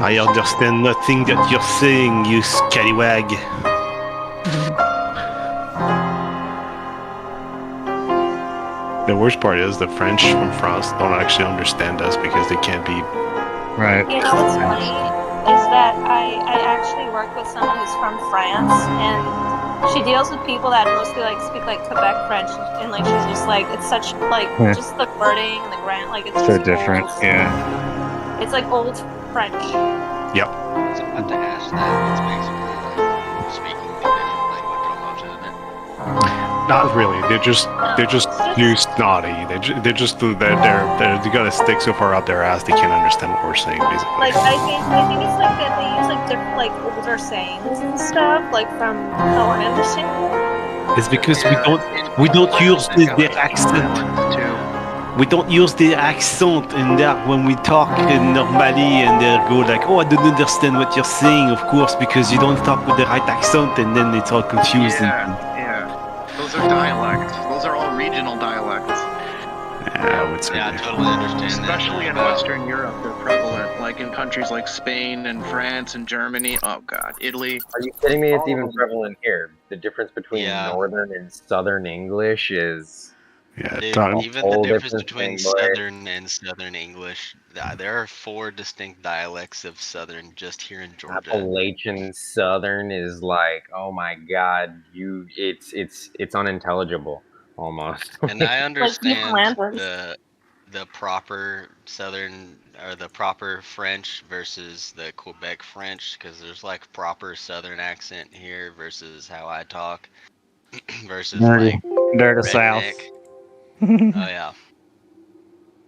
I understand nothing that you're saying, you scallywag. The worst part is the French from France don't actually understand us because they can't be. Right. You know what's funny is that I actually work with someone who's from France, and she deals with people that mostly like speak like Quebec French, and like she's just like it's such like Yeah. just the wording and the grammar, like it's So just different. old. Yeah. It's like old French. Yep. I was about to ask that. It's basically like speaking a different language almost, isn't it? Not really. They're just too snotty. They're just they got a stick so far up their ass they can't understand what we're saying. Basically. Like I think it's like that they use like different like older sayings and stuff like from how I understand. It's because Yeah, we don't use They've got, the like, accent. dialects, too. We don't use the accent in that when we talk normally, and they go like, "Oh, I don't understand what you're saying." Of course, because you don't talk with the right accent, and then it's all confusing. Yeah. Those are dialects. Those are all regional dialects. Yeah, I would say. Yeah, I totally understand that. Especially in Western Europe, they're prevalent. Like in countries like Spain and France and Germany. Oh God, Italy. Are you kidding me? It's All even of them. prevalent here. The difference between Yeah. Northern and Southern English is Yeah, Dude, talk- even the whole difference different between thing, boy. Southern and Southern English, there are 4 distinct dialects of Southern just here in Georgia. Appalachian Southern is like, oh my God, it's unintelligible almost. And I understand Newfoundlanders. the proper Southern or the proper French versus the Quebec French, because there's like proper Southern accent here versus how I talk versus Dirty. like They're the South. redneck. Oh yeah.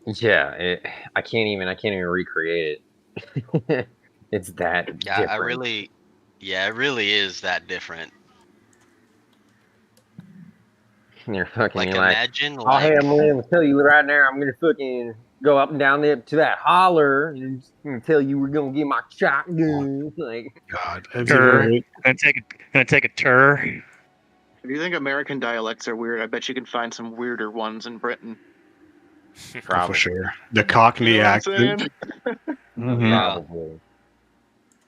Yeah, I can't even recreate it. It's that Yeah, different. it really is that different. You're fucking Like you're like, imagine oh like hey, I'm gonna tell you right now, I'm gonna fucking go up and down there to that holler and just gonna tell you we're gonna get my shotgun. Like, God, have you ever Tur. heard? Gonna take a tour. If you think American dialects are weird, I bet you can find some weirder ones in Britain. Oh, probably. for sure. The Cockney You know what I'm accent. saying? Mhm. Yeah. Probably.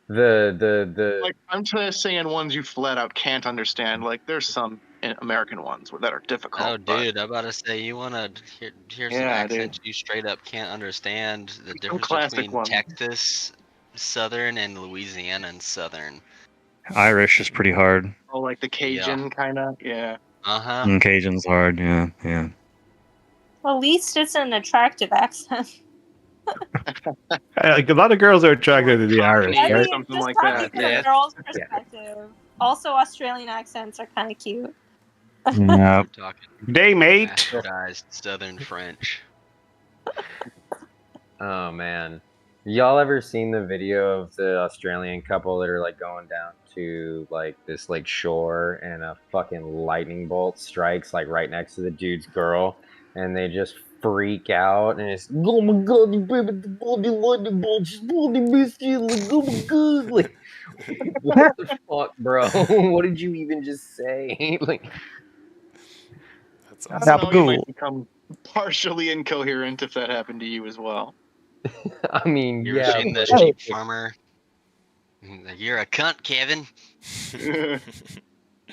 The Like I'm just saying ones you flat out can't understand. Like there's some American ones that are difficult. Oh, dude, I'm about to say you wanna hear some Yeah, accents you straight up can't understand. The difference classic between ones. Texas Southern and Louisiana and Southern. Irish is pretty hard. Oh, like the Cajun kind of. Yeah. Uh-huh. And Cajun's hard. Yeah. Well, at least it's an attractive accent. Like a lot of girls are attracted to the Irish, Cockney I or right? mean, something just like talking that. from Yeah. a girl's Yeah. perspective. Also, Australian accents are kind of cute. Yeah. We're talking Day, mate. bastardized Southern French. Oh man, y'all ever seen the video of the Australian couple that are like going down to like this like shore and a fucking lightning bolt strikes like right next to the dude's girl and they just freak out and it's oh my god, you baby, the bloody lightning bolt just bloody missed you, like oh my god, like what the fuck, bro? What did you even just say? Like, That's I awesome. don't know. You might become partially incoherent if that happened to you as well. I mean, You ever yeah, seen the but sheep farmer? You're a cunt, Kevin.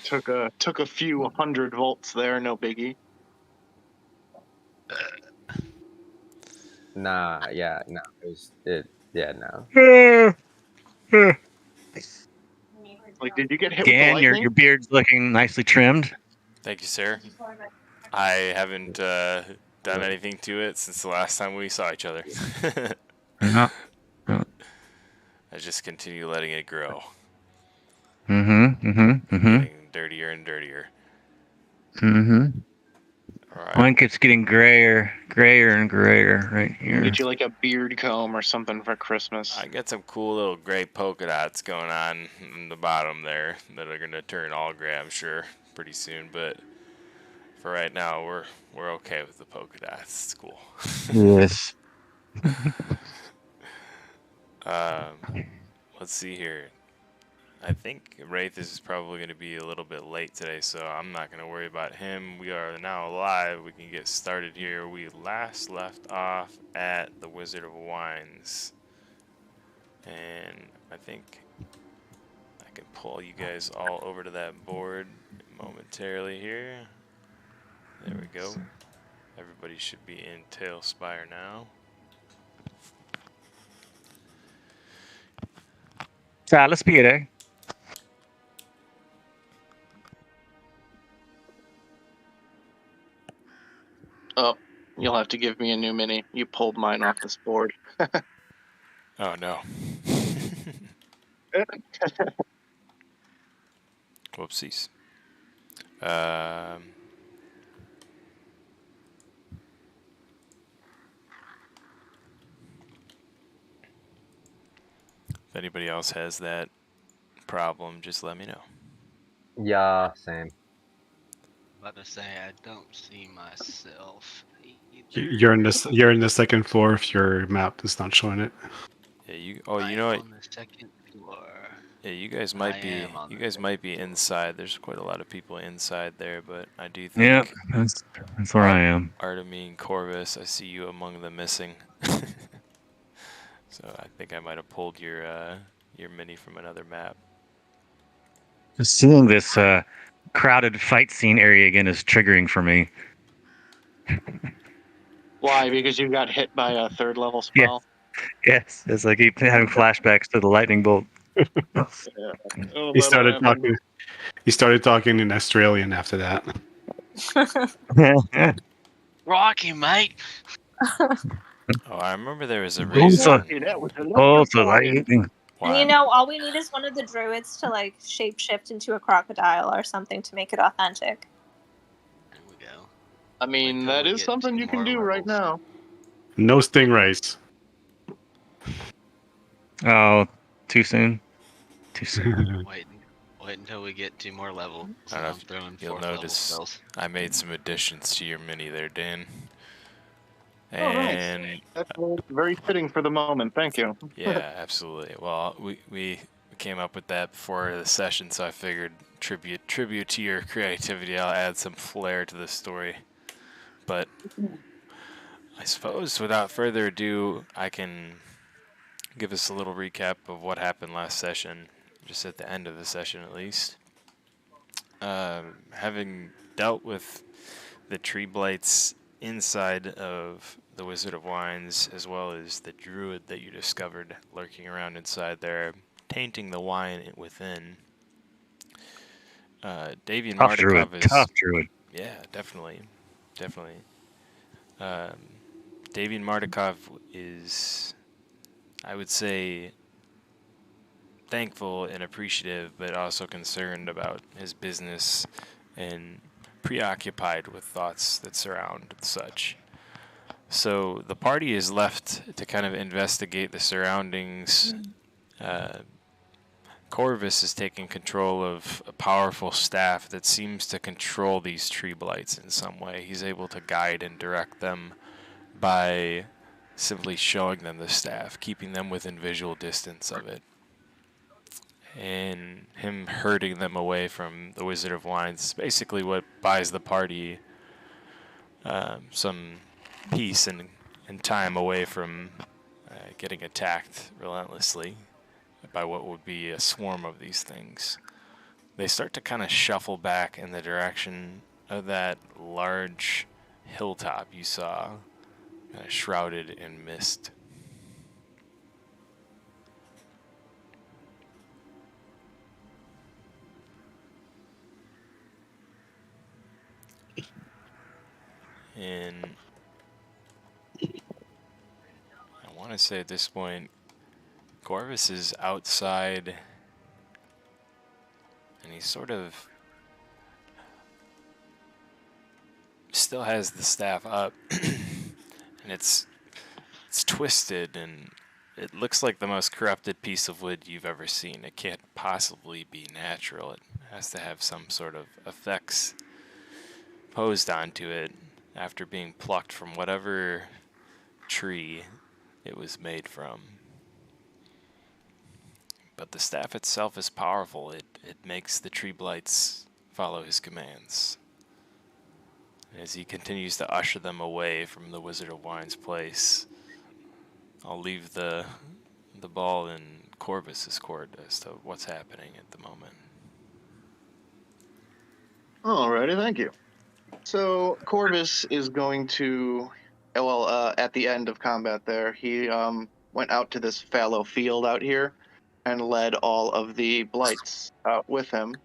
Took a few 100 volts there, no biggie. nah, yeah, no, yeah, no. Like, did you get hit Dan, with the your lightning? beard's looking nicely trimmed. Thank you, sir. I haven't done anything to it since the last time we saw each other. Yeah. I just continue letting it grow, Mm-hmm. getting dirtier and dirtier. All I right. think it's getting grayer and grayer right here. Get you like a beard comb or something for Christmas. I got some cool little gray polka dots going on in the bottom there that are gonna turn all gray, I'm sure, pretty soon. But for right now, we're okay with the polka dots. It's cool. Yes. Let's see here. I think Wraith is probably going to be a little bit late today, so I'm not going to worry about him. We are now live. We can get started here. We last left off at the Wizard of Wines. And I think I can pull you guys all over to that board momentarily here. There we go. Everybody should be in Tailspire now. Sale spire. Oh, you'll have to give me a new mini. You pulled mine off this board. Oh no. Whoopsies. If anybody else has that problem, just let me know. Yeah, same. About to say I don't see myself either. You're in the second floor if your map is not showing it. Yeah, you I know am what? on the second floor. Yeah, you guys I might be am on you the guys second might be floor. inside. There's quite a lot of people inside there, but I do Yep, think that's where I am. Artemine, Corvus, I see you among the missing. So I think I might have pulled your mini from another map. Just seeing this crowded fight scene area again is triggering for me. Why? Because you got hit by a third level spell? Yes, it's like keep having flashbacks to the lightning bolt. Yeah. He Oh, that'll started happen. talking. He started talking in Australian after that. Rocky, mate. Oh, I remember there was a Also, reason Rocky, that was also electrifying. lightning. And why you know, all we need is one of the druids to like shapeshift into a crocodile or something to make it authentic. There we go. I mean, Wait till that we is get something 2 you can more do right levels. now. No stingrays. Oh, too soon. Too soon. Wait until we get 2 more levels. I don't know I'm if throwing you'll 4th level notice spells. I made some additions to your mini there, Dan. Oh, nice. And That's very fitting for the moment. Thank you. yeah, absolutely. Well, we came up with that before the session, so I figured tribute to your creativity, I'll add some flair to the story. But I suppose without further ado, I can give us a little recap of what happened last session, just at the end of the session at least. Having dealt with the tree blights inside of the Wizard of Wines, as well as the druid that you discovered lurking around inside there, tainting the wine within. Davian Tough druid. Mardukov is... Tough druid. Yeah, definitely. Davian Mardukov is, I would say, thankful and appreciative, but also concerned about his business and preoccupied with thoughts that surround such. So the party is left to kind of investigate the surroundings. Corvus is taking control of a powerful staff that seems to control these tree blights in some way. He's able to guide and direct them by simply showing them the staff, keeping them within visual distance of it. And him herding them away from the Wizard of Wines is basically what buys the party some peace and time away from getting attacked relentlessly by what would be a swarm of these things. They start to kind of shuffle back in the direction of that large hilltop you saw, kind of shrouded in mist. And I want to say at this point, Corvus is outside, and he sort of still has the staff up, and it's twisted, and it looks like the most corrupted piece of wood you've ever seen. It can't possibly be natural. It has to have some sort of effects posed onto it after being plucked from whatever tree it was made from. But the staff itself is powerful. It makes the tree blights follow his commands. As he continues to usher them away from the Wizard of Wine's place, I'll leave the the ball in Corvus's court as to what's happening at the moment. Alrighty, thank you. So Corvus is going to, at the end of combat there, he went out to this fallow field out here and led all of the blights out with him.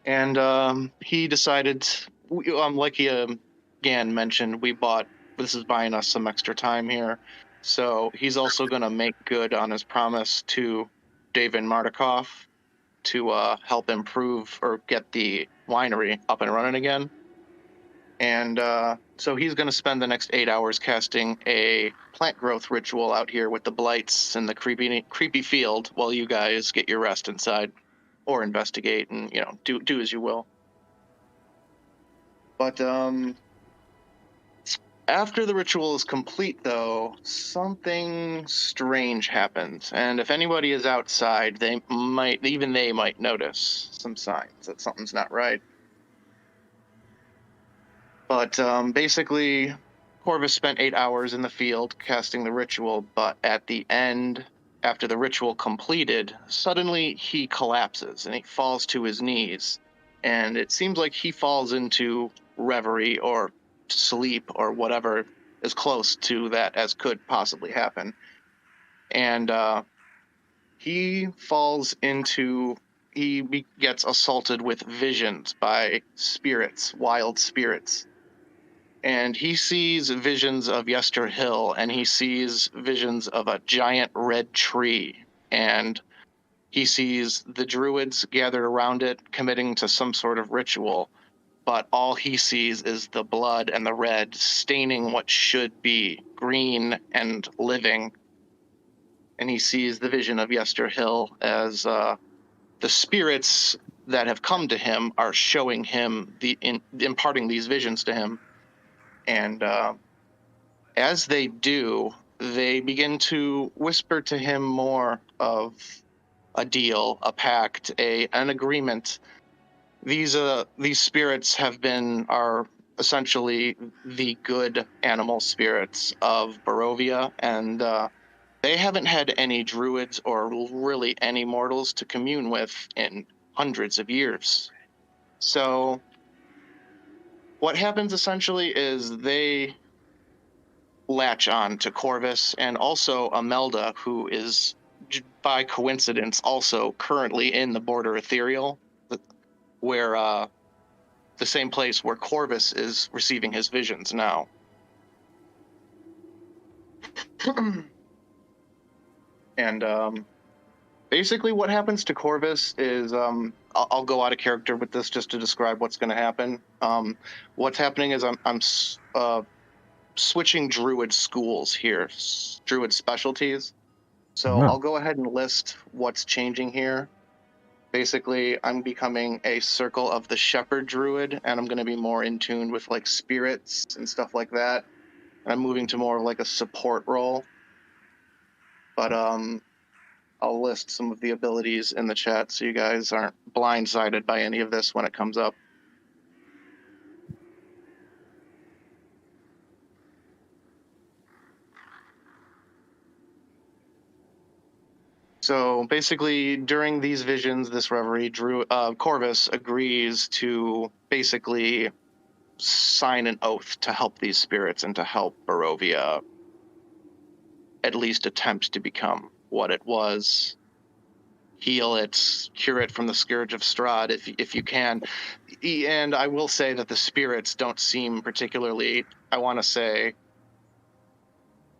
And he decided, like he Gan mentioned, this is buying us some extra time here. So he's also going to make good on his promise to David Mardikoff to help improve or get the winery up and running again. And so he's going to spend the next 8 hours casting a plant growth ritual out here with the blights and the creepy field while you guys get your rest inside or investigate and, do as you will. But after the ritual is complete, though, something strange happens. And if anybody is outside, they might notice some signs that something's not right. But basically, Corvus spent 8 hours in the field casting the ritual, but at the end, after the ritual completed, suddenly he collapses and he falls to his knees. And it seems like he falls into reverie or sleep or whatever as close to that as could possibly happen. And he gets assaulted with visions by spirits, wild spirits. And he sees visions of Yester Hill, and he sees visions of a giant red tree. And he sees the druids gathered around it committing to some sort of ritual. But all he sees is the blood and the red staining what should be green and living. And he sees the vision of Yester Hill as the spirits that have come to him are showing him, imparting these visions to him. And as they do, they begin to whisper to him more of a deal, a pact, an agreement. These spirits are essentially the good animal spirits of Barovia, and they haven't had any druids or really any mortals to commune with in hundreds of years. So what happens essentially is they latch on to Corvus and also Amelda, who is by coincidence also currently in the Border Ethereal, where the same place where Corvus is receiving his visions now. And basically what happens to Corvus is, I'll go out of character with this just to describe what's going to happen. What's happening is I'm switching druid schools here, druid specialties. So I'll go ahead and list what's changing here. Basically, I'm becoming a Circle of the Shepherd druid, and I'm going to be more in tune with like spirits and stuff like that. And I'm moving to more of like a support role. But I'll list some of the abilities in the chat so you guys aren't blindsided by any of this when it comes up. So basically, during these visions, this reverie, Corvus agrees to basically sign an oath to help these spirits and to help Barovia at least attempt to become what it was. Heal it, cure it from the scourge of Strahd if you can. And I will say that the spirits don't seem particularly, I want to say,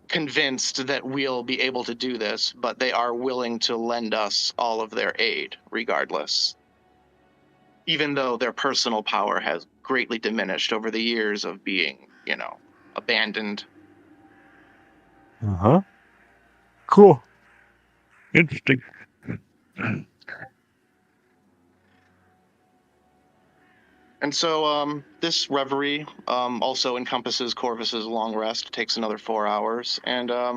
convinced that we'll be able to do this, but they are willing to lend us all of their aid regardless. Even though their personal power has greatly diminished over the years of being, abandoned. Uh-huh. Cool. Interesting. And so this reverie also encompasses Corvus's long rest. It takes another 4 hours. And I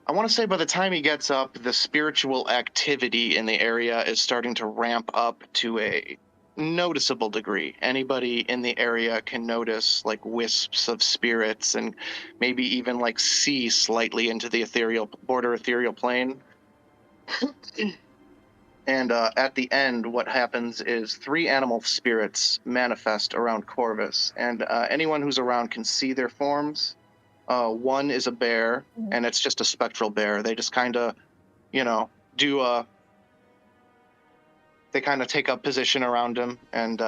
want to say by the time he gets up, the spiritual activity in the area is starting to ramp up to a noticeable degree. Anybody in the area can notice like wisps of spirits and maybe even like see slightly into the ethereal plane. And at the end, what happens is 3 animal spirits manifest around Corvus, and anyone who's around can see their forms. One is a bear, and it's just a spectral bear. They just kind of, do a. They kind of take up position around him and,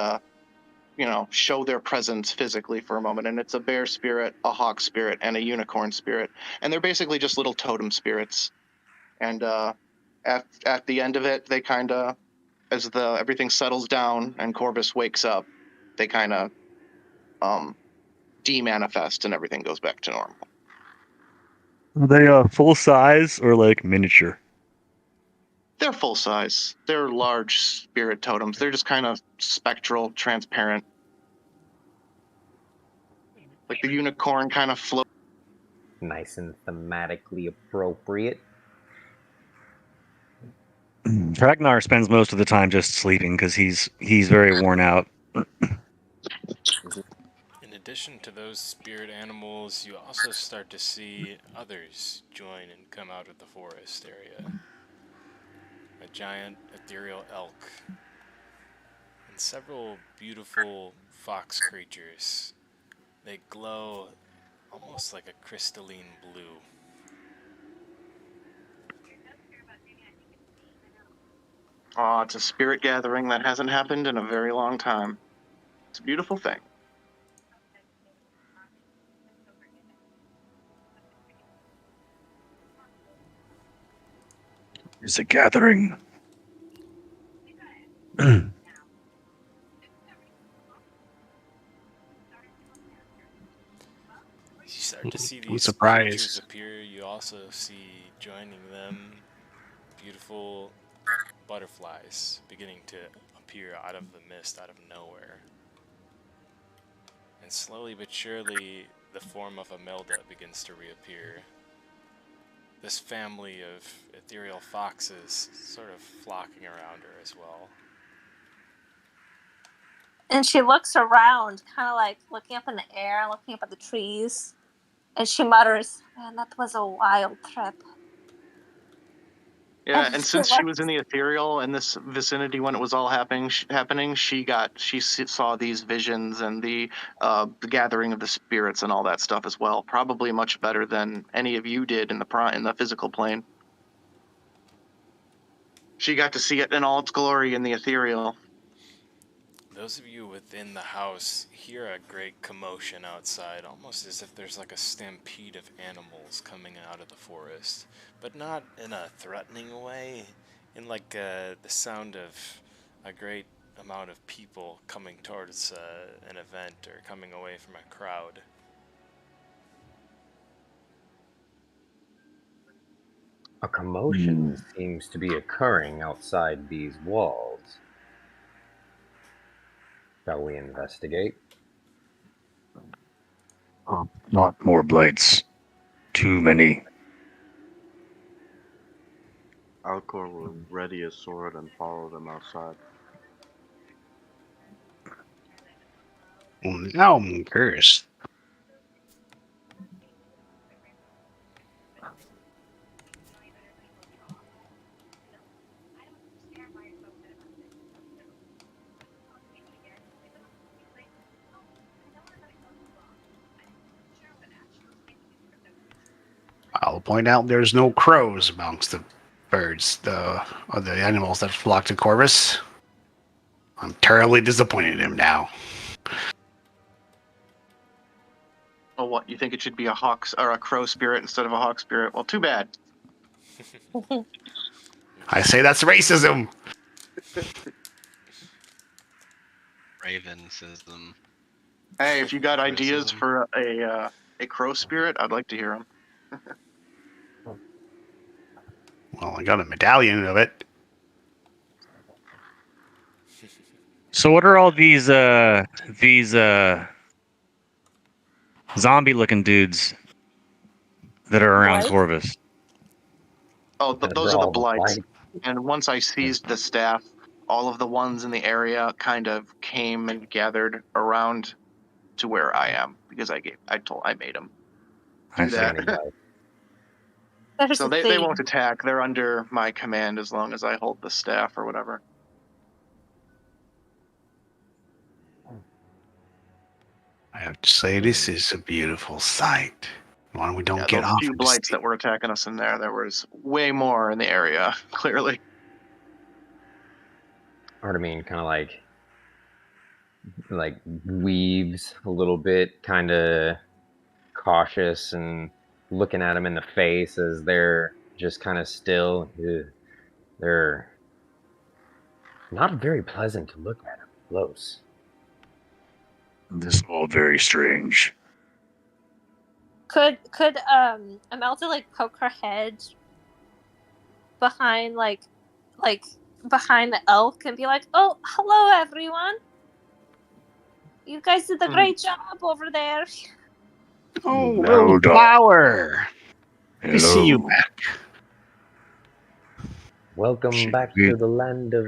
show their presence physically for a moment. And it's a bear spirit, a hawk spirit, and a unicorn spirit, and they're basically just little totem spirits. And at the end of it, they kind of, as everything settles down and Corvus wakes up, they kind of demanifest and everything goes back to normal. Are they full size or like miniature? They're full size. They're large spirit totems. They're just kind of spectral, transparent. Like the unicorn kind of floats. Nice and thematically appropriate. Ragnar spends most of the time just sleeping because he's very worn out. In addition to those spirit animals, you also start to see others join and come out of the forest area. A giant ethereal elk, and several beautiful fox creatures. They glow almost like a crystalline blue. It's a spirit gathering that hasn't happened in a very long time. It's a beautiful thing. It's a gathering. You start to see I'm these surprised. creatures appear. You also see joining them beautiful butterflies beginning to appear out of the mist, out of nowhere. And slowly but surely, the form of Imelda begins to reappear. This family of ethereal foxes sort of flocking around her as well. And she looks around, kind of like looking up in the air, looking up at the trees. And she mutters, "Man, that was a wild trip." Yeah, And and since she was in the ethereal in this vicinity when it was all happening, she saw these visions and the gathering of the spirits and all that stuff as well. Probably much better than any of you did in the physical plane. She got to see it in all its glory in the ethereal. Those of you within the house hear a great commotion outside, almost as if there's like a stampede of animals coming out of the forest, but not in a threatening way, in like the sound of a great amount of people coming towards an event or coming away from a crowd. A commotion seems to be occurring outside these walls. Shall we investigate? Not more blights. Too many. Alcor will ready his sword and follow them outside. Well, now I'm cursed. I'll point out there's no crows amongst the birds, the animals that flock to Corvus. I'm terribly disappointed in him now. Oh, what? You think it should be a hawk or a crow spirit instead of a hawk spirit? Well, too bad. I say that's racism. Ravensism. Hey, if you got ideas for a crow spirit, I'd like to hear them. Well, I got a medallion of it. So what are all these zombie-looking dudes that are around Blight? Corvus? Oh, Those those are are the all blights. blight. And once I seized the staff, all of the ones in the area kind of came and gathered around to where I am because I made them I do see. that. There's So a they theme. won't attack. They're under my command as long as I hold the staff or whatever. I have to say, this is a beautiful sight. One we don't Yeah, get those few often to blights see. that were attacking us in there was way more in the area, clearly. Artemine kind of like weaves a little bit, kind of cautious and looking at him in the face as they're just kind of still. Ugh. They're not very pleasant to look at up close. This is all very strange. Could Amelda like poke her head behind like behind the elk and be like, "Oh, hello everyone. You guys did a great job over there." Oh, Well little done. flower. I see you Hello. back. Welcome Should back we- to the land of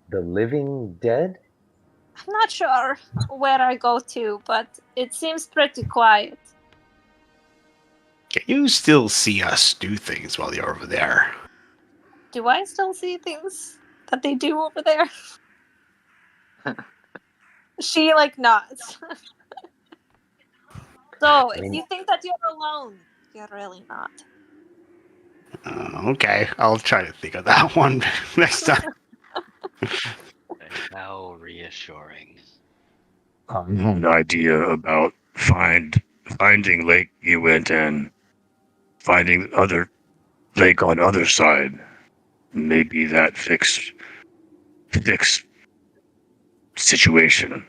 the living dead. I'm not sure where I go to, but it seems pretty quiet. Can you still see us do things while you're over there? Do I still see things that they do over there? She like nods. So, if you think that you're alone, you're really not. Okay, I'll try to think of that one next time. How reassuring. I have an idea about finding Lake you went and finding the other lake on other side. Maybe that fix situation.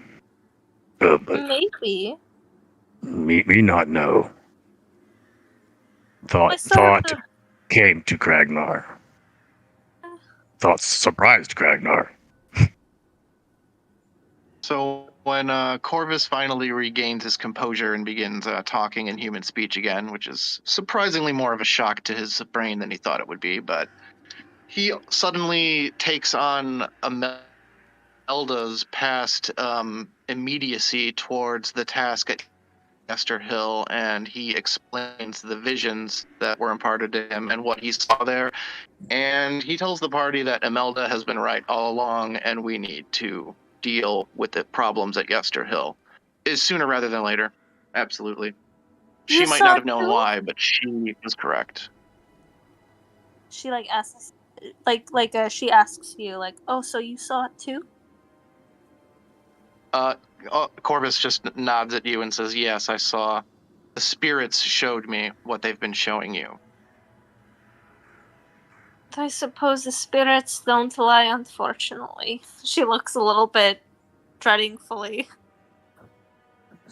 But Maybe. me not know. My Thought sword. came to Kragnar. Thought surprised Kragnar. So when Corvus finally regains his composure and begins talking in human speech again, which is surprisingly more of a shock to his brain than he thought it would be, but he suddenly takes on Imelda's past immediacy towards the task at Esther Hill, and he explains the visions that were imparted to him and what he saw there. And he tells the party that Imelda has been right all along, and we need to deal with the problems at Yester Hill. Is sooner rather than later. Absolutely. She You might saw not it have known too? why, but she was correct. She like asks, she asks you like, "Oh, so you saw it too?" Corvus just nods at you and says, "Yes, I saw. The spirits showed me what they've been showing you." I suppose the spirits don't lie, unfortunately. She looks a little bit dreadingfully.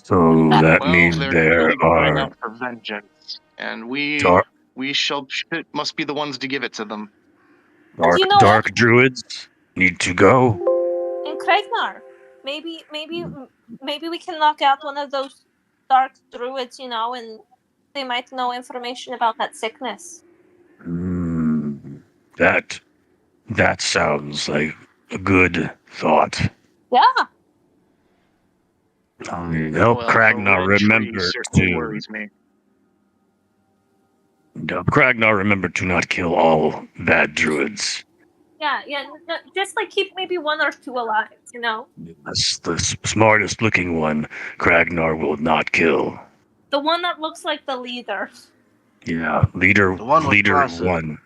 So that Well, means they're there clearly crying are out for vengeance, and we dark, must be the ones to give it to them. And you know what? dark druids need to go. In Kragnar, maybe we can knock out one of those dark druids, and they might know information about that sickness. That sounds like a good thought. Yeah. Help Well, a Kragnar red tree remember certainly to worries me. help Kragnar remember to not kill all bad druids. Yeah, just like keep maybe one or two alive, That's the smartest looking one Kragnar will not kill. The one that looks like the leader. Yeah, leader The one with glasses. one.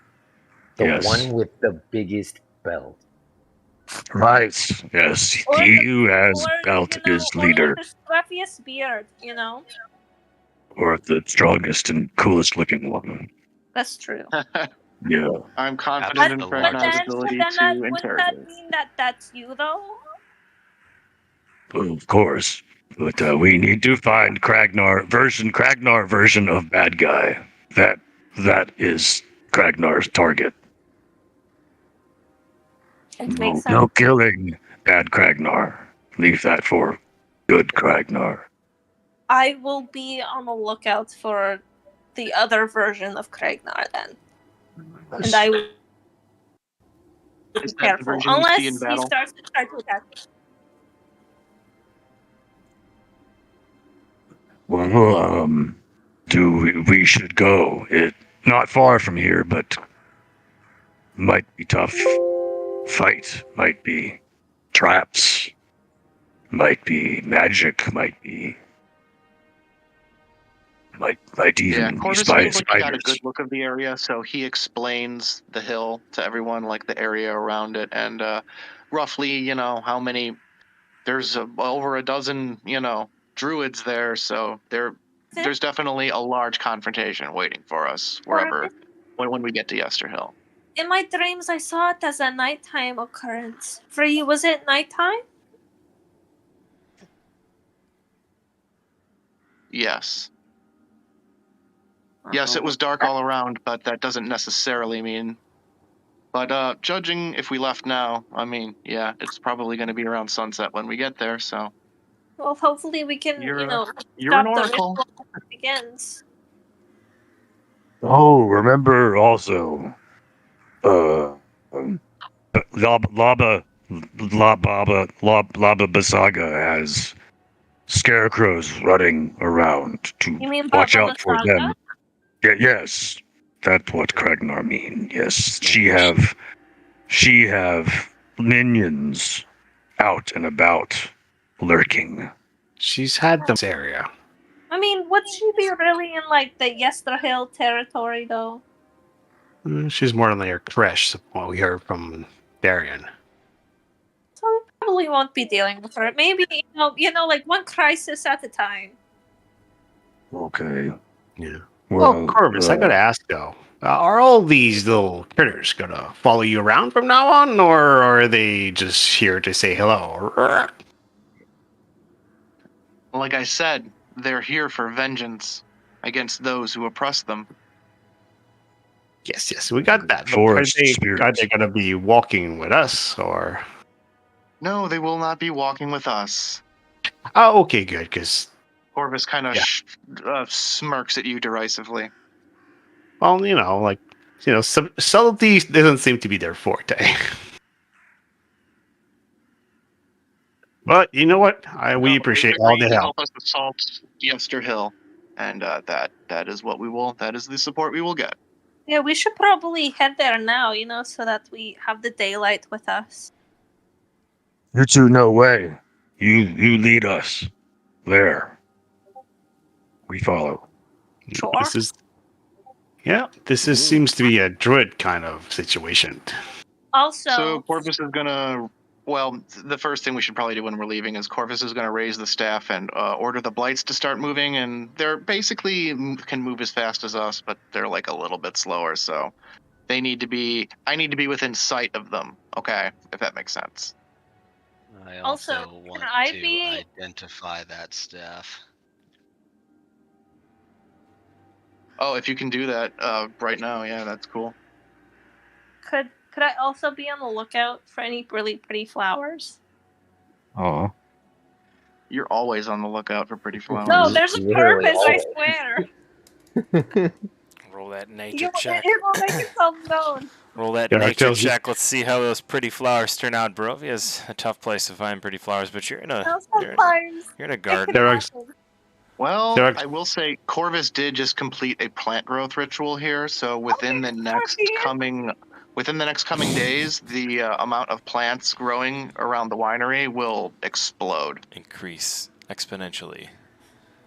The Yes. one with the biggest belt. Right. Yes. Or He the- who has or, belt is or leader. with the scruffiest beard, Or the strongest and coolest looking one. That's true. Yeah. I'm confident in the Kragnar's largest. ability But to then wouldn't that interrogate. mean that that's you, though? Well, of course. But we need to find Kragnar version of bad guy. That is Kragnar's target. It makes sense. No killing bad Kragnar. Leave that for good Kragnar. I will be on the lookout for the other version of Kragnar then. And I will... be Is that the careful. version you see Unless in he battle? starts to try to attack us. Well, we should go. It not far from here, but might be tough. Fight might be traps, might be magic, might Yeah, even be Corvus feels like he got a spiders. good look of the area, so he explains the hill to everyone, like the area around it, and roughly, how many. There's over a dozen, druids there, so there's definitely a large confrontation waiting for us wherever when we get to Yester Hill. In my dreams, I saw it as a nighttime occurrence. For you, was it nighttime? Yes. Yes, it was dark all around, but that doesn't necessarily mean. But judging if we left now, I mean, yeah, it's probably going to be around sunset when we get there. So Well, hopefully we can, you're stop an the oracle. ritual when it begins. Oh, remember also, Laba Basaga has scarecrows running around to You mean watch Baba out for Basaga? them. Yeah, yes, that's what Kragnar mean. Yes, she have minions out and about, lurking. She's had this area. I mean, would she be really in, like, the Yester Hill territory, though? She's more than your Kresh, what we heard from Darian. So we probably won't be dealing with her. Maybe, like one crisis at a time. Okay. Yeah. Well, Well, Corvus, I gotta ask though. Are all these little critters gonna follow you around from now on, or are they just here to say hello? Like I said, they're here for vengeance against those who oppress them. Yes, we got that. But Forest are spirits. they gonna be walking with us, or? No, they will not be walking with us. Oh, okay, good. Because Corvus kind of smirks at you derisively. well, subtlety doesn't seem to be their forte. But you know what? We appreciate all the help. Help us assault Yester Hill, and that is what we will. That is the support we will get. Yeah, we should probably head there now, so that we have the daylight with us. You two, no way. You lead us there. We follow. Sure. This seems to be a druid kind of situation. Also, So Corvus is gonna. Well, the first thing we should probably do when we're leaving is Corvus is going to raise the staff and order the blights to start moving, and they're basically can move as fast as us, but they're like a little bit slower, so I need to be within sight of them, okay, if that makes sense. I Also, also want can I to be- identify that staff. Oh, if you can do that right now, yeah, that's cool. Could I also be on the lookout for any really pretty flowers? Oh. You're always on the lookout for pretty flowers. No, there's a Literally purpose, I always. swear. Roll that nature It check. will make itself known. Roll that Yeah, nature tells you- check. Let's see how those pretty flowers turn out. Barovia's a tough place to find pretty flowers, but you're in a Sometimes you're in a it garden. can Derek's- happen. Well, Derek- I will say Corvus did just complete a plant growth ritual here, so within the next coming days, the amount of plants growing around the winery will explode. Increase exponentially.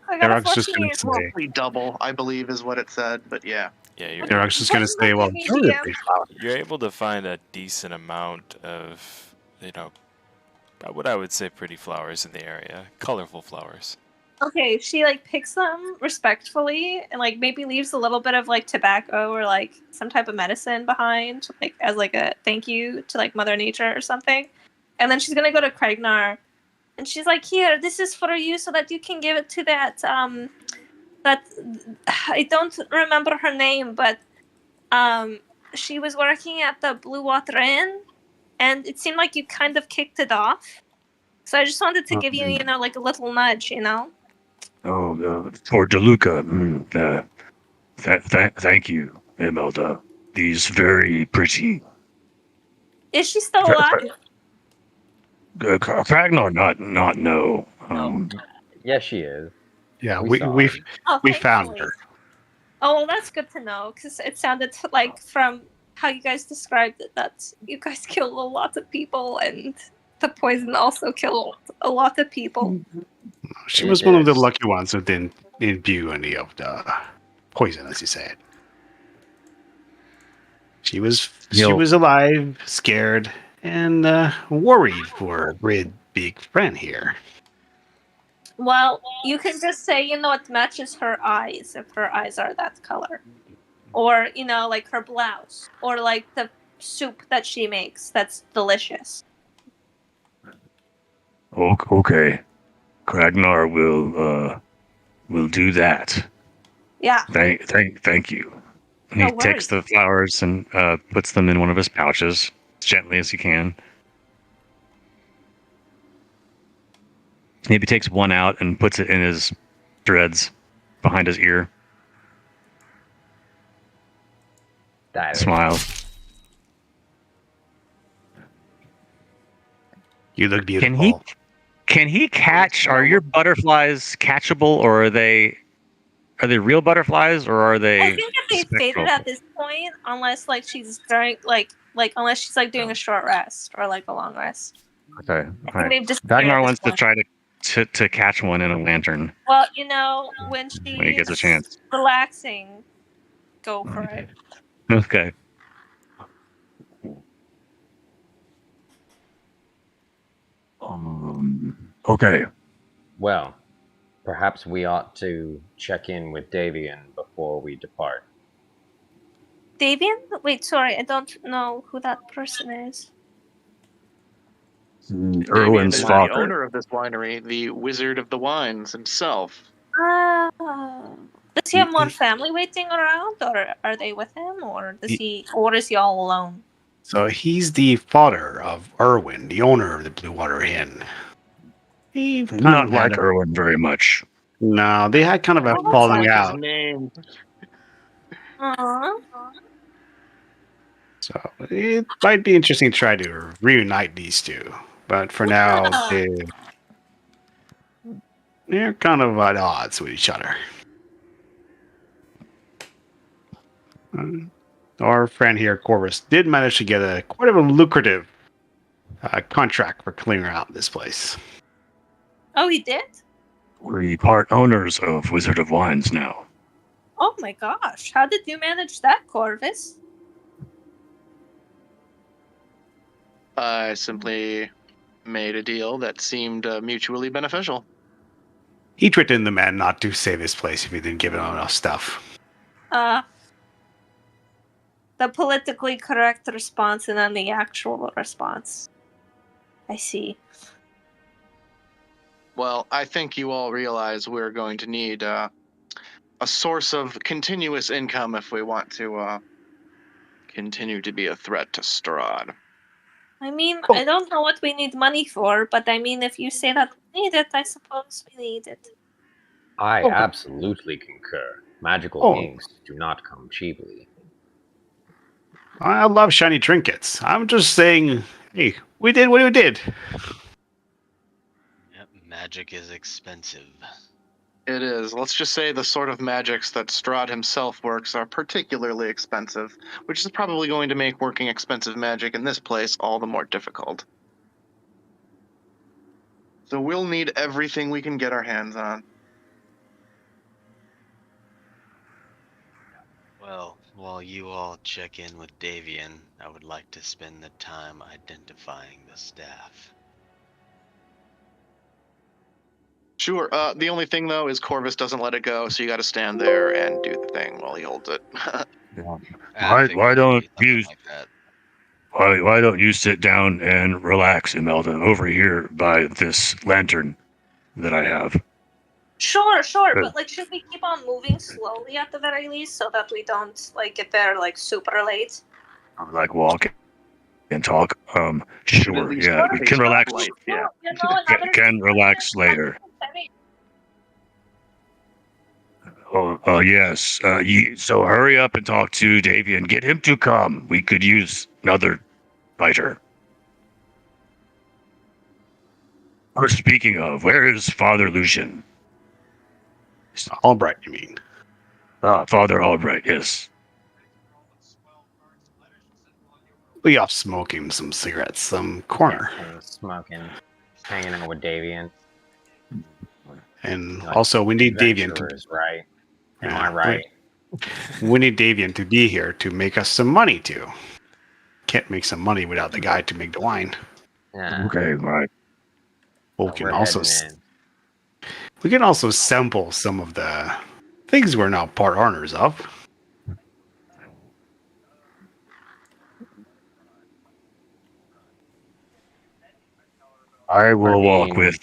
I got a Derek's just gonna 14. say. Roughly double, I believe, is what it said. But yeah, Yeah, Derek's just gonna say, well, Maybe sure, they're DM. pretty flowers. you're able to find a decent amount of, what I would say pretty flowers in the area. Colorful flowers. Okay, she picks them respectfully and maybe leaves a little bit of tobacco or some type of medicine behind, as a thank you to Mother Nature or something. And then she's gonna go to Kragnar, and she's like, "Here, this is for you, so that you can give it to that that I don't remember her name, but she was working at the Blue Water Inn, and it seemed like you kind of kicked it off. So I just wanted to give you, a little nudge, Oh, for DeLuca. Thank you, Imelda. These very pretty Is she still alive? Kragnar, not no. Yes, she is. Yeah, We we saw we've it. Oh, we found thankfully. her. Oh, well, that's good to know because it sounded like from how you guys described it that you guys killed a lot of people and the poison also killed a lot of people. She It was one of the is. lucky ones who didn't imbue any of the poison, as you said. She was alive, scared, and worried for our big friend here. Well, you can just say, it matches her eyes if her eyes are that color. Or, like her blouse. Or like the soup that she makes that's delicious. Okay. Kragnar will do that. Yeah. Thank you. And No he takes worries. the flowers and puts them in one of his pouches as gently as he can. Maybe takes one out and puts it in his dreads behind his ear. That is Smiles. You look beautiful. Can he catch? Are your butterflies catchable, or are they real butterflies, or are they? I think if they faded at this point, unless like she's during like unless she's like doing a short rest or like a long rest. Okay. I think they've disappeared Ragnar at this wants to point. try to catch one in a lantern Well, when when he gets a she's chance. relaxing, go for it. Okay. Okay. Well, perhaps we ought to check in with Davian before we depart. Davian? Wait, sorry, I don't know who that person is. Erwin's is the father. owner of this winery, the Wizard of the Wines himself. Does he have more family waiting around, or are they with him, or is he all alone? So he's the father of Erwin, the owner of the Blue Water Inn. He Not like Erwin very much. No, they had kind of a falling Like out. his name. So it might be interesting to try to reunite these two. But for now, they're kind of at odds with each other. Our friend here, Corvus, did manage to get quite a lucrative contract for clearing out this place. Oh, he did? We're part owners of Wizard of Wines now. Oh my gosh, how did you manage that, Corvus? I simply made a deal that seemed mutually beneficial. He threatened the man not to save his place if he didn't give him enough stuff. The politically correct response and then the actual response. I see. Well, I think you all realize we're going to need a source of continuous income if we want to continue to be a threat to Strahd. I mean, I don't know what we need money for, but I mean, if you say that we need it, I suppose we need it. I absolutely concur. Magical inks do not come cheaply. I love shiny trinkets. I'm just saying, hey, we did what we did. Yep, magic is expensive. It is. Let's just say the sort of magics that Strahd himself works are particularly expensive, which is probably going to make working expensive magic in this place all the more difficult. So we'll need everything we can get our hands on. Well, while you all check in with Davian, I would like to spend the time identifying the staff. Sure. The only thing, though, is Corvus doesn't let it go, so you got to stand there and do the thing while he holds it. Why don't you sit down and relax, Imelda, over here by this lantern that I have? Sure, but like, should we keep on moving slowly at the very least so that we don't like get there like super late? Like walk and talk. Sure, yeah, we can relax. Yeah, Can relax later. Oh, yes. So hurry up and talk to Davian. Get him to come. We could use another fighter. Or speaking of, where is Father Lucian? It's Albright, you mean? Father Albright, yes. We off smoking some cigarettes, some corner. Smoking, hanging out with Davian. And Like also, we need Davian to. adventurers, right? Am Yeah, I right? We need Davian to be here to make us some money too. Can't make some money without the guy to make the wine. Yeah. Okay, right. Well, So we're heading in. we can also sample some of the things we're now part owners of. I will walk Armin- with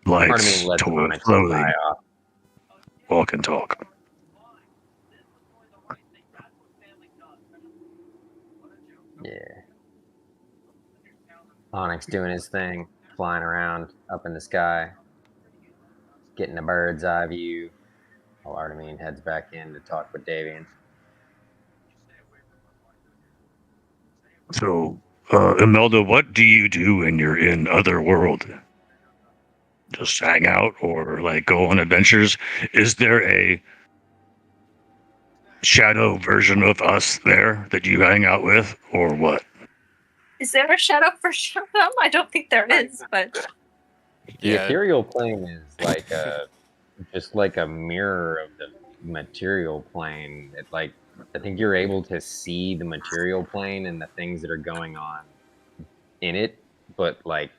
Armin lights lets toward Onyx slowly. tie off. Walk and talk. Yeah. Onyx doing his thing, flying around up in the sky, getting a bird's eye view, while Armin heads back in to talk with Davian. So, Imelda, what do you do when you're in Otherworld? Just hang out or like go on adventures? Is there a shadow version of us there that you hang out with, or what? Is there a shadow version of them? I don't think there is, but The Yeah. ethereal plane is like just like a mirror of the material plane. It like I think you're able to see the material plane and the things that are going on in it, but like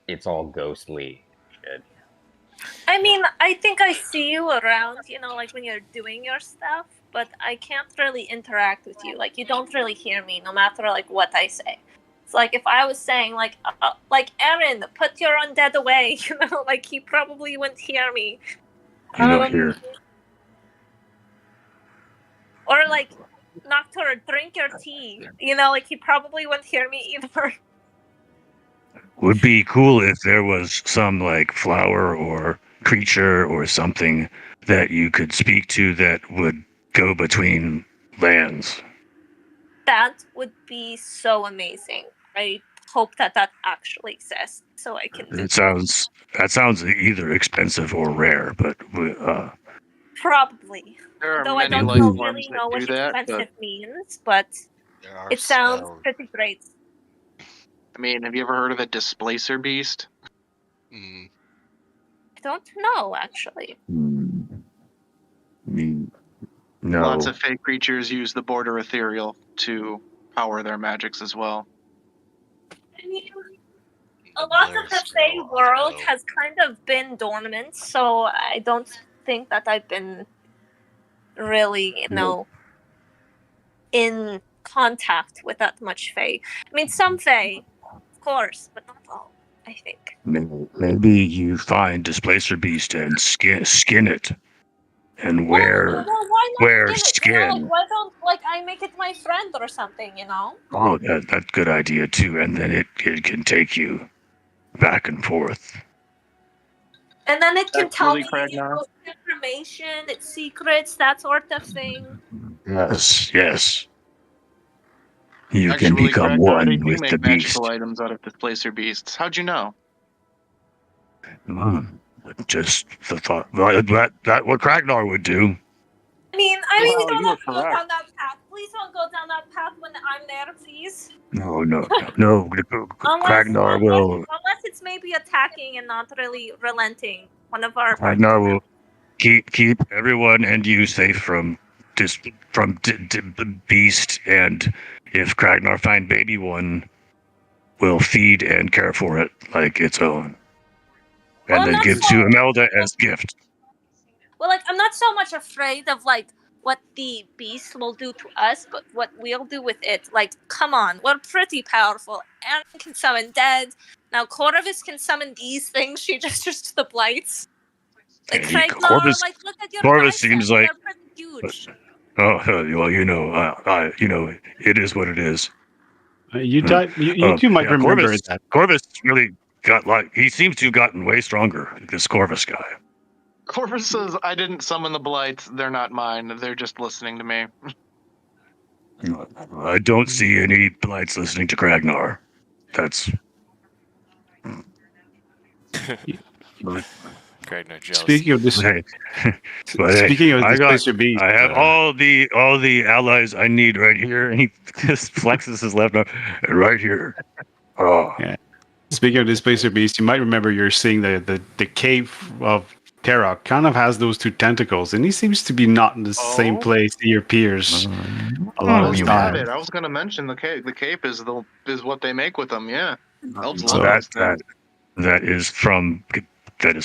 it's all ghostly shit. I mean, I think I see you around, like when you're doing your stuff, but I can't really interact with you. Like, you don't really hear me, no matter like what I say. It's like if I was saying like Aaron, put your undead away, like he probably wouldn't hear me. You don't hear. Or like Nocturne, drink your tea. Like he probably wouldn't hear me either. Would be cool if there was some like flower or creature or something that you could speak to that would go between lands. That would be so amazing. I hope that actually exists, so I can. That sounds either expensive or rare, but Probably. There are Though I many don't life know, forms really that know what do that, expensive but means, but There are it sounds spells. pretty great. I mean, have you ever heard of the Displacer Beast? Mm. I don't know, actually. no. Lots of fake creatures use the Border Ethereal to power their magics as well. I mean, a lot of the Fey world also. has kind of been dormant, so I don't think that I've been really, in contact with that much Fey. I mean, some Fey, of course, but not all, I think. Maybe you find Displacer Beast and skin it, and wear Well, why not wear skin it? skin. Why don't I make it my friend or something? Oh, that's good idea too. And then it can take you back and forth. And then it can tell Actually, me Kragnar? information, its secrets, that sort of thing. Yes. You can Actually, become Kragnar, they one do with make the beast. magical items out of Displacer Beasts. How'd you know? Just the thought that what Kragnar would do. I mean, Well, we don't you have were to go correct. down that path. Please don't go down that path when I'm there, please. No. Kragnar will. Unless it's maybe attacking and not really relenting. One of our Kragnar will keep everyone and you safe from beast, and if Kragnar find baby one, will feed and care for it like its own, Well, and then give to Imelda as gift. Well, I'm not so much afraid of what the beast will do to us, but what we'll do with it. Come on, we're pretty powerful. Aaron can summon dead. Now Corvus can summon these things. She gestures to the blights. Corvus look at your Corvus biceps. seems like. They're pretty huge. Oh well, it is what it is. You two might remember that. Corvus really got he seems to have gotten way stronger. This Corvus guy. Corvus says, I didn't summon the blights. They're not mine. They're just listening to me. I don't see any blights listening to Kragnar. that's. But, Greg, no jealous. Speaking of this, hey, but hey, speaking of I got. Displacer Beast, I have all the allies I need right here, and he just flexes his left arm right here. Oh, yeah. Speaking of Displacer Beast, you might remember you're seeing the cave of Terra kind of has those two tentacles, and he seems to be not in the same Oh. place he appears a lot of Elves the got time. it. I was gonna mention the cape. The cape is what they make with them. Yeah, elves So love those things. that is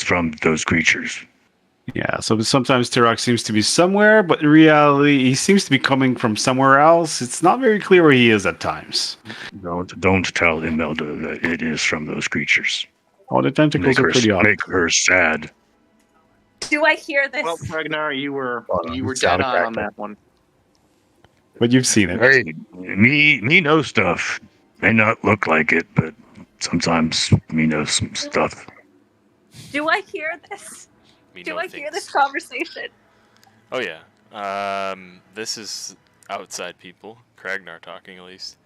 from those creatures. Yeah, so sometimes Turok seems to be somewhere, but in reality, he seems to be coming from somewhere else. It's not very clear where he is at times. Don't tell Imelda that it is from those creatures. Oh, the tentacles are pretty obvious. Make her sad. Do I hear this? Well, Ragnar, you were dead sound on effect. that one. But you've seen it. Hey, me know stuff. May not look like it, but sometimes me know some stuff. Do I hear this? We Do know I hear this things. conversation? Oh yeah. This is outside people. Kragnar talking at least.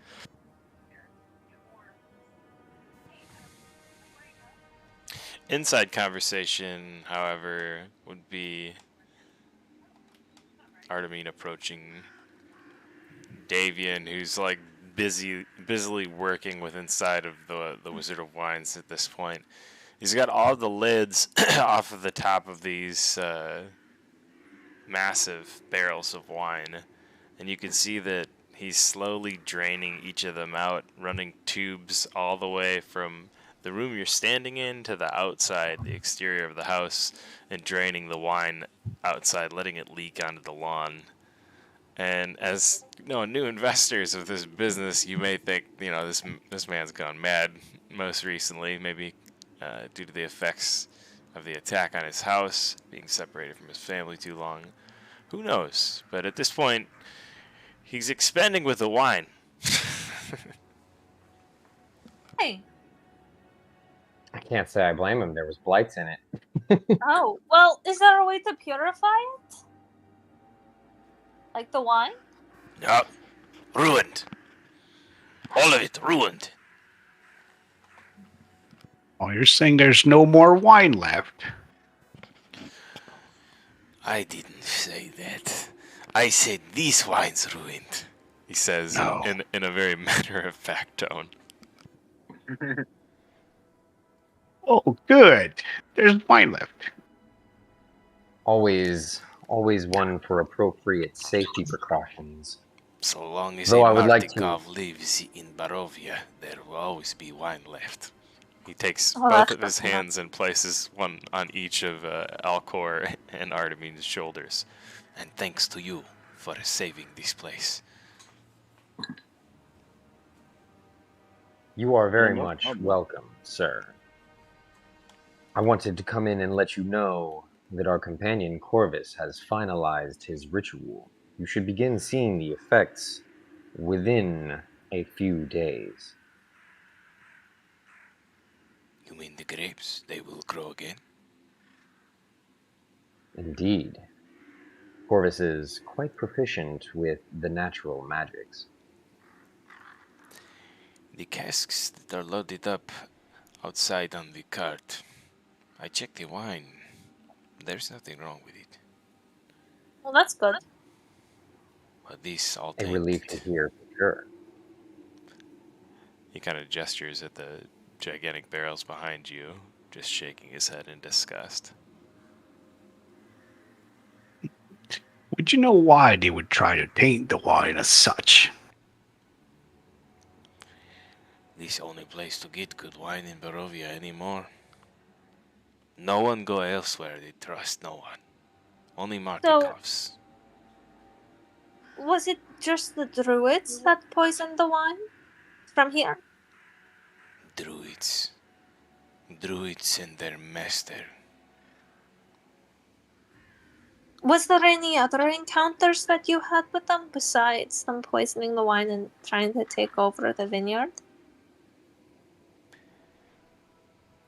Inside conversation, however, would be Artemine approaching Davian, who's like busily working with inside of the Wizard of Wines at this point. He's got all the lids off of the top of these massive barrels of wine, and you can see that he's slowly draining each of them out, running tubes all the way from the room you're standing in to the outside, the exterior of the house, and draining the wine outside, letting it leak onto the lawn. And as new investors of this business, you may think, this man's gone mad most recently, maybe due to the effects of the attack on his house, being separated from his family too long. Who knows? But at this point, he's expanding with the wine. Hey. I can't say I blame him. There was blights in it. Oh, well, is there a way to purify it? Like the wine? No. Ruined. All of it ruined. Oh, you're saying there's no more wine left? I didn't say that. I said this wine's ruined, he says No. in a very matter-of-fact tone. Oh, good. There's wine left. Always one for appropriate safety precautions. So long as Though a I would like to- Martikov lives in Barovia, there will always be wine left. He takes Oh, both that's of his good to know. hands and places one on each of Alcor and Artemine's shoulders. And thanks to you for saving this place. You are very No much problem. welcome, sir. I wanted to come in and let you know that our companion Corvus has finalized his ritual. You should begin seeing the effects within a few days. You mean the grapes? They will grow again? Indeed. Corvus is quite proficient with the natural magics. The casks that are loaded up outside on the cart. I checked the wine. There's nothing wrong with it. Well, that's good. But these all A relief to hear for sure. He kind of gestures at the gigantic barrels behind you, just shaking his head in disgust. Would you know why they would try to taint the wine as such? This only place to get good wine in Barovia anymore. No one go elsewhere, they trust no one. Only Martikovs. Was it just the druids that poisoned the wine? From here? Druids. Druids and their master. Was there any other encounters that you had with them besides them poisoning the wine and trying to take over the vineyard?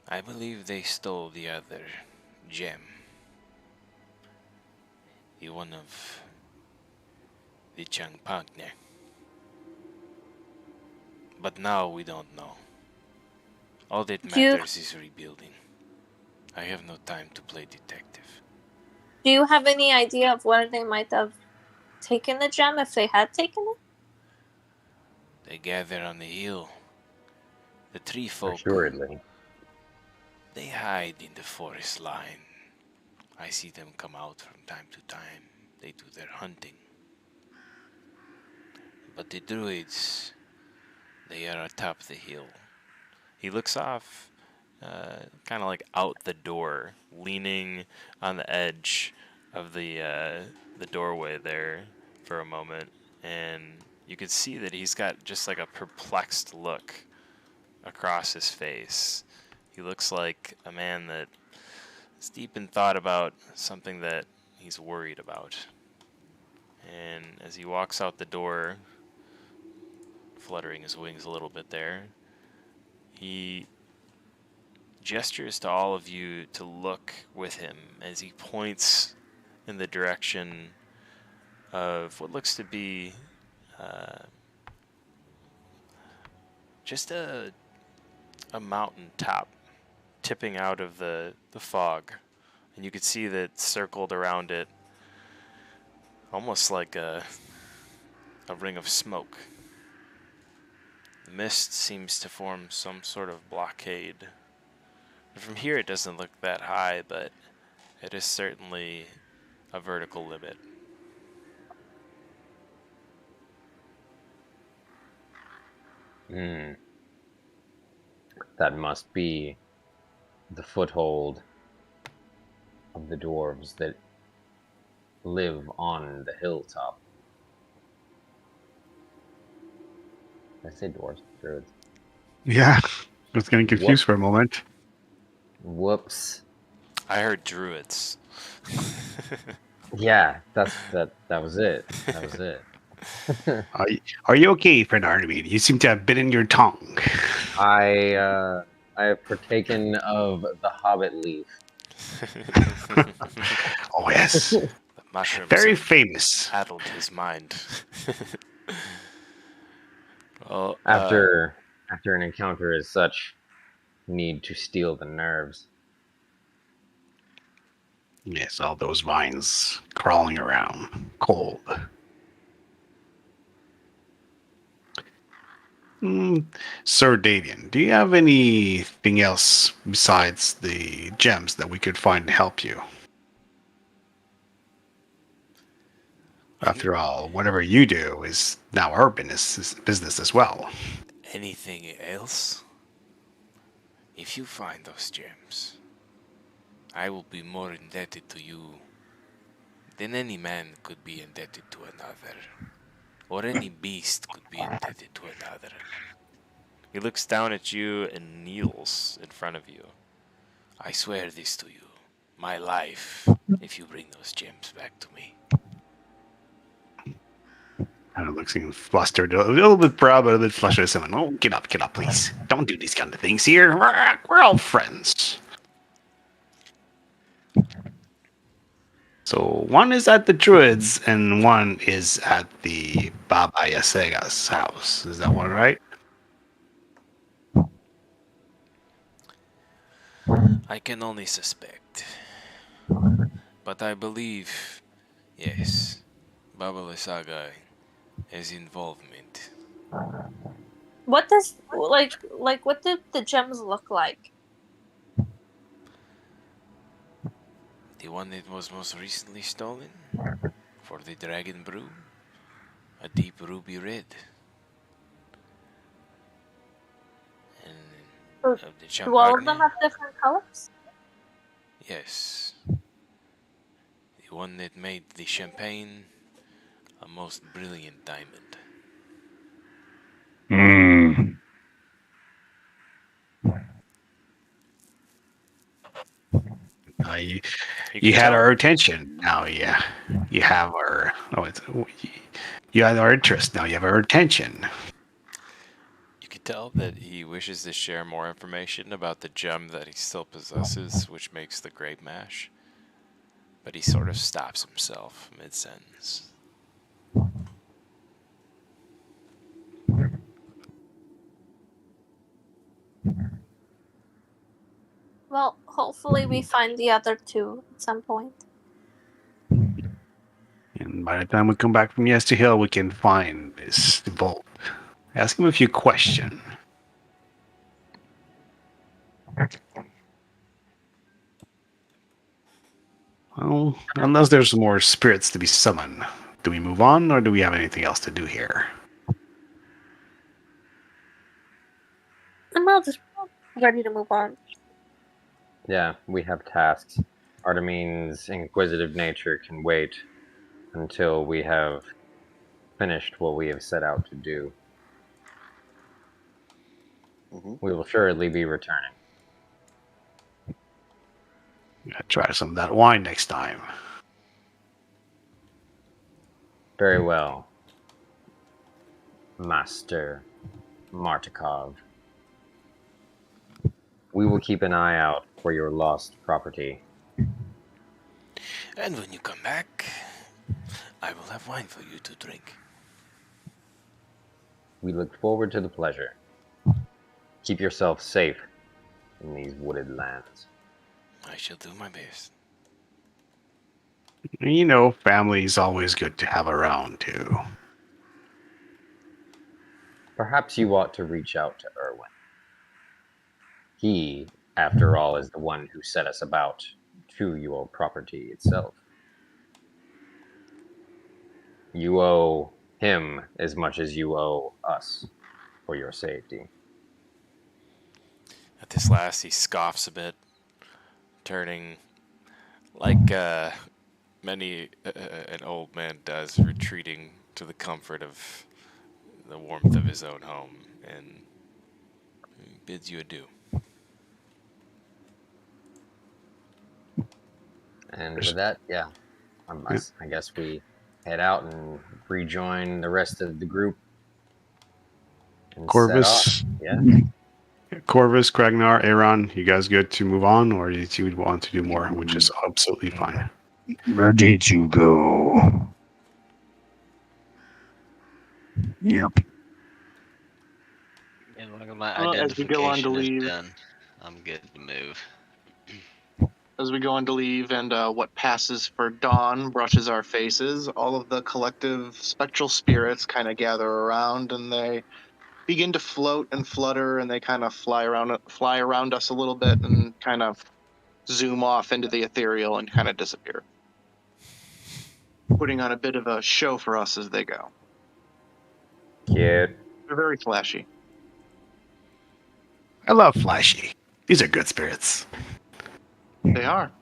I believe they stole the other gem. The one of the Changpagne. But now we don't know. All that You- matters is rebuilding. I have no time to play detective. Do you have any idea of where they might have taken the gem if they had taken it? They gather on the hill. The tree folk, Assuredly. they hide in the forest line. I see them come out from time to time. They do their hunting. But the druids, they are atop the hill. He looks off, kind of like out the door, leaning on the edge of the doorway there for a moment, and you can see that he's got just like a perplexed look across his face. He looks like a man that is deep in thought about something that he's worried about. And as he walks out the door, fluttering his wings a little bit there, he gestures to all of you to look with him as he points in the direction of what looks to be just a mountain top tipping out of the fog. And you can see that circled around it almost like a ring of smoke. The mist seems to form some sort of blockade. And from here it doesn't look that high, but it is certainly a vertical limit. That must be the foothold of the dwarves that live on the hilltop. Did I say dwarves? Druids. Yeah, I was getting confused for a moment. Whoops. I heard druids. Yeah, that was it. That was it. Are you okay, Fernardi? You seem to have bitten your tongue. I have partaken of the hobbit leaf. Oh yes, The mushrooms very have famous. addled his mind. Well, After an encounter as such, need to steel the nerves. Yes, all those vines crawling around, cold. Sir Davian, do you have anything else besides the gems that we could find to help you? After all, whatever you do is now our business as well. anything else? If you find those gems, I will be more indebted to you than any man could be indebted to another, or any beast could be indebted to another. He looks down at you and kneels in front of you. I swear this to you, my life, if you bring those gems back to me. Kind of looks flustered, a little bit proud, but a bit flustered. Someone, oh, get up, please. Don't do these kind of things here. We're all friends. So one is at the Druids, and one is at the Baba Yasega's house. Is that one right? I can only suspect. But I believe, yes, Baba Lysaga has involvement. What does what did the gems look like? The one that was most recently stolen for the Dragon Brew, a deep ruby red. And of the Do all of them champagne, have different colors? yes. The one that made the champagne a most brilliant diamond. Hmm. You had our attention. Now, yeah, you have our. You had our interest. Now you have our attention. You can tell that he wishes to share more information about the gem that he still possesses, which makes the grape mash. But he sort of stops himself mid-sentence. hopefully we find the other two at some point. And by the time we come back from Yester Hill, we can find this vault. Ask him a few questions. Well, unless there's more spirits to be summoned, do we move on, or do we have anything else to do here? I'm all just ready to move on. Yeah, we have tasks. Artemine's inquisitive nature can wait until we have finished what we have set out to do. We will surely be returning. Gotta try some of that wine next time. Very well, Master Martikov. We will keep an eye out for your lost property. And when you come back, I will have wine for you to drink. We look forward to the pleasure. Keep yourself safe in these wooded lands. I shall do my best. You know, family's always good to have around, too. Perhaps you ought to reach out to Erwin. He, after all, is the one who set us about to your property itself. You owe him as much as you owe us for your safety. At this last, he scoffs a bit, turning like many an old man does, retreating to the comfort of the warmth of his own home, and bids you adieu. And with that, yeah, I guess we head out and rejoin the rest of the group. And Corvus, yeah. Corvus, Kragnar, Aaron, you guys good to move on, or do you want to do more, which is absolutely fine. Ready to go. Yep. And look at my Well, as we go on to identification is leave- done. I'm good to move. As we go on to leave, and what passes for dawn brushes our faces, all of the collective spectral spirits kind of gather around, and they begin to float and flutter, and they kind of fly around us a little bit, and kind of zoom off into the ethereal and kind of disappear, putting on a bit of a show for us as they go. Cute. They're very flashy. I love Flashy. These are good spirits. They are.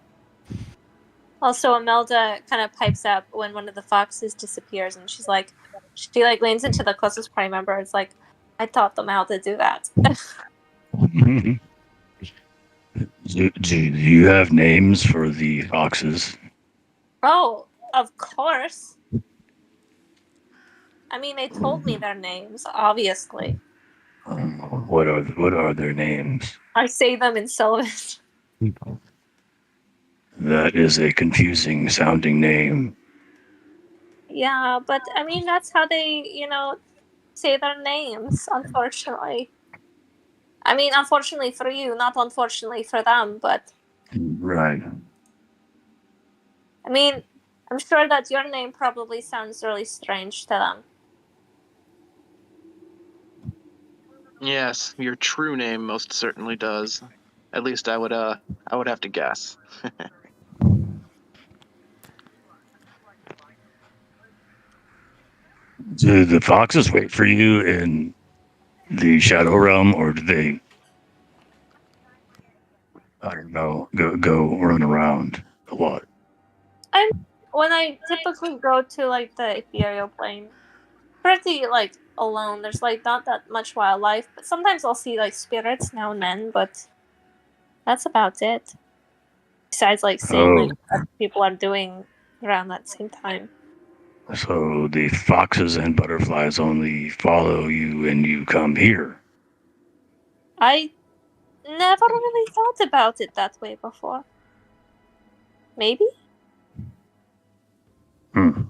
Also, Imelda kind of pipes up when one of the foxes disappears, and she leans into the closest party member. It's like, I taught them how to do that. Do you have names for the foxes? Oh, of course. I mean, they told me their names, obviously. What are their names? I say them in Sylvan. That is a confusing sounding name. Yeah, but I mean, that's how they, say their names, unfortunately. I mean, unfortunately for you, not unfortunately for them, but Right. I mean, I'm sure that your name probably sounds really strange to them. Yes, your true name most certainly does. At least I would have to guess. Do the foxes wait for you in the Shadow Realm, or do they, I don't know, go run around a lot? When I typically go to like the ethereal plane, pretty like alone. There's like not that much wildlife, but sometimes I'll see like spirits now and then, but that's about it. Besides like seeing like what people are doing around that same time. So the foxes and butterflies only follow you and you come here. I never really thought about it that way before. Maybe? Hmm.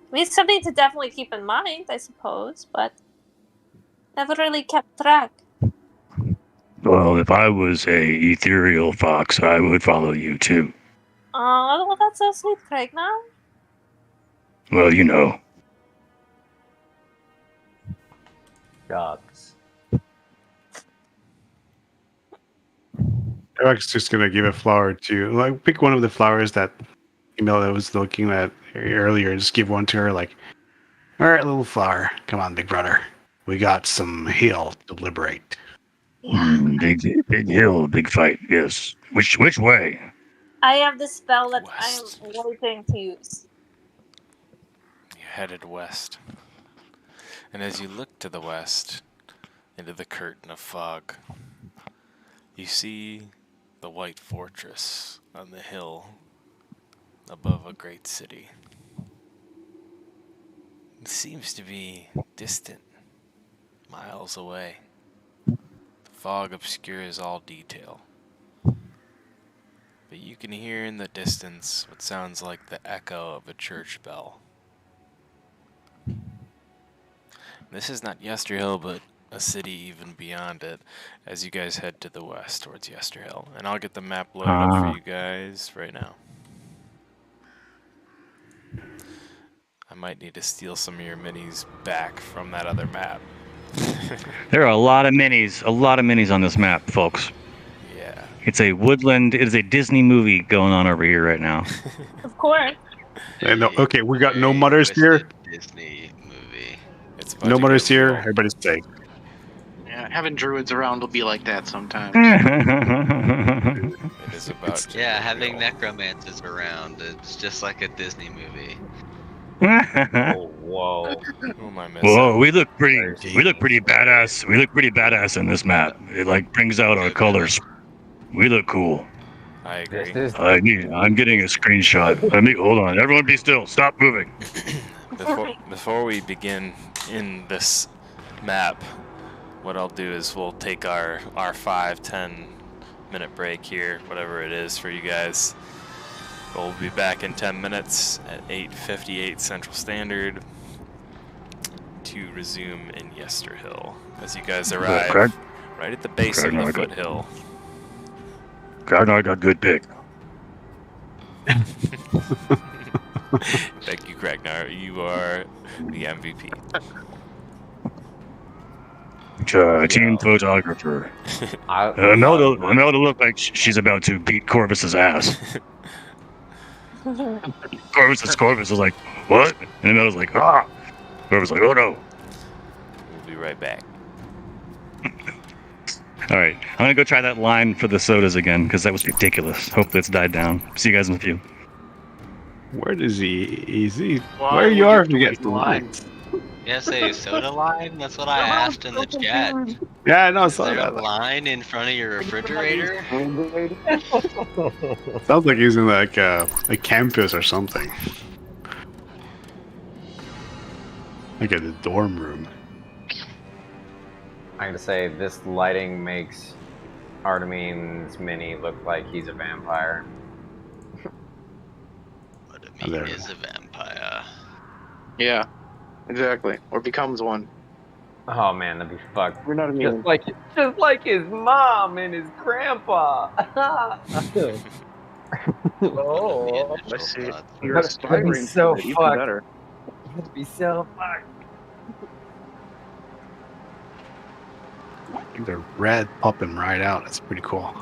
I mean, it's something to definitely keep in mind, I suppose, but never really kept track. Well, if I was a ethereal fox, I would follow you too. Oh, well, that's so sweet, Craig. Now. Well, you know. Gods. Eric's just gonna give a flower to like pick one of the flowers that email I was looking at earlier. Just give one to her. Like, all right, little flower, come on, big brother. We got some hill to liberate. Big hill, big fight. Yes. Which way? I have this spell that West. I'm waiting to use. You headed west. And as you look to the west, into the curtain of fog, you see the white fortress on the hill above a great city. It seems to be distant, miles away. The fog obscures all detail. But you can hear in the distance what sounds like the echo of a church bell. This is not Yesterhill, but a city even beyond it, as you guys head to the west towards Yesterhill. And I'll get the map loaded up for you guys right now. I might need to steal some of your minis back from that other map. There are a lot of minis on this map, folks. Yeah. It's a woodland. It is a Disney movie going on over here right now. Of course. No, okay, we got no Very mothers here. twisted Disney movie. It's about No to mothers get here. real. Everybody's safe. Yeah, having druids around will be like that sometimes. It is about to Yeah, get having real. necromancers around, it's just like a Disney movie. Oh, whoa. Who am I missing? Whoa, we look pretty Very badass. We look pretty badass in this map. It like brings out our colors. We look cool. I agree. This is I'm getting a screenshot. Hold on. Everyone be still. Stop moving. Before we begin in this map, what I'll do is we'll take our 5-10 minute break here, whatever it is for you guys. We'll be back in 10 minutes at 8:58 Central Standard to resume in Yesterhill as you guys arrive Craig? right at the base Craig, of no, the I got- foothill. God, I got good pick. Thank you, Kragnar. You are the MVP. Team photographer. I Imelda looked like she's about to beat Corvus's ass. Corvus was like, what? And Imelda's like, ah. Corvus was like, oh no. We'll be right back. All right, I'm gonna go try that line for the sodas again because that was ridiculous. Hopefully it's died down. See you guys in a few. Where does he? Is he? Why Where you would are you to wait get in the line? lines? You guys say soda line? That's what I asked in the chat. Yeah, I know. I Is saw there a that. line in front of your refrigerator? Sounds like he's in like a campus or something. Like at the dorm room. I'm gonna say this lighting makes Artemin's mini look like he's a vampire. What I There. mean is a vampire. Yeah, exactly. Or becomes one. Oh man, that'd be fucked. We're not immune. Just like his mom and his grandpa. Oh, The I see. initial thoughts. You're That'd be aspiring so to it, even fucked. better. That'd be so fucked. The red popping right out. That's pretty cool.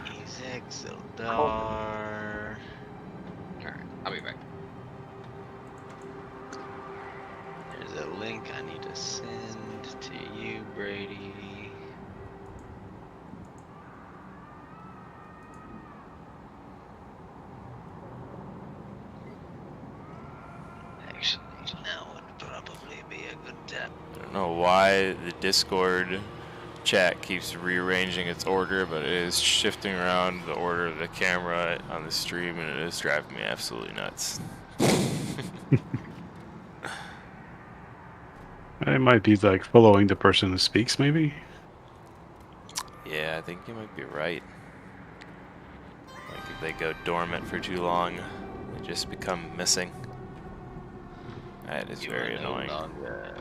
Music, Sildar. Alright, I'll be back. There's a link I need to send to you, Brady. Actually, now would probably be a good time. I don't know why the Discord chat keeps rearranging its order, but it is shifting around the order of the camera on the stream, and it is driving me absolutely nuts. It might be like following the person who speaks, maybe. Yeah, I think you might be right. Like if they go dormant for too long, they just become missing. That is very annoying. Yeah.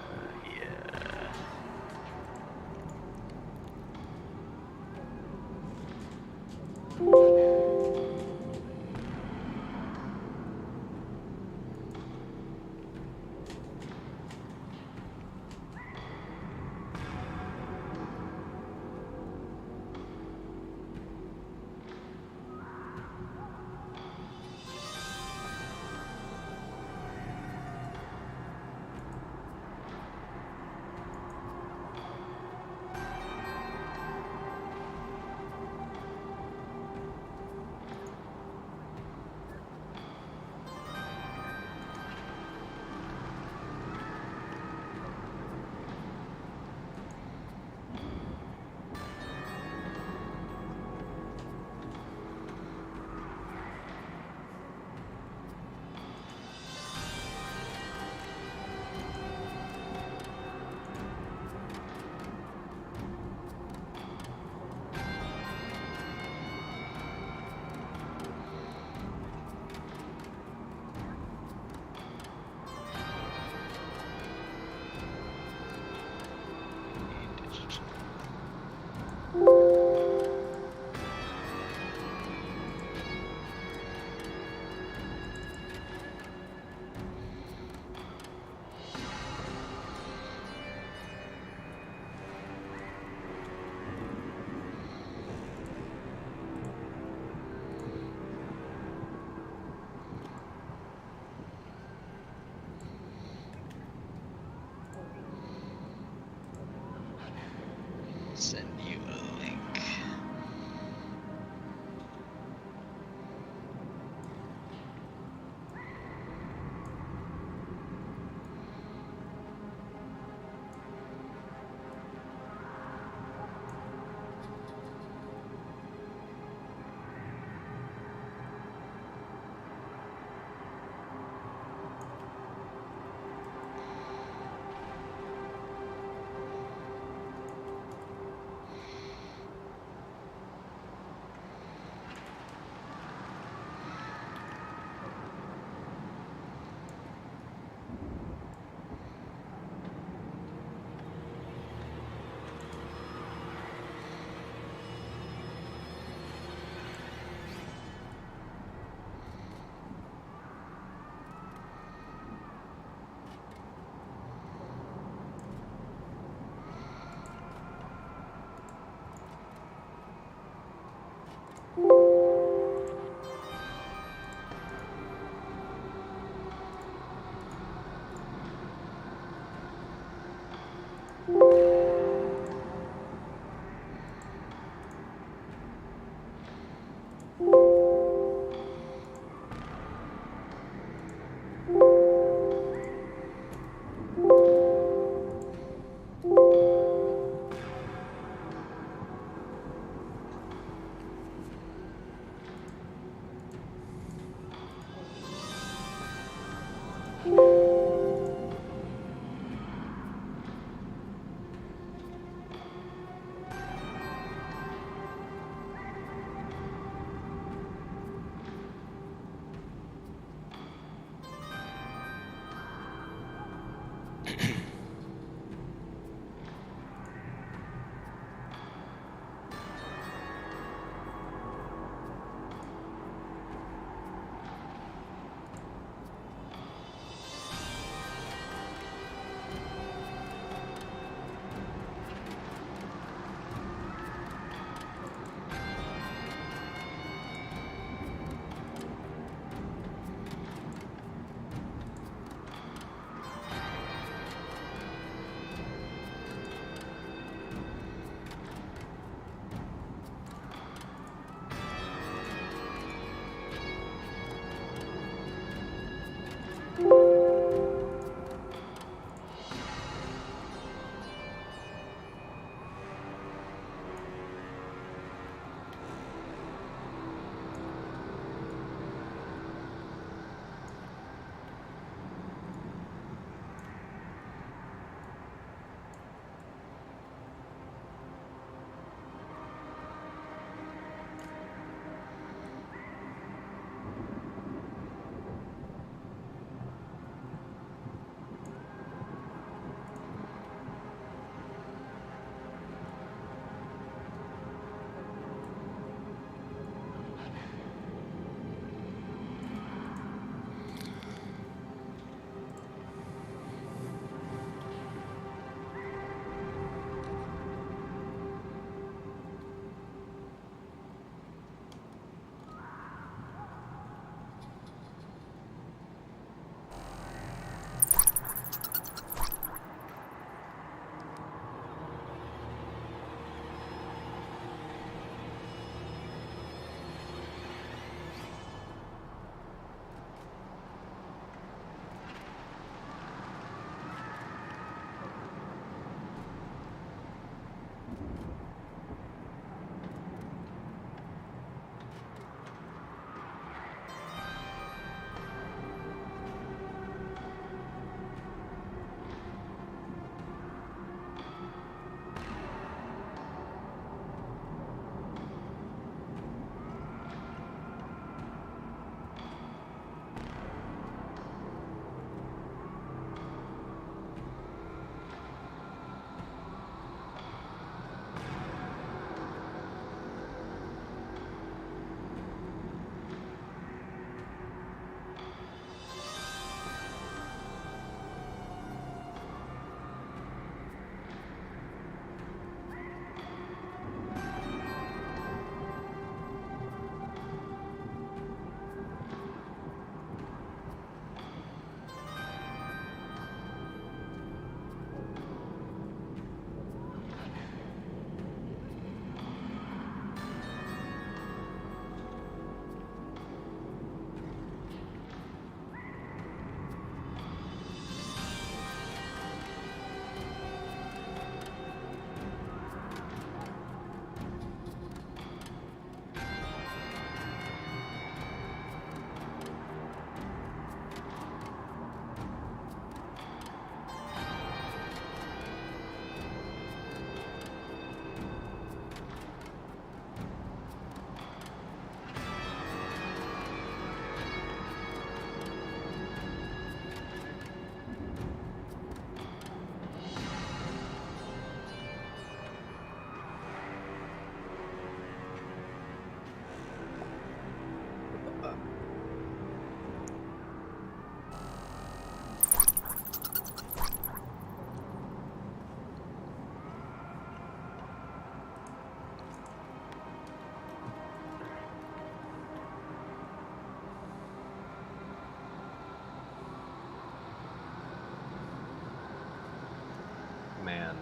man.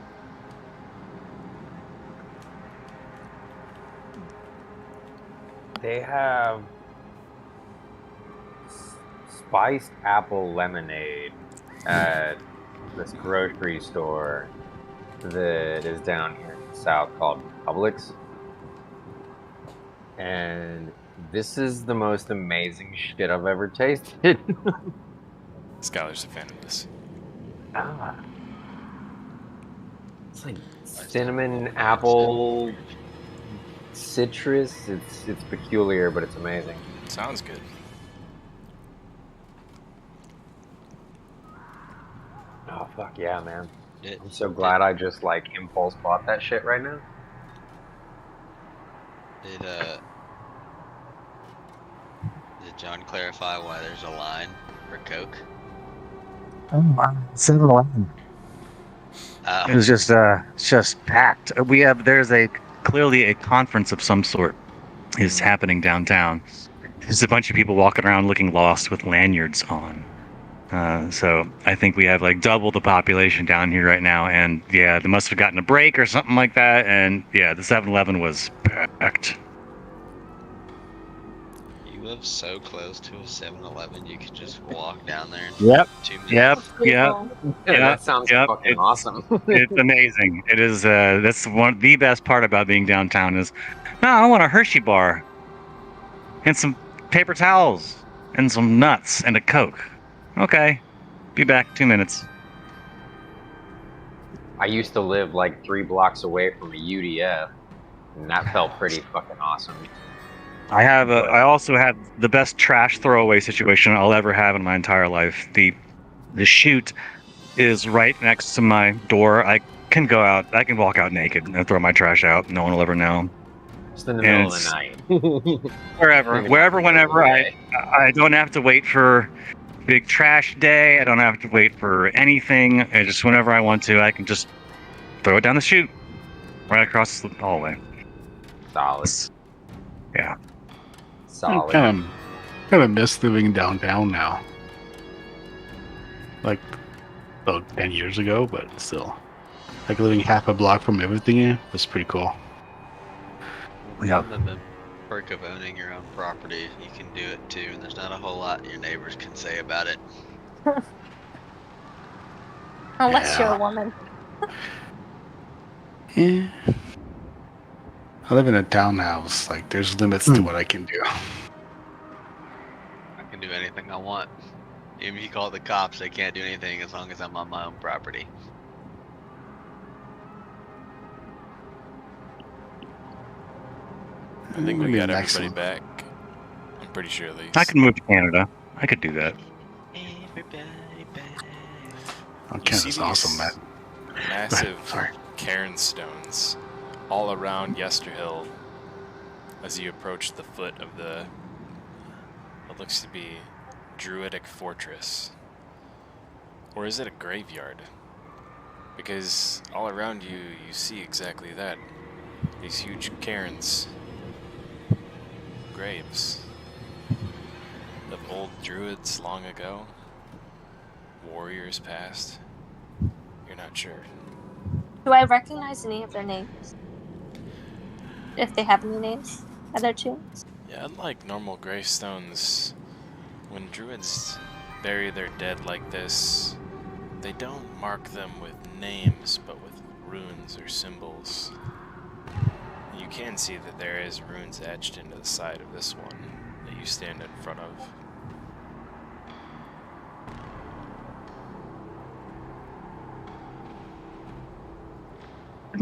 They have spiced apple lemonade at this grocery store that is down here in the south called Publix. And this is the most amazing shit I've ever tasted. Skylar's a fan of this. It's like cinnamon, apple, citrus. It's peculiar, but it's amazing. Sounds good. Oh fuck yeah, man! Did, I'm so glad I just like impulse bought that shit right now. Did John clarify why there's a line for Coke? Oh, wow. 7-Eleven. It was just packed. There's clearly a conference of some sort is happening downtown. There's a bunch of people walking around looking lost with lanyards on. So I think we have like double the population down here right now, and yeah, they must have gotten a break or something like that, and yeah, the 7-Eleven was packed. You live so close to a 7-Eleven, you could just walk down there in Yep. 2 minutes. Yep. Yeah, that sounds fucking awesome. It's amazing. It is. That's the best part about being downtown is, no, I want a Hershey bar, and some paper towels, and some nuts, and a Coke. Okay, be back 2 minutes. I used to live like 3 blocks away from a UDF, and that felt pretty fucking awesome. I also had the best trash throwaway situation I'll ever have in my entire life. The chute is right next to my door. I can go out. I can walk out naked and throw my trash out. No one will ever know. Just in the middle of the night. Wherever, whenever. I don't have to wait for big trash day. I don't have to wait for anything. I just whenever I want to, I can just throw it down the chute, right across the hallway. Solid. Yeah. Solid. Kind of miss living downtown now. Like, 10 years ago, but still. Like living half a block from everything was pretty cool. Yeah. The perk of owning your own property, you can do it too, and there's not a whole lot your neighbors can say about it. Unless you're a woman. Yeah. I live in a townhouse. Like, there's limits to what I can do. I can do anything I want. Even if you call the cops, they can't do anything as long as I'm on my own property. I think we Maybe got next everybody one. back. I'm pretty sure at least. I can move to Canada. I could do that. Everybody back. Oh, You see Canada's awesome, these man. Massive Sorry. cairn stones all around Yesterhill as you approach the foot of what looks to be druidic fortress. Or is it a graveyard? Because all around you, you see exactly that. These huge cairns. Graves. Of old druids long ago. Warriors past. You're not sure. Do I recognize any of their names? If they have any names at their tombs? Yeah, unlike normal gravestones, when druids bury their dead like this, they don't mark them with names, but with runes or symbols. You can see that there is runes etched into the side of this one that you stand in front of.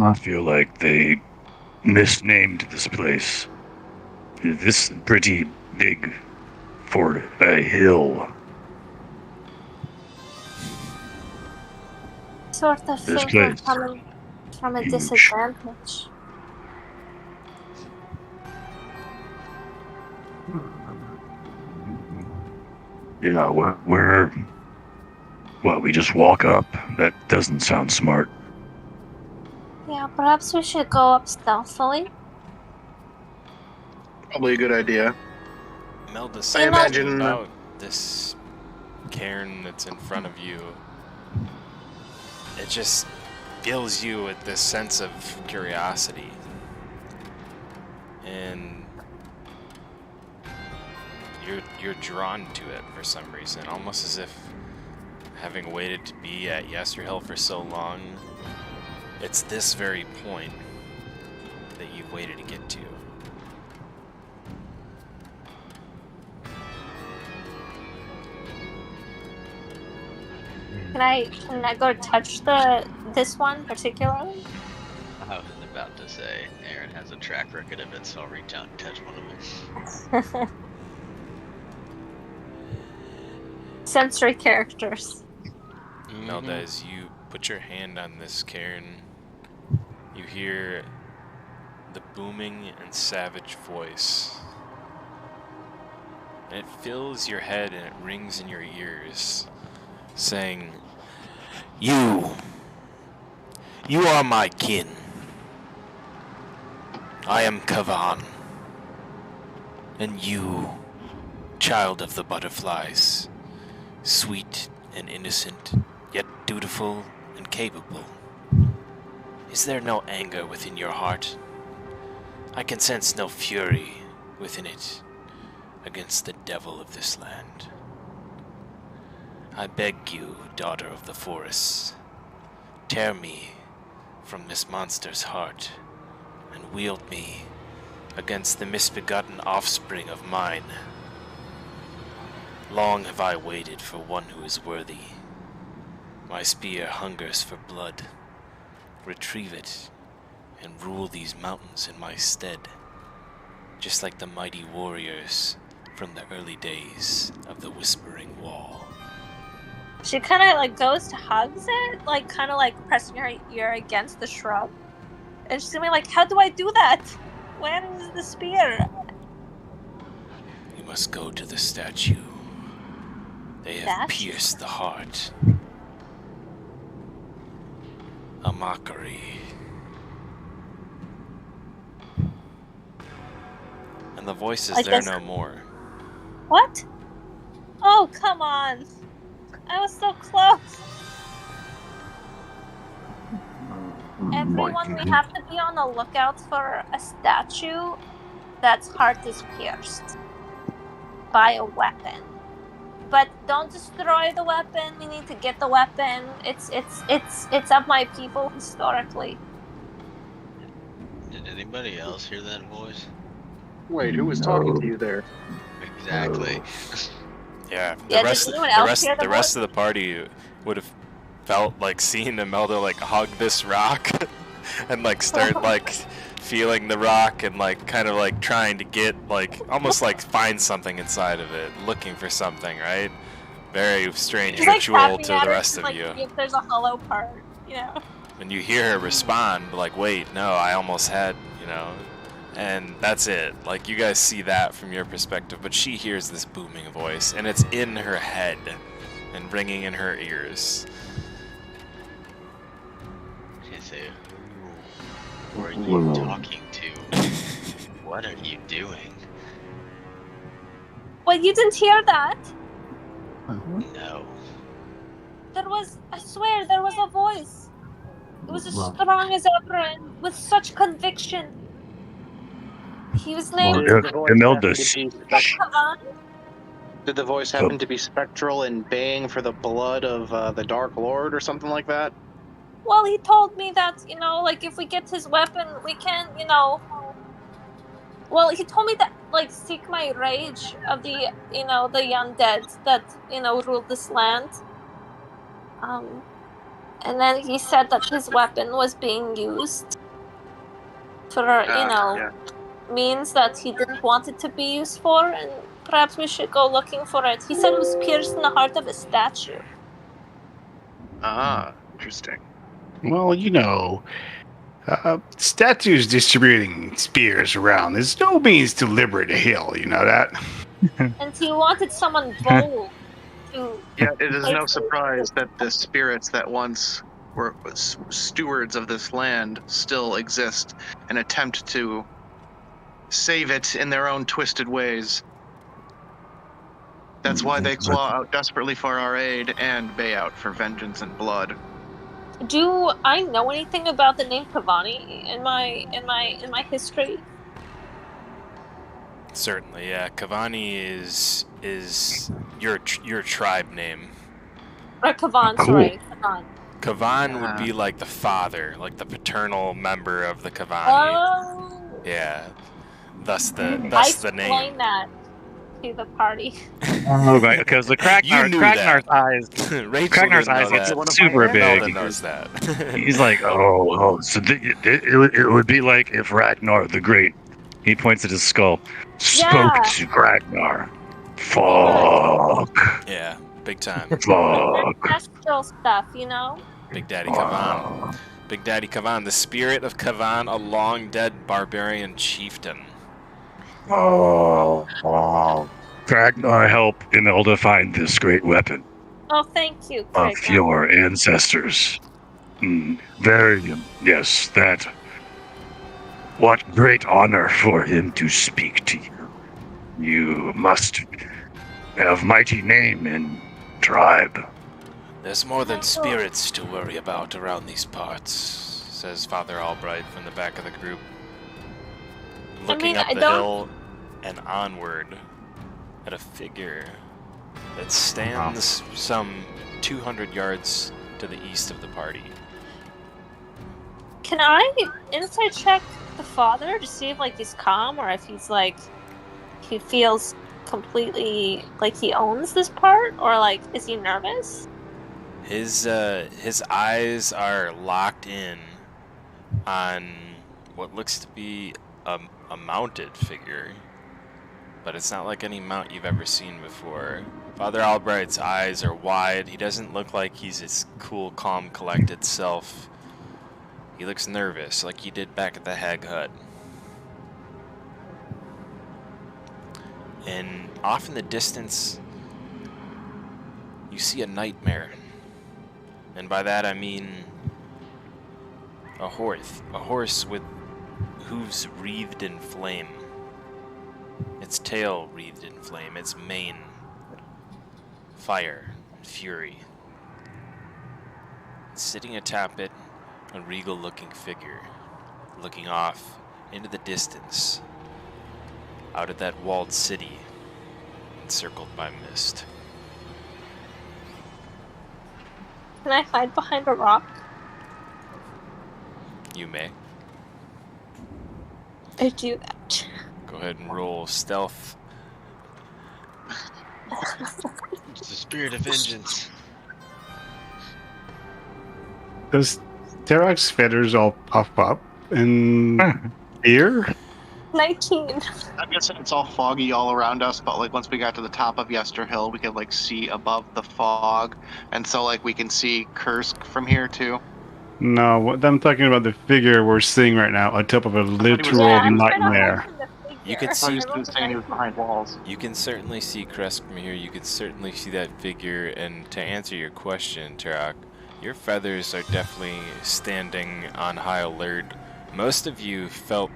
I feel like they misnamed this place. This pretty big for a hill. Sort of This think we're place. coming from a Huge. disadvantage. Yeah, we just walk up. That doesn't sound smart. Yeah, perhaps we should go up stealthily. Probably a good idea. Melda, I say imagine- about this cairn that's in front of you. It just fills you with this sense of curiosity. And you're drawn to it for some reason, almost as if having waited to be at Yesterhill for so long, it's this very point that you've waited to get to. Can I go touch this one particularly? I was about to say, Aaron has a track record of it, so I'll reach out and touch one of them. Sensory characters. Melda, as you put your hand on this cairn, you hear the booming and savage voice. And it fills your head and it rings in your ears, saying, You are my kin. I am Kavan. And you, child of the butterflies, sweet and innocent, yet dutiful and capable. Is there no anger within your heart? I can sense no fury within it against the devil of this land. I beg you, daughter of the forests, tear me from this monster's heart and wield me against the misbegotten offspring of mine. Long have I waited for one who is worthy. My spear hungers for blood. Retrieve it and rule these mountains in my stead, just like the mighty warriors from the early days of the Whispering Wall. She kind of like goes to hugs it, like kind of like pressing her ear against the shrub, and she's gonna be like, "How do I do that? Where is the spear?" You must go to the statue. They have pierced the heart. A mockery. And the voice is there no more. What? Oh, come on. I was so close. Everyone, we have to be on the lookout for a statue that's heart is pierced by a weapon. But don't destroy the weapon. We need to get the weapon. It's of my people historically. Did anybody else hear that voice? Wait, who was talking to you there? Exactly. Yeah, did anyone else hear the rest of the party would have felt like seeing Imelda like hug this rock and like start like feeling the rock and like kind of like trying to get like almost like find something inside of it, looking for something, right? Very strange ritual like, to the rest of you. If there's a hollow part, you know. And you hear her respond like, wait, no, I almost had, you know, and that's it. Like, you guys see that from your perspective, but she hears this booming voice, and it's in her head and ringing in her ears. She say, who are you talking to? What are you doing? Well, you didn't hear that? No. I swear, there was a voice. It was as strong as ever and with such conviction. He was named Imelda. Did the voice happen to be spectral and baying for the blood of the Dark Lord or something like that? Well, he told me that, you know, like, if we get his weapon, we can, you know... Well, he told me that, like, seek my rage of the, you know, the undead that, you know, ruled this land. And then he said that his weapon was being used for, you know, means that he didn't want it to be used for, and perhaps we should go looking for it. He said it was pierced in the heart of a statue. Ah, interesting. Well, you know, statues distributing spears around is no means to liberate a hill, you know that? And he wanted someone bold to... Yeah, it is no surprise that the spirits that once were stewards of this land still exist and attempt to save it in their own twisted ways. That's why they claw out desperately for our aid and bay out for vengeance and blood. Do I know anything about the name Cavani in my history? Certainly, yeah. Cavani is your tribe name. Or Kavan, Cool. sorry, Kavan. Kavan would be like the father, like the paternal member of the Cavani. Oh, Yeah. Thus I the name. explained that to the party. Oh, right, because the You knew Kragnar's that. eyes, Rachel Kragnar's didn't know eyes get that. One of super my big. Melda knows that. He's like, so it would be like if Ragnar the Great, he points at his skull, spoke Yeah. to Ragnar. Good. Fuck. Yeah, big time. Fuck. Ancestral stuff, you know? Big Daddy Kavan. Big Daddy Kavan, the spirit of Kavan, a long dead barbarian chieftain. Ragnar, help Imelda find this great weapon Oh, thank you, of Krigna. your ancestors. Yes, that. What great honor for him to speak to you. You must have mighty name and tribe. There's more than spirits to worry about around these parts, says Father Albright from the back of the group. Looking up the hill and onward at a figure that stands some 200 yards to the east of the party. Can I insight check the father to see if like he's calm or if he's like he feels completely like he owns this part, or like is he nervous? His eyes are locked in on what looks to be a mounted figure, but it's not like any mount you've ever seen before. Father Albright's eyes are wide. He doesn't look like he's his cool, calm, collected self. He looks nervous, like he did back at the Hag Hut. And off in the distance, you see a nightmare. And by that I mean a horse with hooves wreathed in flame. Its tail wreathed in flame, its mane fire and fury. Sitting atop it, a regal-looking figure, looking off into the distance, out at that walled city, encircled by mist. Can I hide behind a rock? You may. I do that. Go ahead and roll stealth. It's the spirit of vengeance. Does Terak's feathers all puff up in fear? 19. I'm guessing it's all foggy all around us, but like once we got to the top of Yester Hill, we could like see above the fog, and so like we can see Kursk from here too. No, what I'm talking about the figure we're seeing right now on top of a literal I'm nightmare. You can I thought see. he was saying he was behind walls. You can certainly see Kresk from here. You can certainly see that figure. And to answer your question, Tarak, your feathers are definitely standing on high alert. Most of you felt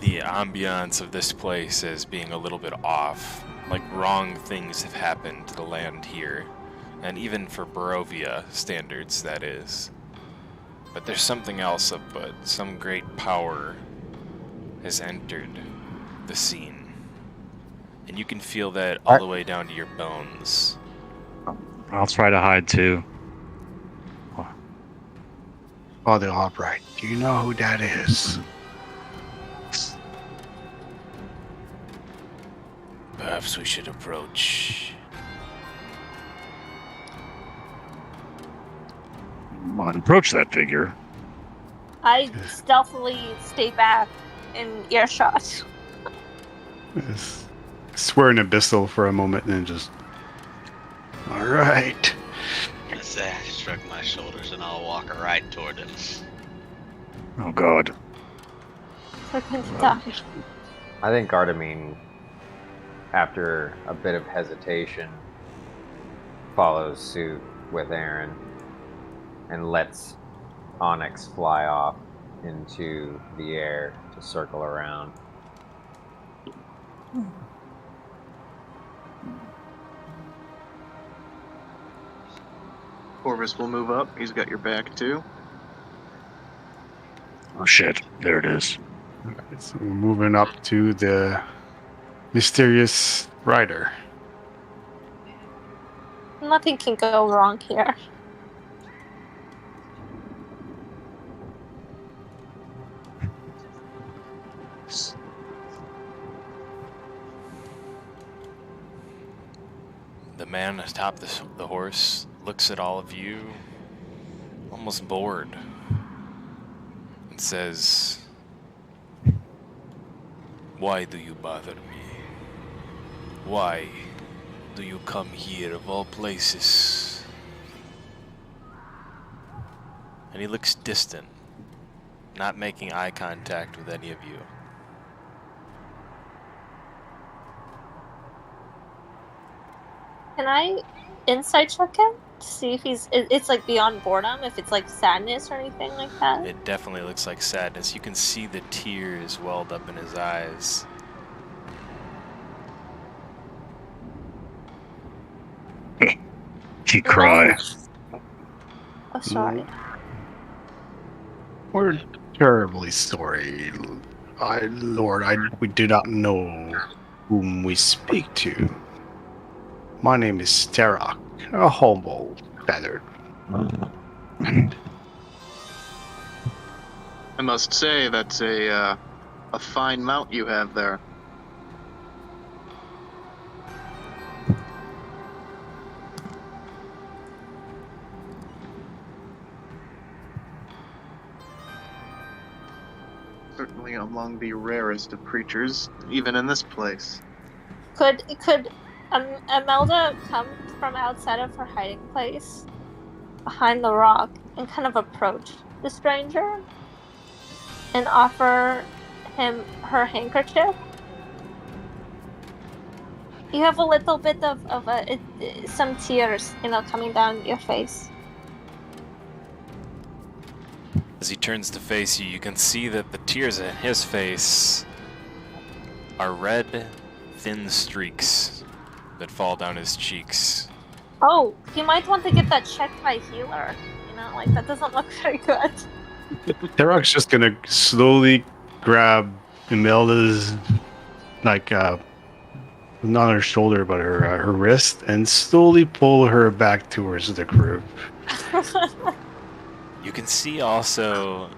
the ambiance of this place as being a little bit off. Like wrong things have happened to the land here. And even for Barovia standards, that is. But there's something else afoot. Some great power has entered the scene. And you can feel that all the way down to your bones. I'll try to hide too. Father Albright, do you know who that is? Perhaps we should approach. Come on, approach that figure. I stealthily stay back in earshot. Yes. Swear an abyssal for a moment and then just. Alright. I shrug my shoulders and I'll walk right toward him. Oh god. We're going to die. I think Artemine, after a bit of hesitation, follows suit with Aaron and lets Onyx fly off into the air to circle around. Corvus will move up. He's got your back too. Oh shit! There it is. Alright, so we're moving up to the mysterious rider. Nothing can go wrong here. The man atop the horse looks at all of you, almost bored, and says, "Why do you bother me? Why do you come here of all places?" And he looks distant, not making eye contact with any of you. Can I insight check him to see if it's like beyond boredom, if it's like sadness or anything like that? It definitely looks like sadness. You can see the tears welled up in his eyes. He cry. Oh, sorry. We're terribly sorry, Lord. We do not know whom we speak to. My name is Starok, a humble feathered. I must say that's a fine mount you have there. Certainly among the rarest of creatures, even in this place. Could Imelda come from outside of her hiding place behind the rock and kind of approach the stranger and offer him her handkerchief? You have a little bit of some tears, coming down your face. As he turns to face you, you can see that the tears in his face are red, thin streaks that fall down his cheeks. Oh, you might want to get that checked by a healer. That doesn't look very good. Starok's just gonna slowly grab Imelda's, not her shoulder, but her wrist, and slowly pull her back towards the group. You can see also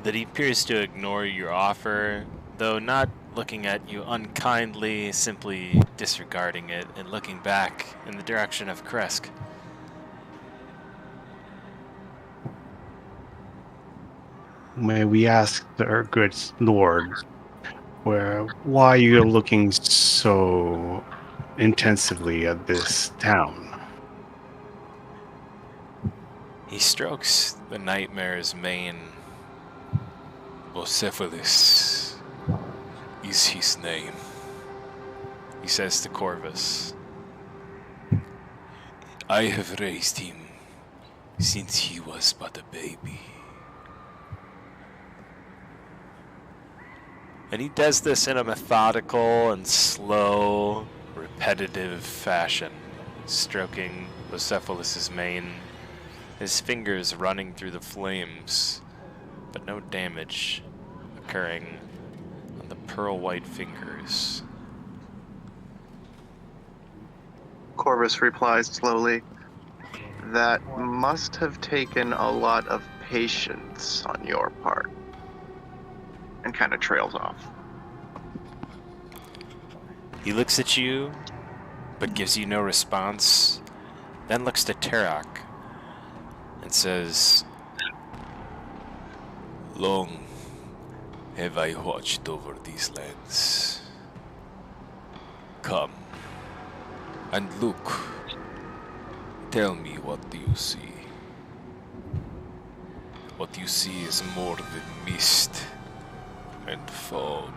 that he appears to ignore your offer, though not looking at you unkindly, simply disregarding it and looking back in the direction of Kresk. May we ask our good Lord, why you're looking so intensively at this town? He strokes the nightmare's mane. Bucephalus is his name, he says to Corvus. I have raised him since he was but a baby. And he does this in a methodical and slow, repetitive fashion, stroking Bucephalus's mane, his fingers running through the flames, but no damage occurring on the pearl-white fingers. Corvus replies slowly, "That must have taken a lot of patience on your part," and kind of trails off. He looks at you, but gives you no response, then looks to Tarok and says, "Long have I watched over these lands. Come and look. Tell me, what do you see?" What you see is more than mist and fog.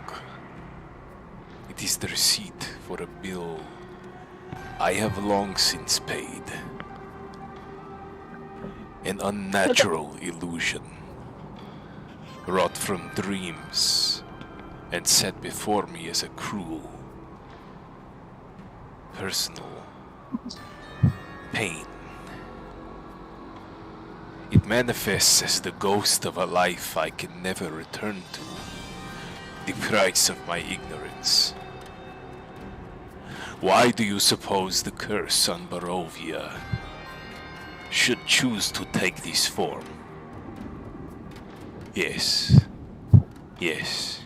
It is the receipt for a bill I have long since paid. An unnatural illusion, wrought from dreams and set before me as a cruel, personal pain. It manifests as the ghost of a life I can never return to. The price of my ignorance. Why do you suppose the curse on Barovia should choose to take this form? Yes. Yes.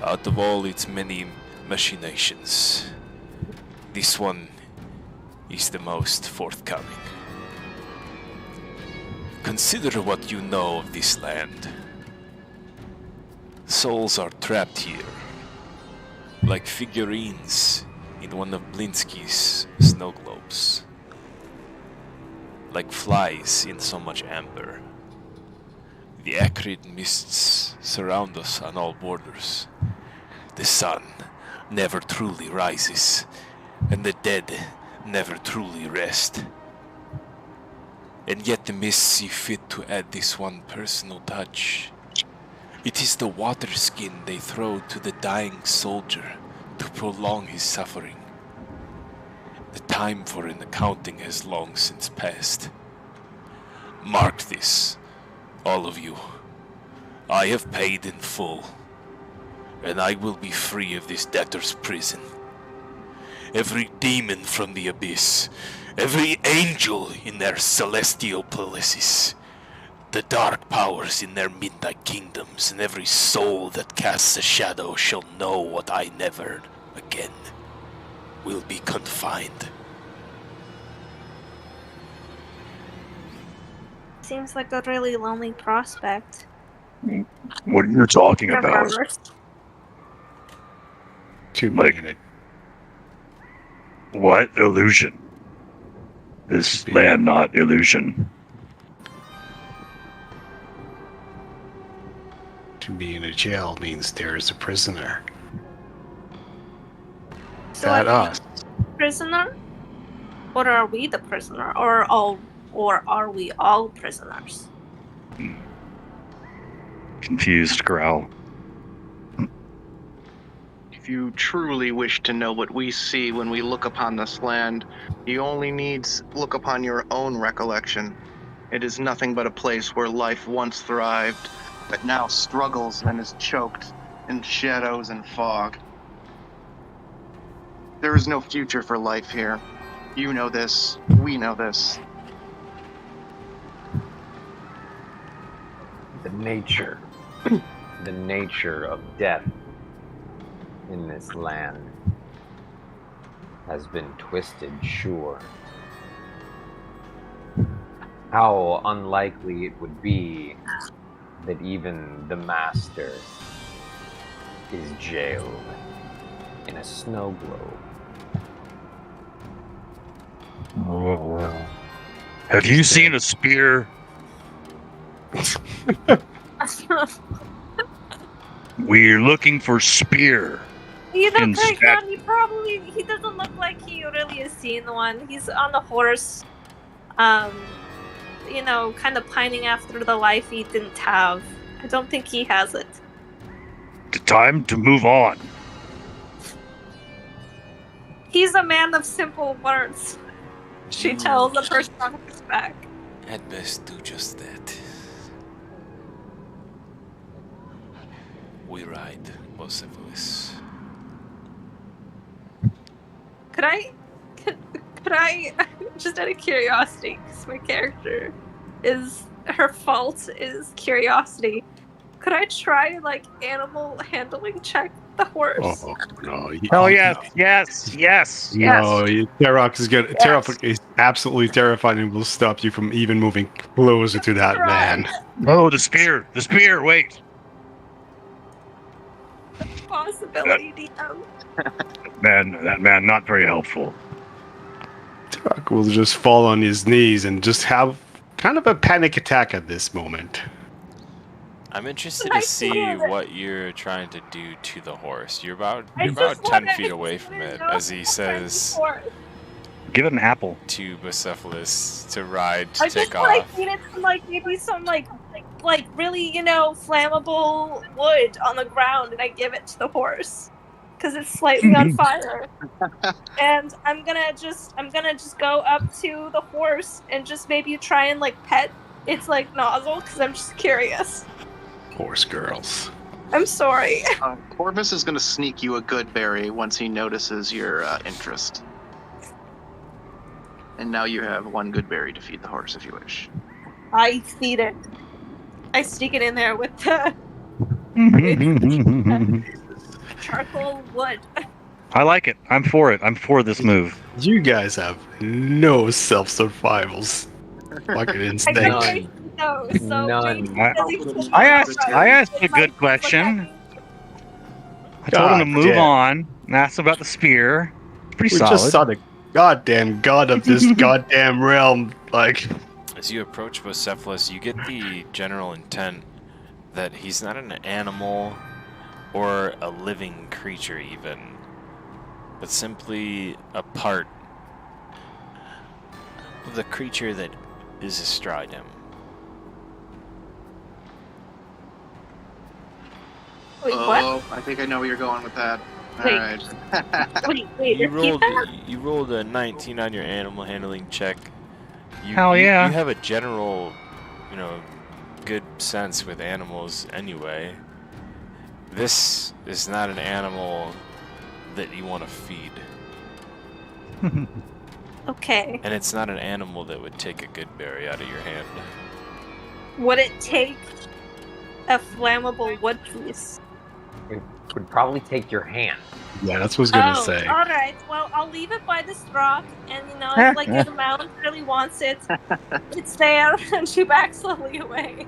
Out of all its many machinations, this one is the most forthcoming. Consider what you know of this land. Souls are trapped here, like figurines in one of Blinsky's snow globes. Like flies in so much amber. The acrid mists surround us on all borders. The sun never truly rises, and the dead never truly rest. And yet the mists see fit to add this one personal touch. It is the water skin they throw to the dying soldier to prolong his suffering. The time for an accounting has long since passed. Mark this, all of you. I have paid in full, and I will be free of this debtor's prison. Every demon from the abyss, every angel in their celestial palaces, the dark powers in their midnight kingdoms, and every soul that casts a shadow shall know what I never again will be confined. Seems like a really lonely prospect. What are you talking For about? farmers. Like, what illusion? This land not illusion. To be in a jail means there is a prisoner. So That are we us. prisoner? Or are we the prisoner? Or are we all prisoners? Confused growl. If you truly wish to know what we see when we look upon this land, you only need look upon your own recollection. It is nothing but a place where life once thrived, but now struggles and is choked in shadows and fog. There is no future for life here. You know this. We know this. The nature of death in this land has been twisted, sure. How unlikely it would be that even the master is jailed in a snow globe. Oh. Have you seen a spear? We're looking for spear. You know, Instead- Greg, he doesn't look like he really has seen one. He's on the horse, you know, kind of pining after the life he didn't have. I don't think he has it. The time to move on. He's a man of simple words. She tells the person on his back. At best, do just that. We ride, Bucephalus. Could I, just out of curiosity, because my character her fault is curiosity. Could I try, like, animal handling check the horse? Oh no! Oh yes, yes, yes, No, yes. Terrox is good. Yes. Terrox is absolutely terrified and will stop you from even moving closer to that man. Oh, the spear, wait. Possibility, DM. That man, not very helpful. Terrox will just fall on his knees and just have kind of a panic attack at this moment. I'm interested I to see feel it. what you're trying to do to the horse. You're about I 10 just feet away from wanna it, know as he what kind of says horse. Give it an apple. to Bucephalus to ride to I take just like off. needed some maybe some really flammable wood on the ground, and I give it to the horse because it's slightly on fire. And I'm gonna just go up to the horse and just maybe try and like pet its like nozzle because I'm just curious. Horse girls. I'm sorry. Corvus is going to sneak you a good berry once he notices your interest. And now you have one good berry to feed the horse if you wish. I feed it. I sneak it in there with the charcoal wood. I like it. I'm for it. I'm for this move. You guys have no self-survivals. Fucking I insane. got my no, so None. I asked a good question. I told him to move on and asked about the spear. Pretty We solid. just saw the goddamn god of this goddamn realm. Like, As you approach Bucephalus, you get the general intent that he's not an animal or a living creature even, but simply a part of the creature that is astride him. Wait, what? I think I know where you're going with that. Wait. Alright. Wait, You rolled a 19 on your animal handling check. Hell yeah. You have a general, good sense with animals anyway. This is not an animal that you want to feed. Okay. And it's not an animal that would take a good berry out of your hand. Would it take a flammable wood piece? It would probably take your hand. yeah, that's what I was gonna say. All right. Well, I'll leave it by this rock, and if, like if the mountain really wants it, it's there, and she backs slowly away.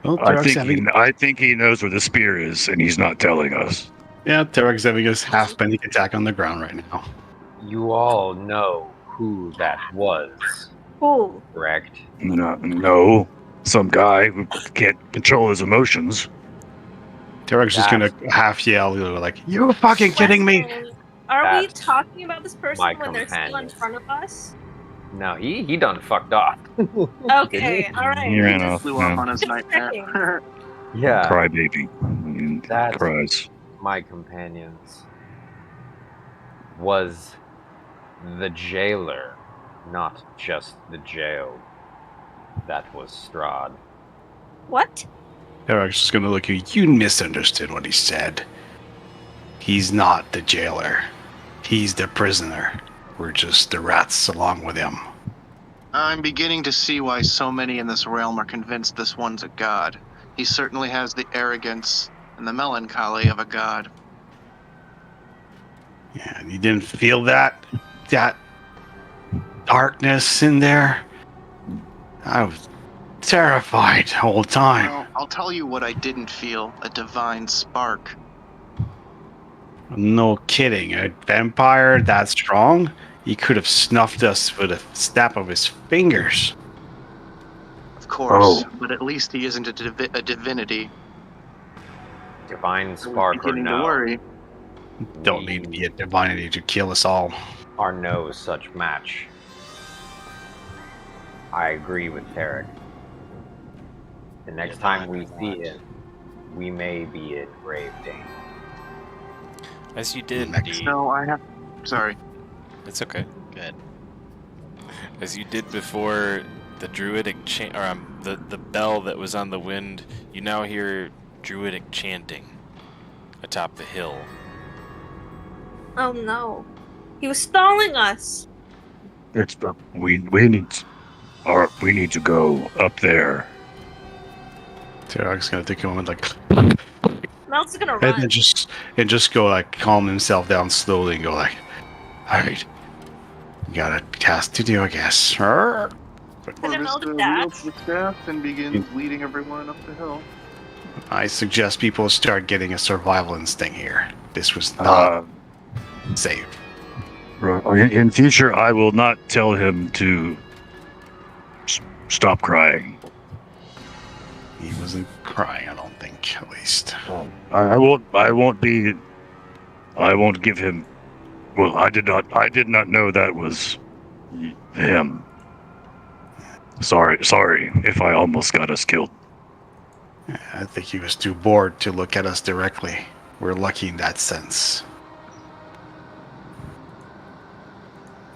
Well, I think he knows where the spear is, and he's not telling us. yeah, Terex having his half panic attack on the ground right now. You all know who that was, Cool. correct? No, some guy who can't control his emotions. Terex is gonna half yell, like, "You fucking kidding me?" Question, Are we That's talking about this person my when they're still in companion. front of us? No, he done fucked off. Okay, all right. He ran off. Flew off on his nightmare. Yeah, Crybaby. That's- Cries. my companions was the jailer, not just the jail. That was Strahd. What? Terex is gonna look at you. You misunderstood what he said. He's not the jailer. He's the prisoner. We're just the rats along with him. I'm beginning to see why so many in this realm are convinced this one's a god. He certainly has the arrogance and the melancholy of a god. Yeah, you didn't feel that darkness in there? I was terrified the whole time. Well, I'll tell you what I didn't feel, a divine spark. No kidding. A vampire that strong? He could have snuffed us with a snap of his fingers. Of course, Oh. but at least he isn't a divinity. Divine I'm spark or beginning to no, worry. Don't need to be a divinity to kill us all. are no such match. I agree with Tarek. The next time we see it, we may be in grave danger. As you did No, I have. Sorry. It's okay. Good. As you did before the druidic the bell that was on the wind, you now hear druidic chanting atop the hill. Oh no. He was stalling us. It's we need to go up there. Terex gonna take a moment, like, Melt's gonna and run. then just go like calm himself down slowly and go like, all right, you got a task to do, I guess. Gonna Corvus melt wields that. the staff and begins leading everyone up the hill. I suggest people start getting a survival instinct here. This was not Uh, safe. in future, I will not tell him to stop crying. He wasn't crying, I don't think, at least. I won't give him. Well, I did not know that was him. Sorry if I almost got us killed. I think he was too bored to look at us directly. We're lucky in that sense.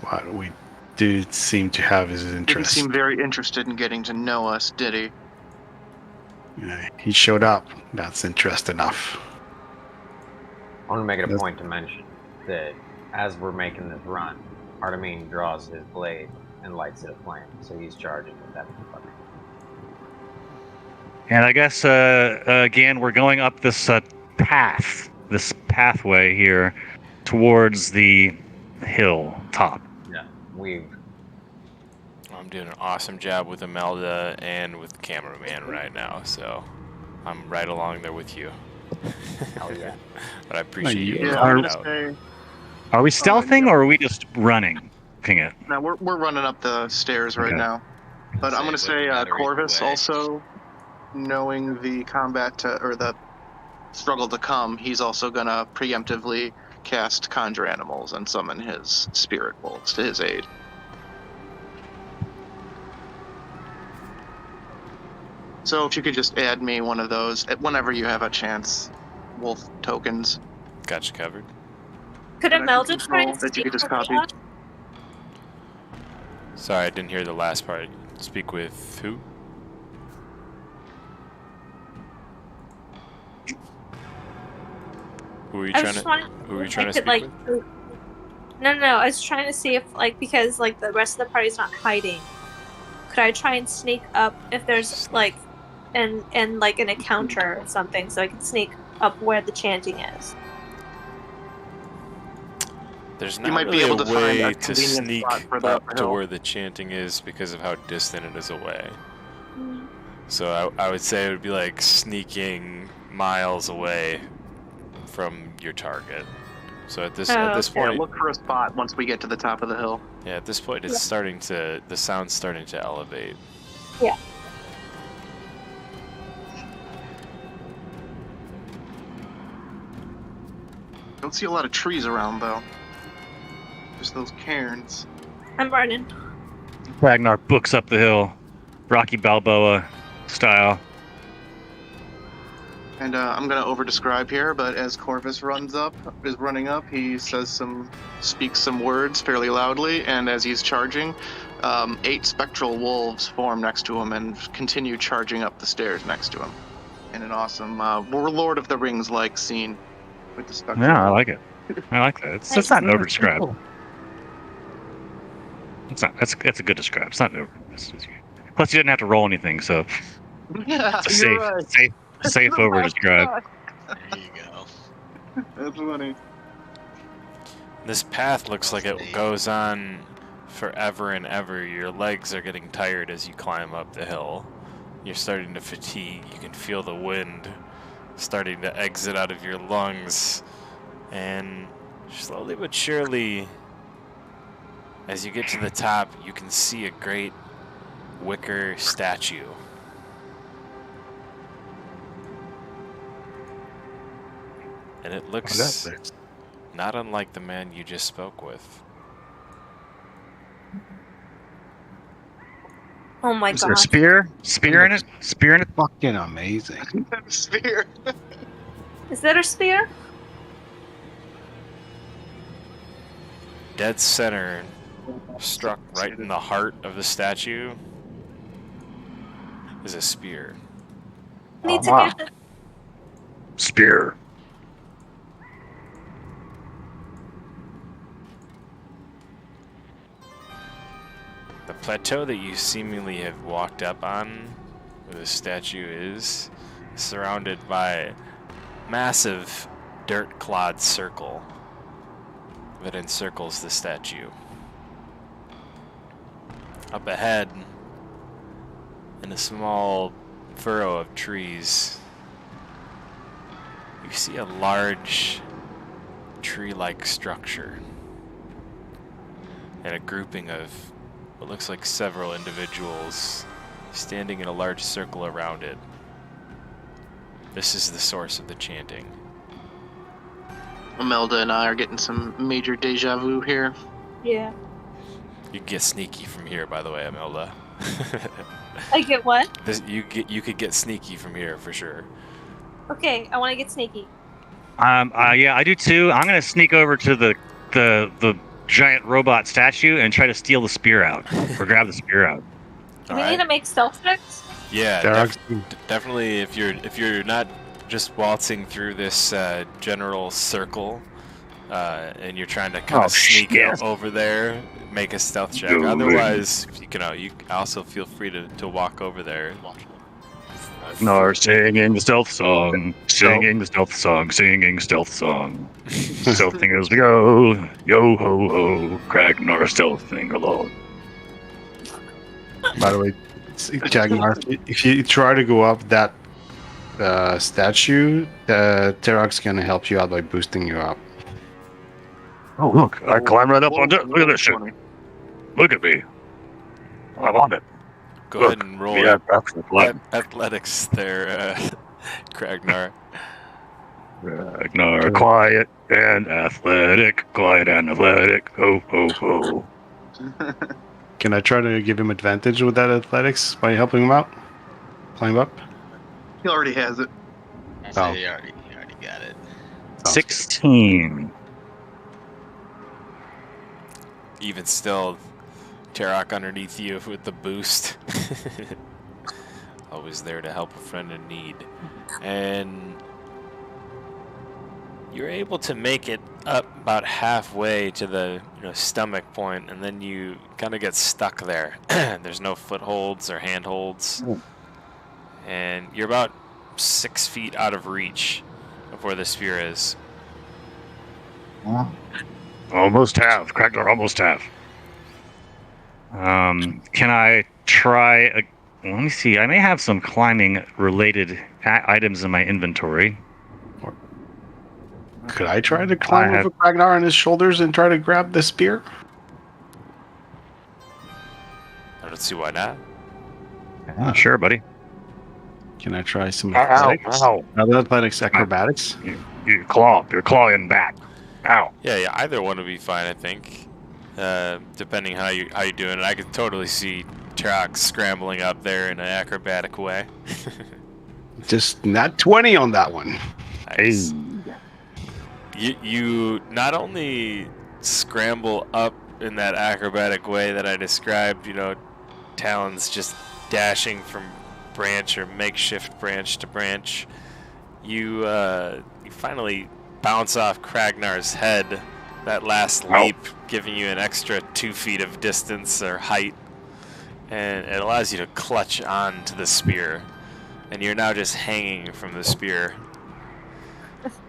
What we did seem to have his Didn't interest. seem very interested in getting to know us, did he? He showed up. That's interest enough. I want to make it a point to mention that as we're making this run, Artemine draws his blade and lights it aflame, so he's charging with that motherfucker. And I guess again we're going up this pathway here towards the hill top. Yeah, I'm doing an awesome job with Imelda and with the cameraman right now, so I'm right along there with you. hell yeah. But I appreciate you Yeah, calling I'm it gonna out. say. Are we stealthing or are we just running? It. No, we're running up the stairs right Okay. now. But I'm gonna say Corvus also, knowing the combat or the struggle to come, he's also gonna preemptively cast Conjure Animals and summon his spirit wolves to his aid. So if you could just add me one of those whenever you have a chance, wolf tokens. Got you covered. Could that I can Imelda try control, and that you could just steal copy. Leah? Sorry, I didn't hear the last part. Speak with who? Who are you I trying was to? Who are you trying to speak with? No, I was trying to see if, like, because like the rest of the party's not hiding, could I try and sneak up if there's like, and like an encounter or something, so I can sneak up where the chanting is. There's You not might be really able a to find way a to convenient sneak spot for the up to hill. where the chanting is because of how distant it is away. So I would say it would be like sneaking miles away from your target. So at this Yeah, point, look for a spot once we get to the top of the hill. yeah, at this point it's starting to, the sound's starting to elevate. Yeah. Don't see a lot of trees around though. Just those cairns. I'm running. Ragnar books up the hill, Rocky Balboa style. And I'm gonna over-describe here, but as Corvus is running up, he speaks some words fairly loudly, and as he's charging, 8 spectral wolves form next to him and continue charging up the stairs next to him. In an awesome Lord of the Rings-like scene with the spectral. Yeah, I like it. I like that. It's not an over-describe. It's not. That's a good describe. It's not over. Plus, you didn't have to roll anything, so Yeah, it's you're right. safe over describe. There you go. That's funny. This path looks like it goes on forever and ever. Your legs are getting tired as you climb up the hill. You're starting to fatigue. You can feel the wind starting to exit out of your lungs. And slowly but surely, as you get to the top, you can see a great wicker statue. And it looks not unlike the man you just spoke with. Oh my Is there a god. spear? Spear in it? Spear in it? Fucking amazing. Spear. Is that a spear? Dead center, struck right in the heart of the statue, is a spear. Need to Uh-huh. get it. Spear. The plateau that you seemingly have walked up on, where the statue is, surrounded by a massive dirt-clad circle that encircles the statue. Up ahead, in a small furrow of trees, you see a large tree-like structure and a grouping of what looks like several individuals standing in a large circle around it. This is the source of the chanting. Imelda and I are getting some major deja vu here. Yeah. You can get sneaky from here, by the way, Imelda. I get what? You could get sneaky from here for sure. Okay, I want to get sneaky. Yeah, I do too. I'm gonna sneak over to the giant robot statue and try to steal the spear out or grab the spear out. Do we need to make stealth checks? Yeah, Derek? definitely. If you're not just waltzing through this general circle, and you're trying to kind of sneak over there, make a stealth check. Otherwise, you also feel free to walk over there. No, singing the stealth song, singing the stealth song, singing stealth song. Stealthing as we go, yo ho ho, Kragnar stealthing alone. By the way, Kragnar, if you try to go up that statue, Terok's gonna help you out by boosting you up. Oh look, I climb right up on it. Look at this shit. Look at me. I'm on it. Go ahead and roll athletics there, Kragnar. Kragnar, quiet and athletic, quiet and athletic. Ho ho ho. Can I try to give him advantage with that athletics by helping him out? Climb up? He already has it. So he already got it. 16. Even still, Terok underneath you with the boost. Always there to help a friend in need. And you're able to make it up about halfway to the stomach point, and then you kind of get stuck there. There's no footholds or handholds. And you're about 6 feet out of reach of where the spear is. Almost half. Kragnar, almost half. Can I try? Let me see. I may have some climbing-related items in my inventory. Could I try to climb over Kragnar on his shoulders and try to grab the spear? I don't see why not. Sure, buddy. Can I try some athletics? Other athletics, acrobatics? You're clawing back. Ow. Yeah, either one would be fine, I think. Depending how you doing it. I could totally see Terok scrambling up there in an acrobatic way. Just not 20 on that one. Nice. You not only scramble up in that acrobatic way that I described, talons just dashing from branch or makeshift branch to branch. You finally bounce off Kragnar's head. That last leap giving you an extra 2 feet of distance or height, and it allows you to clutch on to the spear, and you're now just hanging from the spear.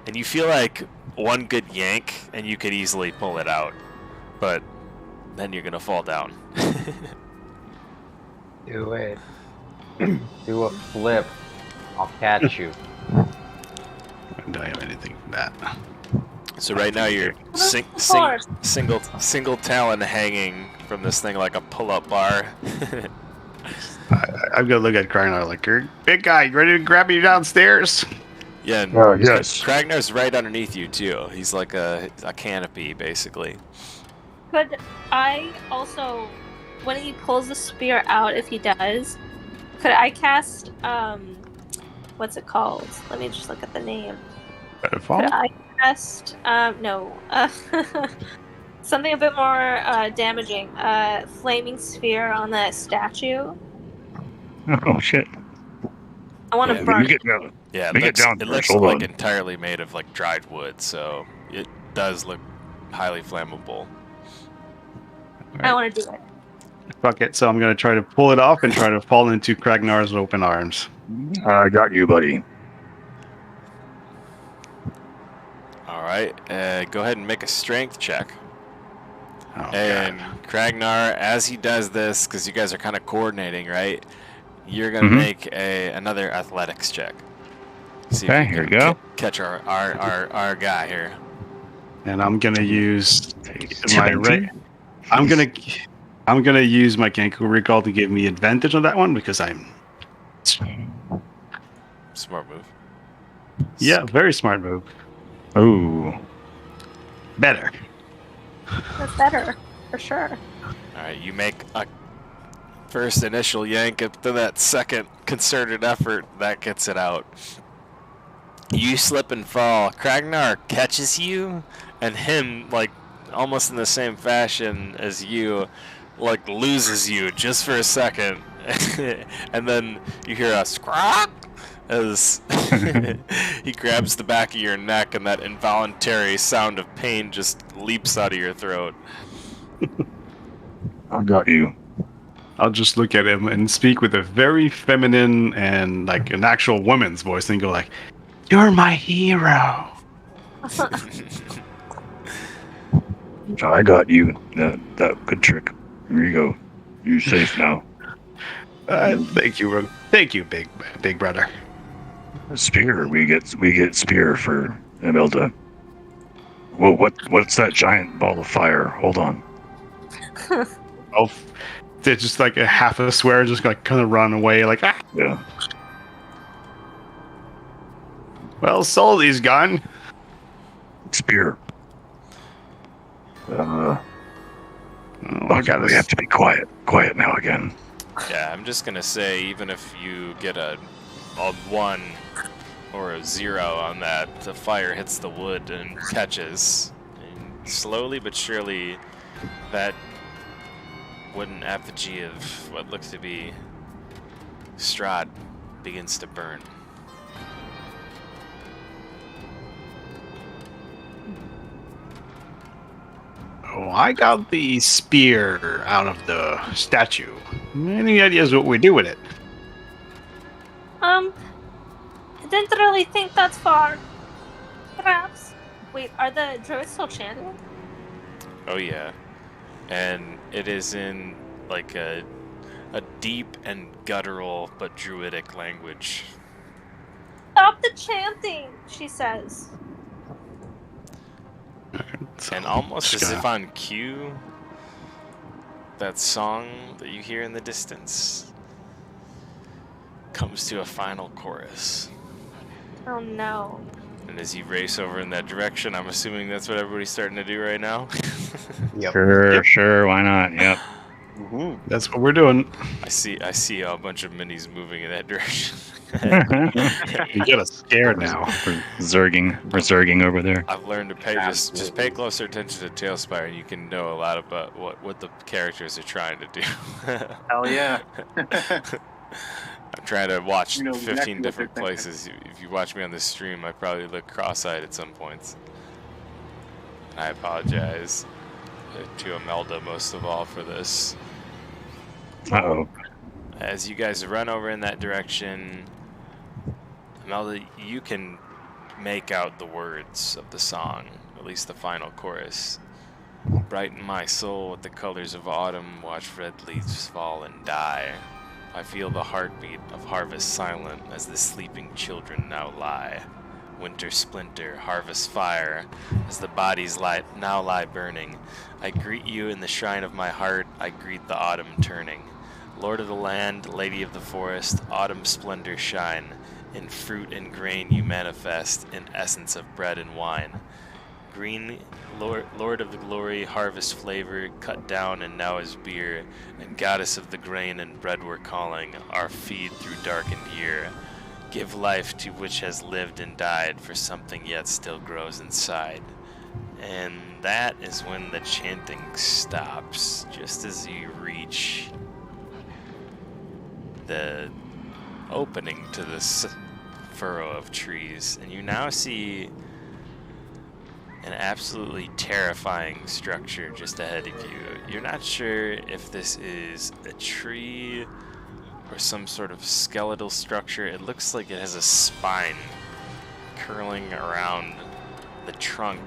And you feel like one good yank and you could easily pull it out, but then you're gonna fall down. Do it. Do a flip. I'll catch you. Do I have anything for that? So right now you're single talon hanging from this thing like a pull-up bar. I'm gonna look at Kragnar like, you're a big guy, you ready to grab me downstairs? Yeah, and yes. Kragnar's right underneath you too. He's like a canopy basically. Could I also, when he pulls the spear out, if he does, could I cast what's it called? Let me just look at the name. Better-fall? Could I cast something a bit more damaging? Flaming sphere on that statue. Oh shit. I want to burn it. Yeah, it looks like entirely made of like dried wood, so it does look highly flammable. I want to do it. Fuck it, so I'm gonna try to pull it off and try to fall into Kragnar's open arms. I got you, buddy. Alright, go ahead and make a strength check. Oh, and God. Kragnar, as he does this, because you guys are kind of coordinating, right? You're gonna make another athletics check. See okay, here we go. Catch our guy here. And I'm gonna use my I'm gonna use my Kenku recall to give me advantage on that one because I'm smart move. Yeah, very smart move. Oh, better. That's better, for sure. Alright, you make a first initial yank, and then that second concerted effort, that gets it out. You slip and fall. Kragnar catches you, and him, like, almost in the same fashion as you, like, loses you just for a second. And then you hear a scrap as he grabs the back of your neck, and that involuntary sound of pain just leaps out of your throat. I got you. I'll just look at him and speak with a very feminine and like an actual woman's voice and go like, "You're my hero." I got you. That good trick. Here you go. You're safe now. Thank you, big brother. Spear. We get spear for Imelda. Well, what's that giant ball of fire? Hold on. Oh, they're just like a half a swear, just like kind of run away, like ah. Yeah. Well, Sully's gone. Spear. I got we have to be quiet. Quiet now again. Yeah, I'm just gonna say, even if you get a 1 or a 0 on that, the fire hits the wood and catches. And slowly but surely, that wooden effigy of what looks to be Strahd begins to burn. Oh, I got the spear out of the statue. Any ideas what we do with it? I didn't really think that far. Perhaps. Wait, are the druids still chanting? Oh yeah, and it is in like a deep and guttural but druidic language. Stop the chanting, she says. And almost as if on cue, that song that you hear in the distance comes to a final chorus. Oh no. And as you race over in that direction, I'm assuming that's what everybody's starting to do right now. Yep. Sure, why not? Yep. That's what we're doing. I see a bunch of minis moving in that direction. You get us scared now. We're zerging over there. I've learned to pay just pay closer attention to Tailspire, and you can know a lot about what the characters are trying to do. Hell yeah. I'm trying to watch You know 15 exactly what different they're thinking. places. If you watch me on this stream, I probably look cross-eyed at some points. And I apologize to Imelda most of all for this. Uh-oh. As you guys run over in that direction, Imelda, you can make out the words of the song, at least the final chorus. Brighten my soul with the colors of autumn, watch red leaves fall and die. I feel the heartbeat of harvest silent as the sleeping children now lie. Wintersplinter, harvest fire, as the bodies now lie burning. I greet you in the shrine of my heart, I greet the autumn turning. Lord of the land, lady of the forest, autumn splendor shine. In fruit and grain you manifest, in essence of bread and wine. Green, Lord of the glory, harvest flavor, cut down and now is beer, and goddess of the grain and bread we're calling, our feed through darkened year. Give life to which has lived and died, for something yet still grows inside. And that is when the chanting stops, just as you reach the opening to this furrow of trees, and you now see an absolutely terrifying structure just ahead of you. You're not sure if this is a tree or some sort of skeletal structure. It looks like it has a spine curling around the trunk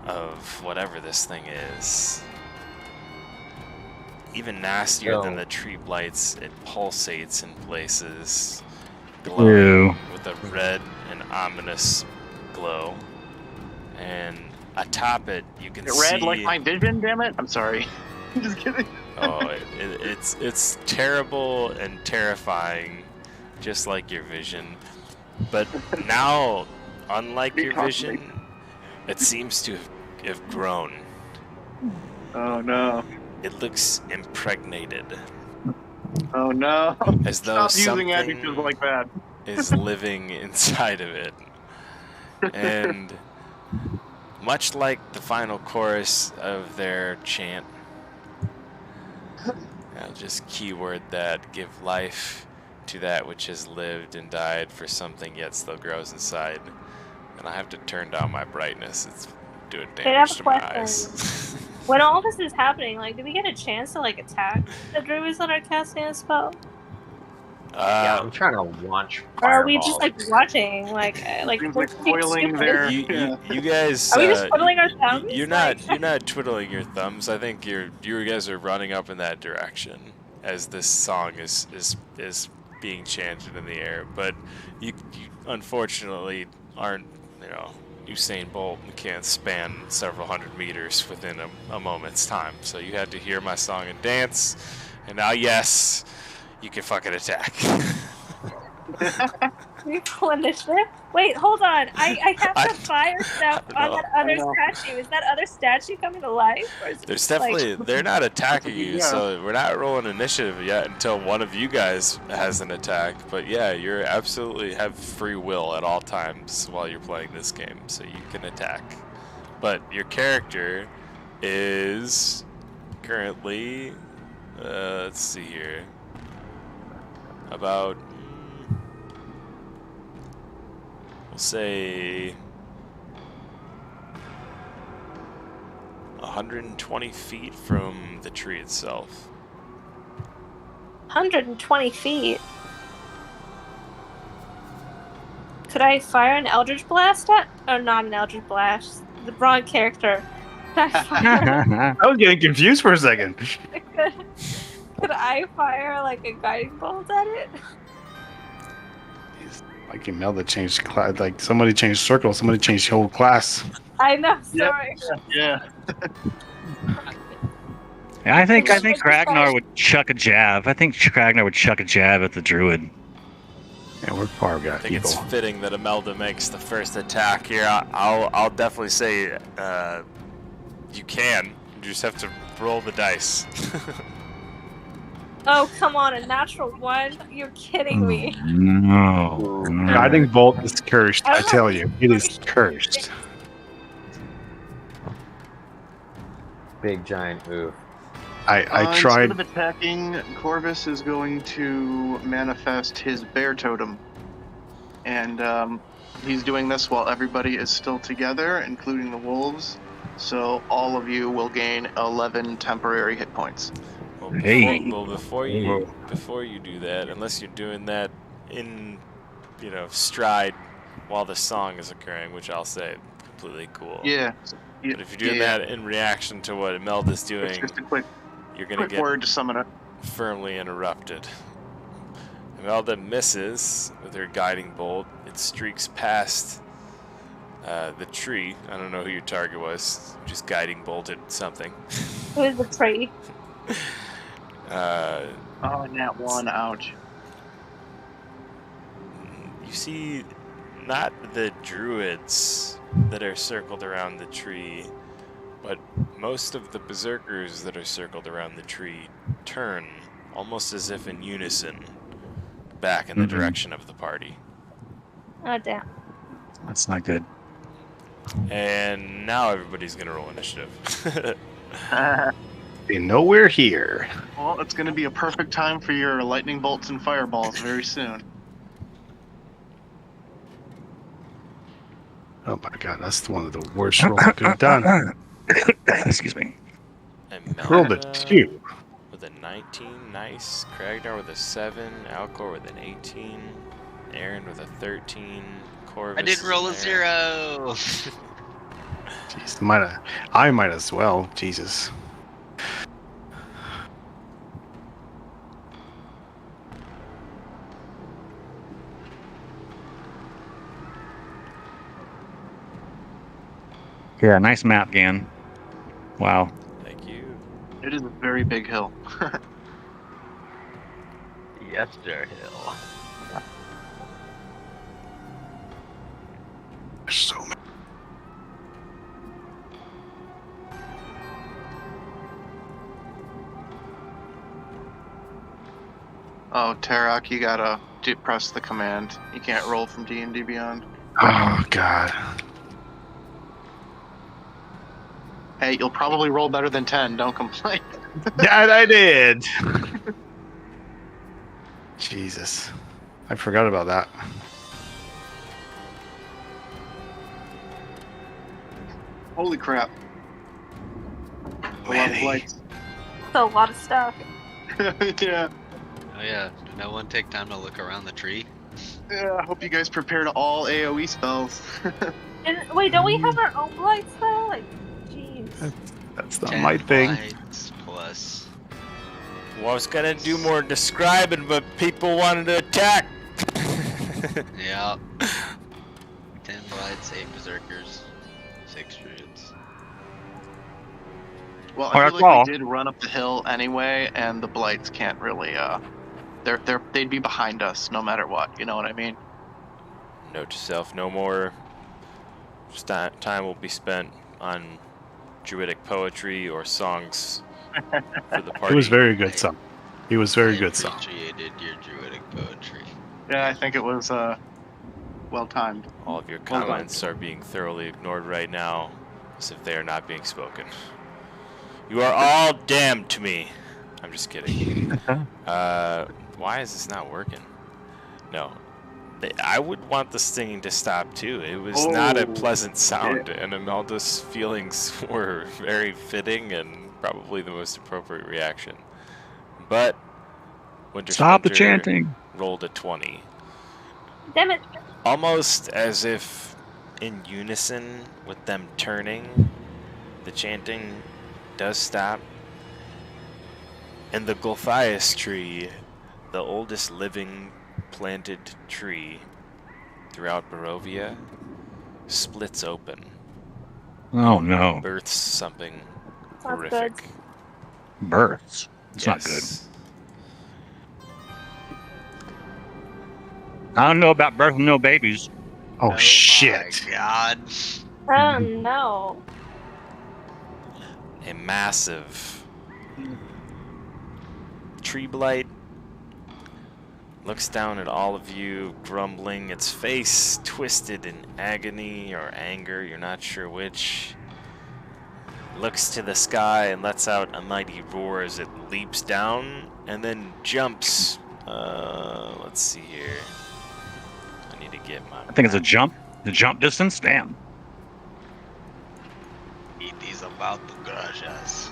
of whatever this thing is. Even nastier than the tree blights, it pulsates in places, glowing with a red and ominous glow. And atop it, you can see... Red like my vision, damn it! I'm sorry. Just kidding. Oh, it's terrible and terrifying, just like your vision. But now, unlike your vision, it seems to have grown. Oh no. it looks impregnated, Oh no! as though Stop using something adjectives like that. is living inside of it. And much like the final chorus of their chant, I'll just keyword that, give life to that which has lived and died for something yet still grows inside. And I have to turn down my brightness. It's doing I have damage a to my question. eyes. When all this is happening, like, do we get a chance to like attack the druids that are casting a spell, Yeah, I'm trying to launch or are we just fireballs. like watching? Like Seems we're like being spoiling stupid? their. you guys, Are we just twiddling our thumbs? you're Like- not twiddling your thumbs. I think you guys are running up in that direction as this song is being chanted in the air. But you unfortunately aren't, Usain Bolt and can't span several hundred meters within a moment's time. So you had to hear my song and dance, and now yes, you can fucking attack. Full initiative? Wait, hold on. I have I- to fire stuff I on know. that other I know. statue. Is that other statue coming to life? Or is it There's just, like- definitely, they're not attacking you, Yeah. so we're not rolling initiative yet until one of you guys has an attack. But yeah, you're absolutely have free will at all times while you're playing this game, so you can attack. But your character is currently, let's see here, about, we'll say 120 feet from the tree itself. 120 feet. Could I fire an Eldritch Blast at? Oh, not an Eldritch Blast. The wrong character. Could I fire, I was getting confused for a second. could I fire like a guiding bolt at it? Like Imelda changed class. Like somebody changed circle. Somebody changed whole class. I know, Yep. sorry. Yeah. I think It's just Ragnar like- would chuck a jab. I think Ragnar would chuck a jab at the druid. Yeah, we're far I got think people. it's fitting that Imelda makes the first attack here. I'll definitely say you can. You just have to roll the dice. Oh, come on, a natural 1? You're kidding me. No. Guiding bolt is cursed. I I don't know. tell you, it is cursed. Big giant oof. I tried. Instead of attacking, Corvus is going to manifest his bear totem. And he's doing this while everybody is still together, including the wolves. So all of you will gain 11 temporary hit points. Well, Hey. before you do that, unless you're doing that in, stride while the song is occurring, which I'll say completely cool. Yeah. But if you're doing that in reaction to what Imelda's It's doing, just a quick you're gonna get word to summon it. firmly interrupted. Imelda misses with her guiding bolt. It streaks past the tree. I don't know who your target was. Just guiding bolted something. Who is the tree? Oh, nat 1, ouch. You see not the druids that are circled around the tree, but most of the berserkers that are circled around the tree turn, almost as if in unison, back in the direction of the party. Oh, damn. That's not good. And now everybody's gonna roll initiative. They know we're here. Well, it's going to be a perfect time for your lightning bolts and fireballs very soon. Oh my god, that's one of the worst rolls I could have done. Excuse me. And Rolled a Melda 2. with a 19, nice. Kragnar with a 7, Alcor with an 18, Aaron with a 13, Corvus. I didn't roll a in there. 0. Jeez, I might as well. Jesus. Yeah, nice map, Gan. Wow. Thank you. It is a very big hill. Yester Hill. There's so many. Oh, Tarok, you gotta press the command. You can't roll from D&D Beyond. Oh God. Hey, you'll probably roll better than 10. Don't complain. That I did. Jesus, I forgot about that. Holy crap. A lot of blights. So a lot of stuff. Yeah. Oh yeah, did no one take time to look around the tree? Yeah, I hope you guys prepared all AoE spells. And wait, don't we have our own blights though? Like, jeez. That's not 10 my thing. blights plus. Well, I was gonna do more describing, but people wanted to attack. Yeah. 10 blights, 8 berserkers, 6 druids. Well, Oh, I that's feel like all. we did run up the hill anyway, and the blights can't really. They'd be behind us no matter what. You know what I mean? Note to self: no more time will be spent on druidic poetry or songs for the party. It was very good song. It was very good I song. appreciated your druidic poetry. Yeah, I think it was well timed. All of your Well done. comments are being thoroughly ignored right now, as if they are not being spoken. You are all damned to me. I'm just kidding. Why is this not working? No. I would want the stinging to stop too. It was not a pleasant sound, and Imelda's feelings were very fitting and probably the most appropriate reaction. But Stop the Wintersplinter chanting. rolled a 20. Damn it. Almost as if in unison with them turning, the chanting does stop. And the Gulthias tree, the oldest living planted tree throughout Barovia, splits open. Oh no. Births something Sounds good. horrific. Births. It's not good. Yes. I don't know about birthing no babies. Oh shit! My God. Oh no. A massive tree blight looks down at all of you, grumbling, its face twisted in agony or anger, you're not sure which. Looks to the sky and lets out a mighty roar as it leaps down and then jumps. Let's see here. I need to get my. I think it's a jump. The jump distance? Damn. It is about to crush us.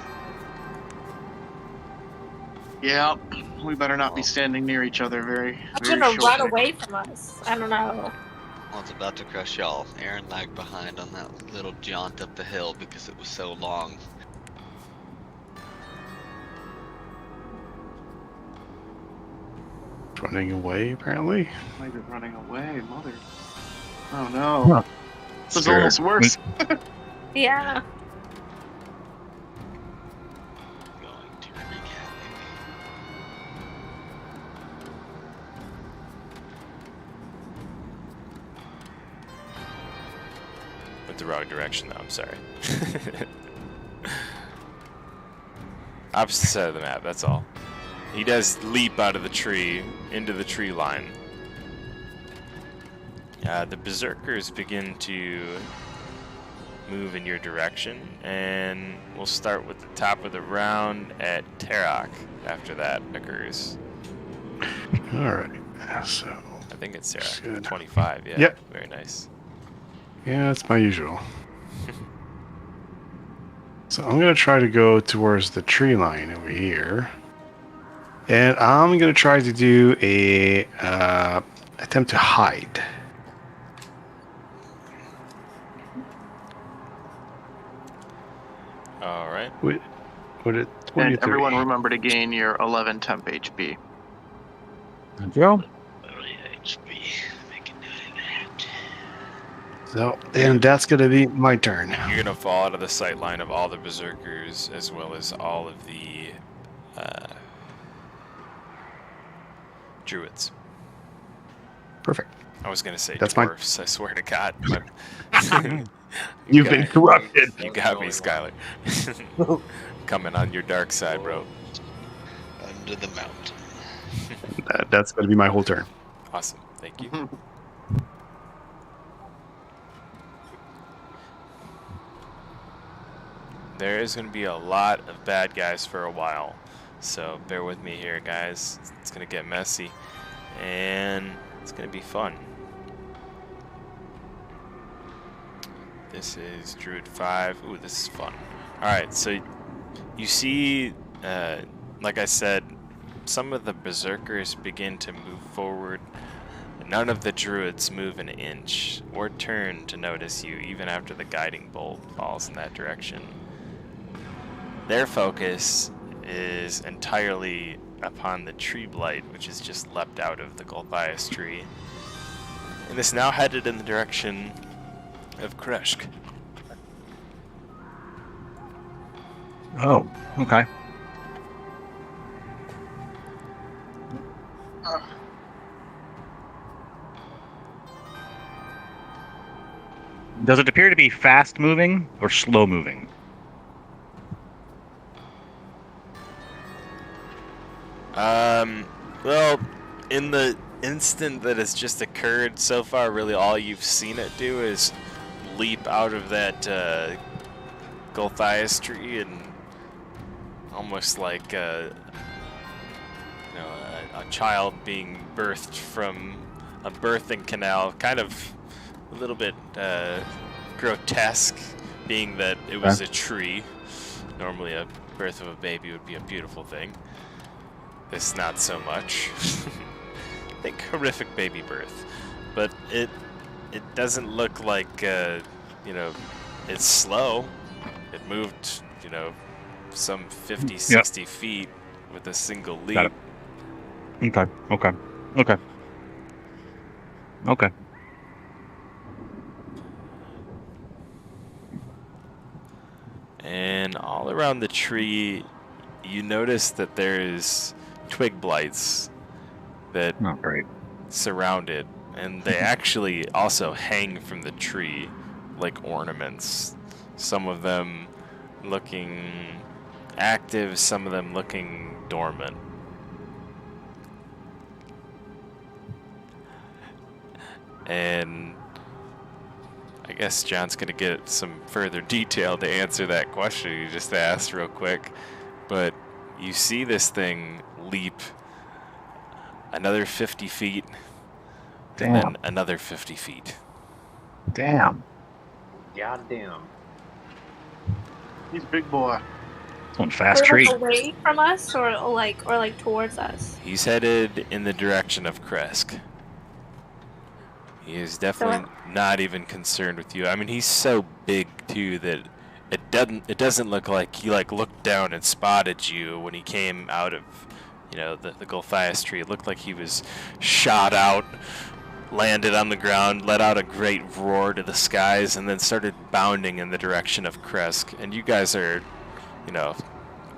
Yeah, we better not be standing near each other very I'm gonna run shortly. away from us. I don't know. Well, it's about to crush y'all. Aaron lagged behind on that little jaunt up the hill because it was so long. Running away, apparently. Might be running away, mother. Oh no. Huh. This is Spirit. almost worse. Yeah. Going to recap. Went the wrong direction though, I'm sorry. Opposite side of the map, that's all. He does leap out of the tree, into the tree line. The berserkers begin to move in your direction, and we'll start with the top of the round at Tarok after that occurs. Alright, so. I think it's Tarok. Good. 25, yeah. Yep. Very nice. Yeah, that's my usual. So I'm going to try to go towards the tree line over here. And I'm going to try to do a attempt to hide. Alright. Would it And 23? everyone remember to gain your 11 temp HP. Joe? So, and that's going to be my turn. You're going to fall out of the sight line of all the berserkers, as well as all of the druids. Perfect. I was going to say That's my- dwarfs, I swear to God. But You've got been me. corrupted. You got me, Skylar. Coming on your dark side, bro. Under the mountain. That's going to be my whole turn. Awesome. Thank you. There is going to be a lot of bad guys for a while, so bear with me here, guys. It's going to get messy, and it's going to be fun. This is Druid 5. Ooh, this is fun. Alright, so you see, like I said, some of the berserkers begin to move forward. None of the druids move an inch or turn to notice you, even after the guiding bolt falls in that direction. Their focus is entirely upon the tree blight, which has just leapt out of the Golthias tree, and is now headed in the direction of Kresk. Oh, okay. Does it appear to be fast moving or slow moving? Well, in the instant that has just occurred so far, really all you've seen it do is leap out of that Golthias tree and almost like a child being birthed from a birthing canal, kind of a little bit grotesque, being that it was a tree. Normally a birth of a baby would be a beautiful thing. This not so much. I think horrific baby birth, but it doesn't look like it's slow. It moved some 50-60 feet with a single leap. Got it. Okay. And all around the tree, you notice that there's twig blights that surround it, and they actually also hang from the tree like ornaments. Some of them looking active, some of them looking dormant. And I guess John's gonna get some further detail to answer that question you just asked real quick. But you see this thing leap another 50 feet, and then another 50 feet. Damn. Goddamn. He's a big boy. It's one fast tree. Away from us, or like towards us. He's headed in the direction of Kresk. He is definitely not even concerned with you. I mean, he's so big too that it doesn't look like he looked down and spotted you when he came out of the Golthias tree. It looked like he was shot out, landed on the ground, let out a great roar to the skies, and then started bounding in the direction of Kresk. And you guys are,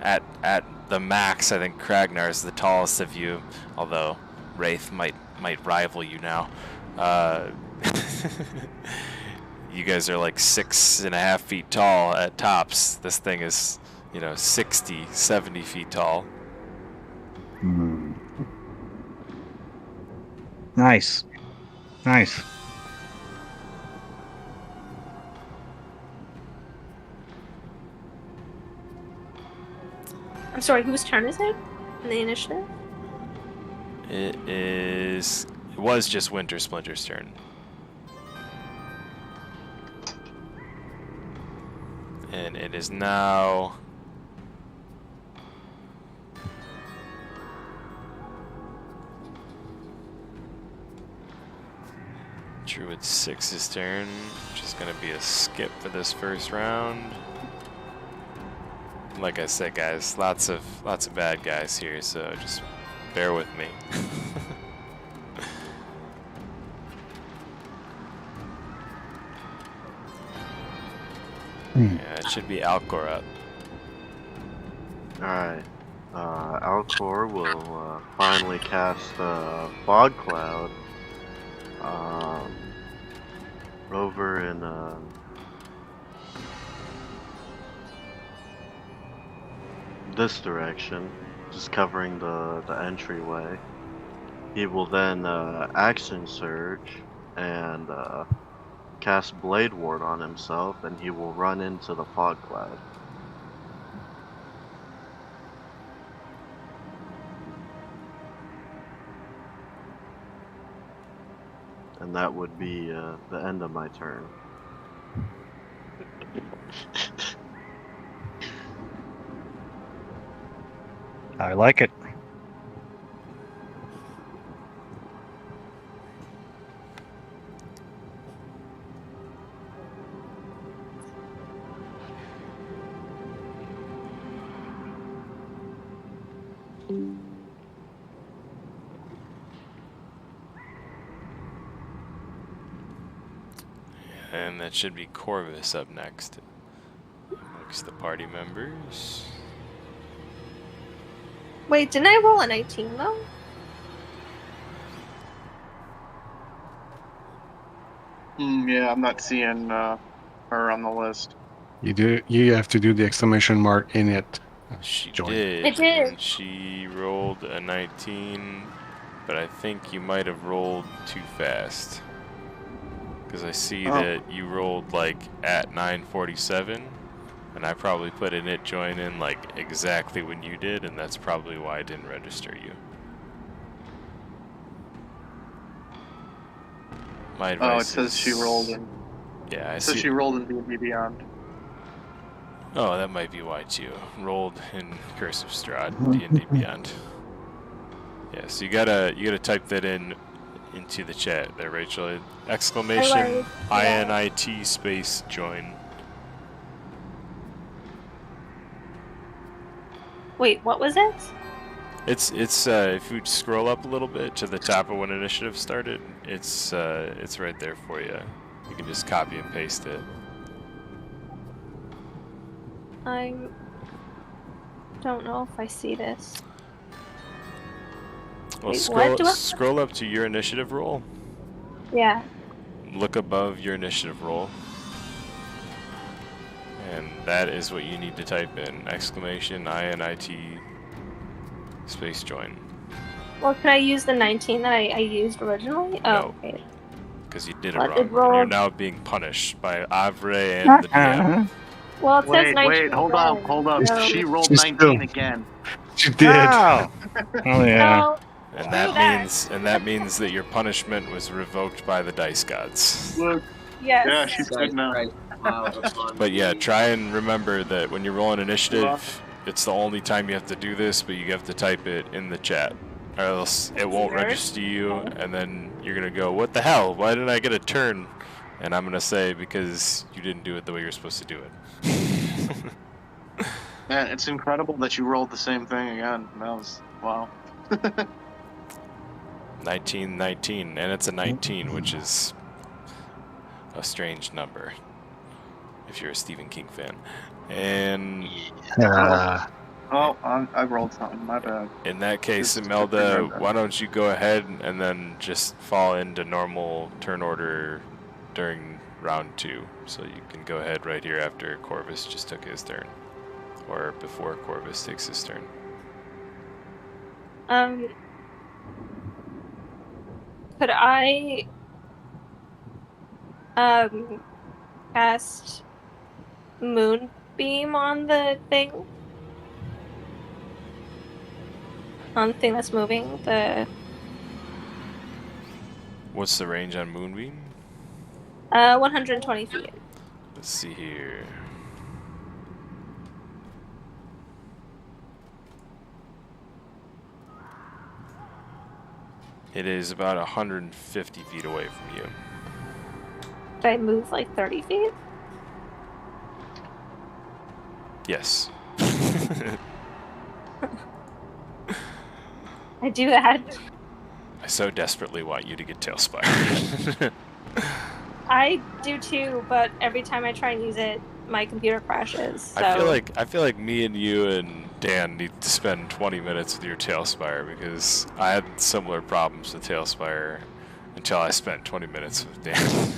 at the max. I think Kragnar is the tallest of you, although Wraith might rival you now. You guys are like 6.5 feet tall at tops. This thing is, 60, 70 feet tall. Nice. I'm sorry, whose turn is it in the initiative? It was just Wintersplinter's turn. And it is now Druid 6's turn, which is going to be a skip for this first round. Like I said, guys, lots of bad guys here, so just bear with me. Yeah, it should be Alcor up. Alright. Alcor will finally cast Fog Cloud over in this direction. just covering the entryway. He will then action surge and cast Blade Ward on himself, and he will run into the Fog Cloud. And that would be the end of my turn. I like it. And that should be Corvus up next amongst the party members. Wait, didn't I roll a 19 though? Yeah, I'm not seeing her on the list. You have to do the exclamation mark in it. She Join. did. I did. And she rolled a 19, but I think you might have rolled too fast. Because I see that you rolled like at 9:47, and I probably put an it join in like exactly when you did, and that's probably why I didn't register you. My advice it says she rolled in. Yeah, I It says see. she rolled in D&D Beyond. Oh, that might be why too. Rolled in Curse of Strahd, D&D Beyond. Yeah, so you gotta type that into the chat there, Rachel. Exclamation INIT space join. Wait, what was it? It's if you scroll up a little bit to the top of when initiative started, it's right there for you. You can just copy and paste it. I don't know if I see this. Well, Wait, what do I- scroll up to your initiative roll. Yeah. Look above your initiative roll. And that is what you need to type in. Exclamation INIT space join. Well, could I use the 19 that I used originally? Oh, No. okay. Because you did it Well, wrong. it And you're rolled- now being punished by Avre and the DM. Well, it says 19 Wait, hold up, again, hold up. so- She rolled She's 19 still- again. She did. Oh, oh yeah. No, And Screw that that. means that your punishment was revoked by the dice gods. Look, yes. yeah, she's good now. But yeah, try and remember that when you roll an initiative, it's the only time you have to do this, but you have to type it in the chat. Or else it won't Weird. register you, and then you're gonna go, what the hell? Why didn't I get a turn? And I'm gonna say, because you didn't do it the way you're supposed to do it. Man, it's incredible that you rolled the same thing again. That was, wow. 19, and it's a 19, which is a strange number if you're a Stephen King fan. And Oh, I rolled something. My bad. in that case, Just Imelda, remember. why don't you go ahead and then just fall into normal turn order during round 2. So you can go ahead right here after Corvus just took his turn. Or before Corvus takes his turn. Could I cast Moonbeam on the thing? On the thing that's moving? The What's the range on Moonbeam? 120 feet. Let's see here. It is about 150 feet away from you. Did I move like 30 feet? Yes. I do that. I so desperately want you to get Tailspire. I do too, but every time I try and use it, my computer crashes. So. I feel like me and you and Dan need to spend 20 minutes with your Tailspire, because I had similar problems with Tailspire until I spent 20 minutes with Dan.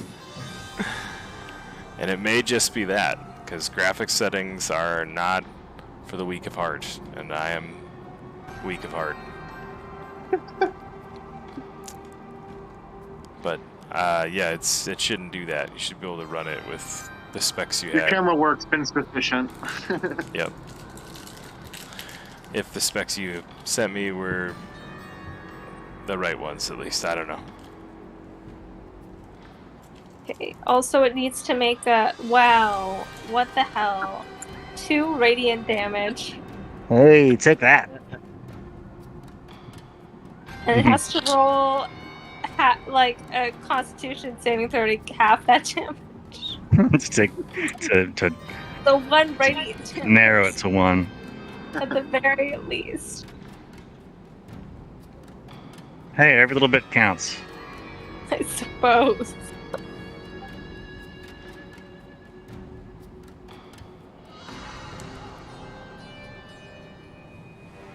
And it may just be that, because graphics settings are not for the weak of heart, and I am weak of heart. But yeah, it shouldn't do that. You should be able to run it with the specs you Your had. camera work's been sufficient. Yep. If the specs you sent me were the right ones, at least. I don't know. Okay. Also, it needs to make a wow. What the hell? 2 radiant damage, Hey, take that. and it has to roll like a Constitution saving throw to half that damage. to The 1 radiant damage narrow it to 1. at the very least. Hey, every little bit counts. I suppose.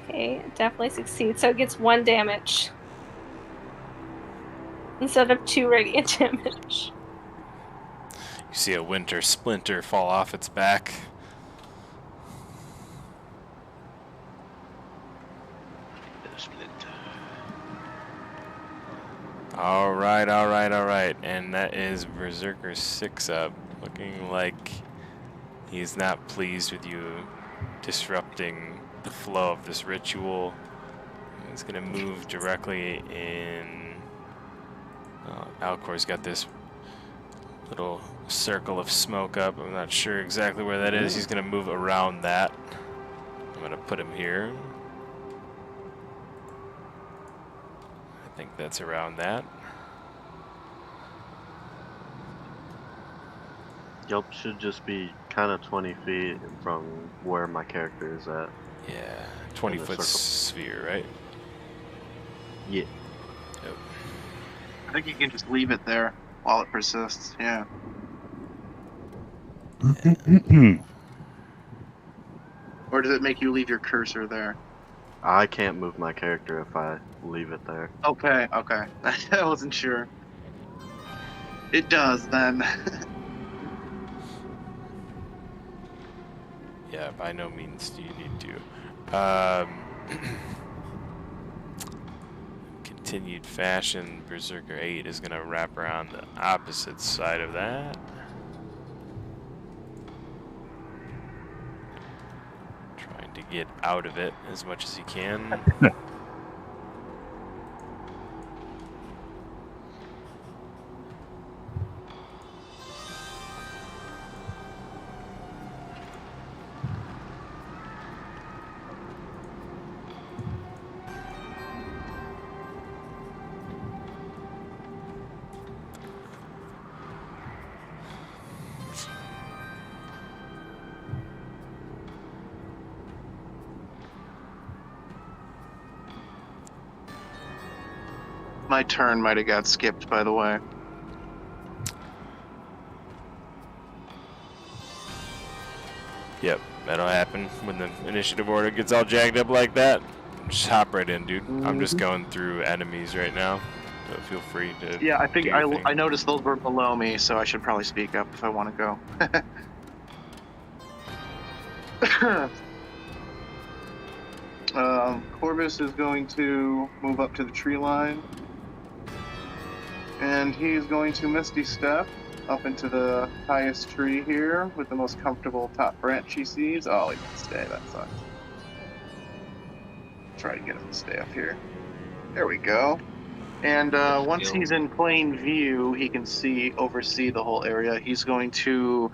Okay, it definitely succeeds. So it gets 1 damage instead of 2 radiant damage. You see a Wintersplinter fall off its back. All right. And that is Berserker 6 up. Looking like he's not pleased with you disrupting the flow of this ritual. He's going to move directly in. Alcor's got this little circle of smoke up. I'm not sure exactly where that is. He's going to move around that. I'm going to put him here. I think that's around that. Yelp should just be kind of 20 feet from where my character is at. Yeah, 20-foot sphere, right? Yeah. Yep. I think you can just leave it there while it persists. Yeah. Or does it make you leave your cursor there? I can't move my character if I leave it there. Okay. I wasn't sure. It does then. Yeah, by no means do you need to. Continued fashion, Berserker 8 is going to wrap around the opposite side of that. Trying to get out of it as much as he can. My turn might have got skipped, by the way. Yep, that'll happen when the initiative order gets all jagged up like that. Just hop right in, dude. I'm just going through enemies right now, so feel free to. Yeah, I think do your thing. I noticed those were below me, so I should probably speak up if I want to go. Corvus is going to move up to the tree line, and he's going to Misty Step up into the highest tree here with the most comfortable top branch he sees. Oh, he didn't stay. That sucks. Try to get him to stay up here. There we go. And once he's in plain view, he can oversee the whole area. He's going to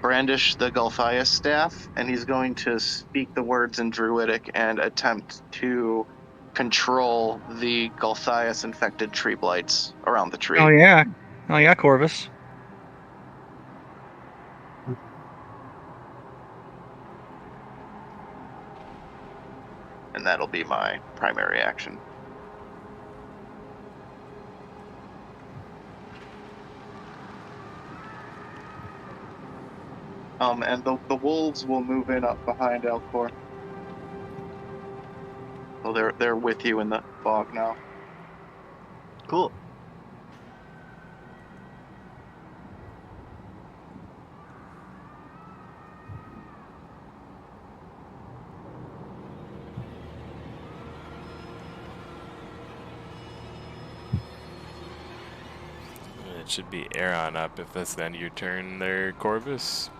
brandish the Gulthias staff, and he's going to speak the words in Druidic and attempt to control the Gulthias infected tree blights around the tree. Oh yeah, Corvus. And that'll be my primary action. And the wolves will move in up behind Alcor. So they're with you in the fog now. Cool. that should be Aaron up if that's the end of your turn there, Corvus.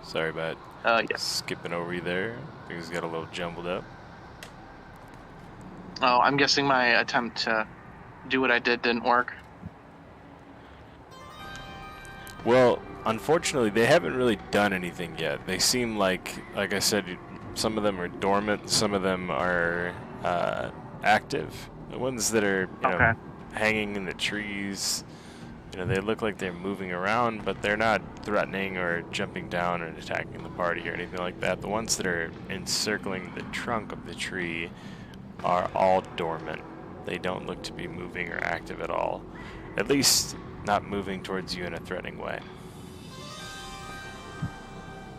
Sorry about Yeah. skipping over you there. Things got a little jumbled up. Oh, I'm guessing my attempt to do what I did didn't work. Well, unfortunately, they haven't really done anything yet. They seem like I said, some of them are dormant, some of them are active. The ones that are, Okay. hanging in the trees, they look like they're moving around, but they're not threatening or jumping down or attacking the party or anything like that. The ones that are encircling the trunk of the tree are all dormant. They don't look to be moving or active at all. At least not moving towards you in a threatening way.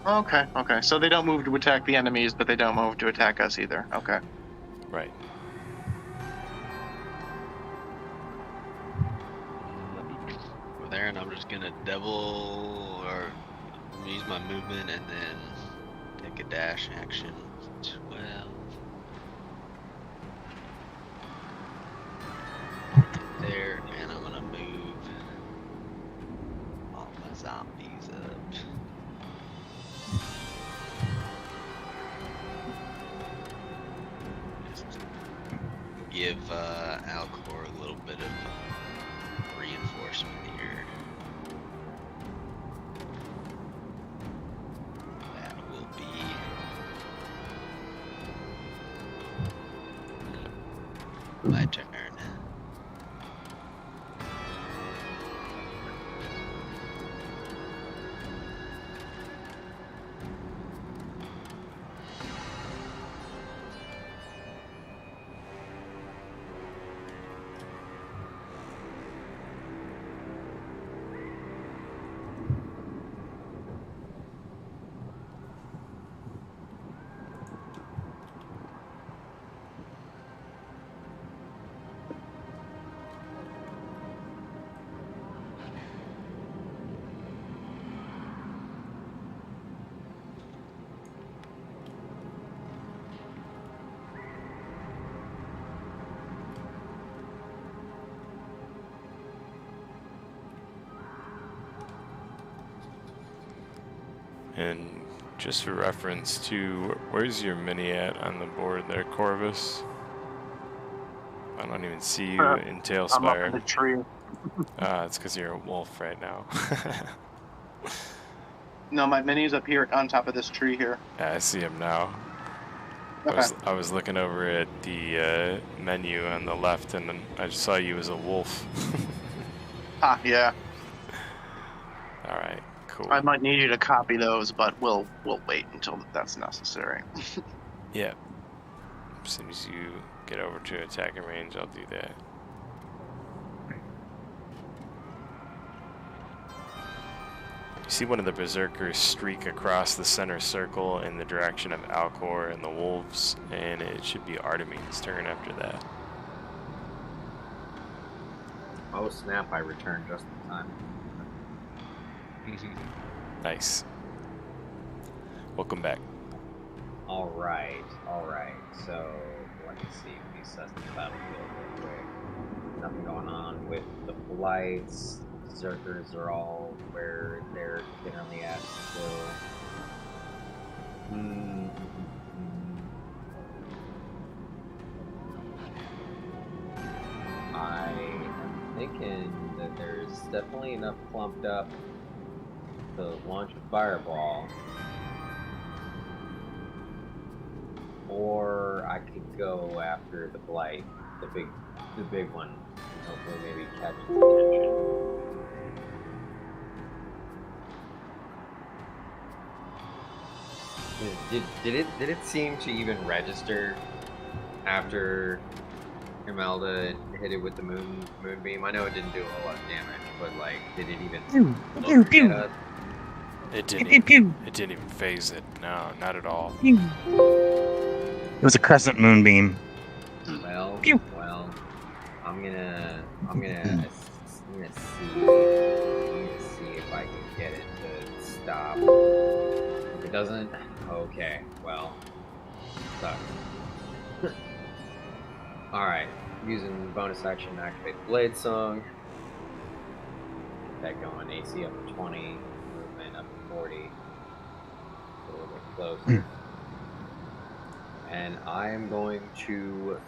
Okay. So they don't move to attack the enemies, but they don't move to attack us either. Okay. Right. Over there, and I'm just gonna double or use my movement and then take a dash action. 12. There, and I'm gonna move all my zombies up. Just give Alcor a little bit of reinforcement here. That will be my turn. And just for reference to, where's your mini at on the board there, Corvus? I don't even see you in I'm up Tailspire. in the tree. It's because you're a wolf right now. No, my mini's up here on top of this tree here. Yeah, I see him now. Okay. I was looking over at the menu on the left, and then I just saw you as a wolf. Yeah. All right, cool. I might need you to copy those, but we'll wait until that's necessary. Yeah. As soon as you get over to attacking range, I'll do that. You see one of the berserkers streak across the center circle in the direction of Alcor and the wolves, and it should be Artemine's turn after that. Oh snap, I returned just in time. Nice. Welcome back. Alright. So, let me see. Let me assess the battlefield real quick. Nothing going on with the blights. Berserkers are all where they're generally at still. I am thinking that there's definitely enough clumped up to launch a fireball. Or I could go after the blight, the big one, and hopefully maybe catch his attention. Did it seem to even register after Imelda hit it with the moonbeam? I know it didn't do a whole lot of damage, but like, did it even? It didn't even phase it. No, not at all. It was a crescent moonbeam. Well, I'm gonna see if I can get it to stop. If it doesn't, okay, well, sucks. Alright, using bonus action to activate Blade Song. that going. AC up to 20, movement up to 40. A little bit closer. And I'm going to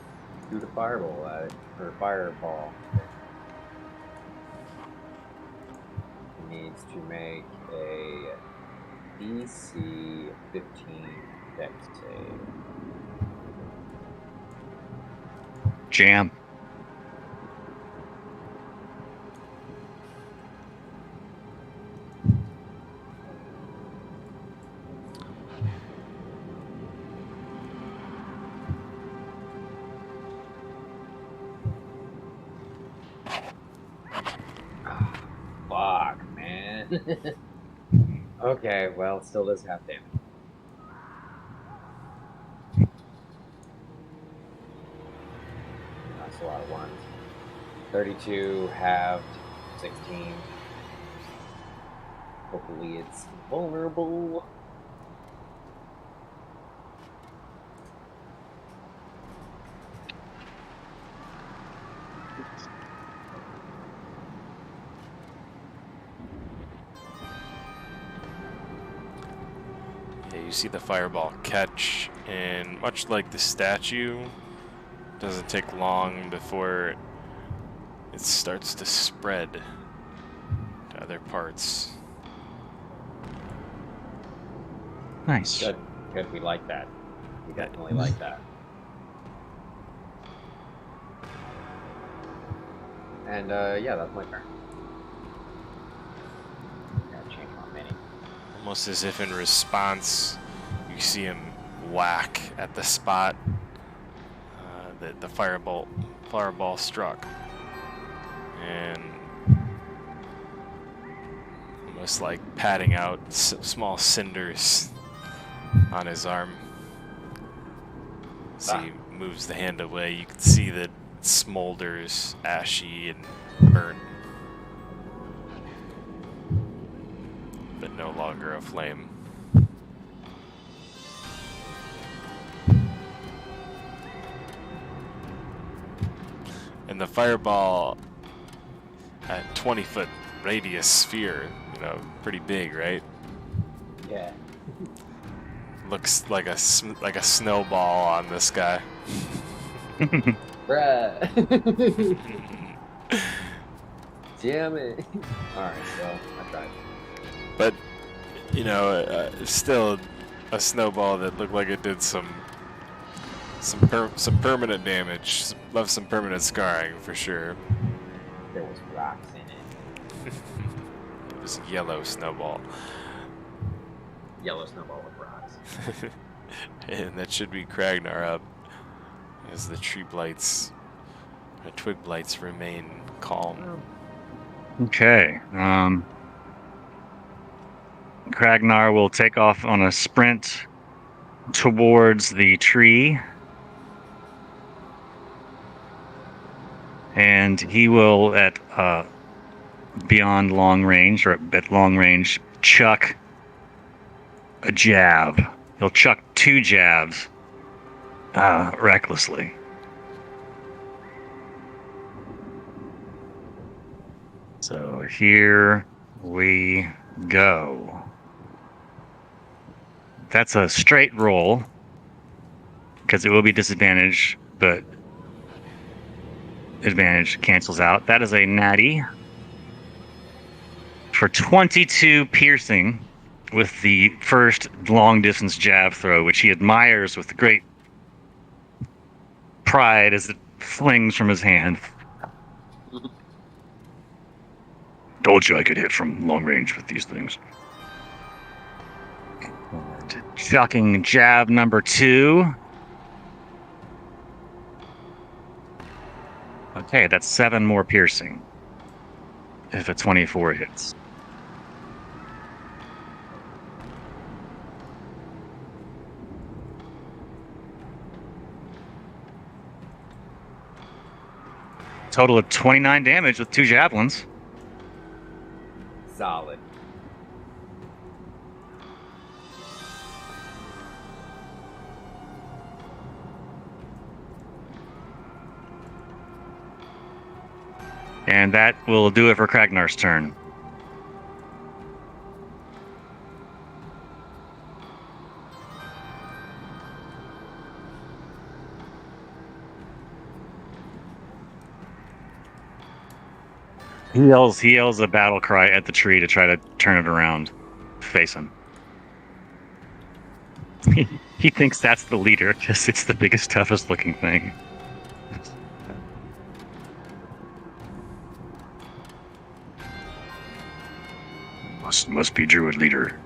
shoot a fireball at it, or fireball. He needs to make a DC 15 dex save. Jam. Fuck, man. Okay, well, still does half damage. That's a lot of ones. 32 halved, 16. Hopefully it's vulnerable. Yeah, you see the fireball catch, and much like the statue, doesn't take long before it starts to spread to other parts. Nice. Good. Good, we like that. We definitely like that. And, yeah, that's my turn. Gotta change my mini. Almost as if in response, you see him whack at the spot that the fireball struck. And almost like patting out small cinders on his arm. As he moves the hand away, you can see that it smolders, ashy, and burnt. But no longer a flame. And the fireball at 20-foot radius sphere, you know, pretty big, right? Yeah. Looks like a snowball on this guy. Bruh. Damn it. Alright, well, I tried. But, you know, still a snowball that looked like it did some permanent damage. Left some permanent scarring for sure. There was rocks in it. It was a yellow snowball. Yellow snowball with rocks. And that should be Kragnar up as the twig blights remain calm. Okay. Kragnar will take off on a sprint towards the tree. And he will, at beyond long range, or at long range, chuck a jab. He'll chuck 2 jabs recklessly. So here we go. That's a straight roll, because it will be disadvantaged, but advantage cancels out. That is a natty for 22 piercing with the first long-distance jab throw, which he admires with great pride as it flings from his hand. Told you I could hit from long range with these things. Chucking jab number 2. Okay, that's 7 more piercing. If a 24 hits. Total of 29 damage with 2 javelins. Solid. And that will do it for Kragnar's turn. He yells a battle cry at the tree to try to turn it around. Face him. He thinks that's the leader because it's the biggest, toughest looking thing. Must be Druid leader.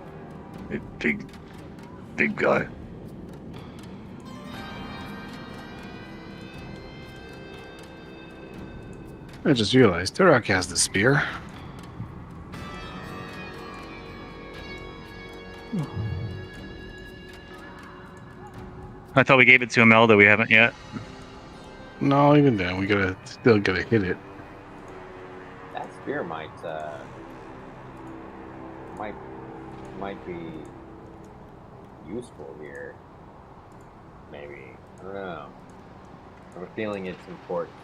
Big guy. I just realized Turok has the spear. I thought we gave it to Imelda. We haven't yet. No, even then, we still gotta hit it. That spear might be useful here. Maybe. I don't know. I have a feeling it's important.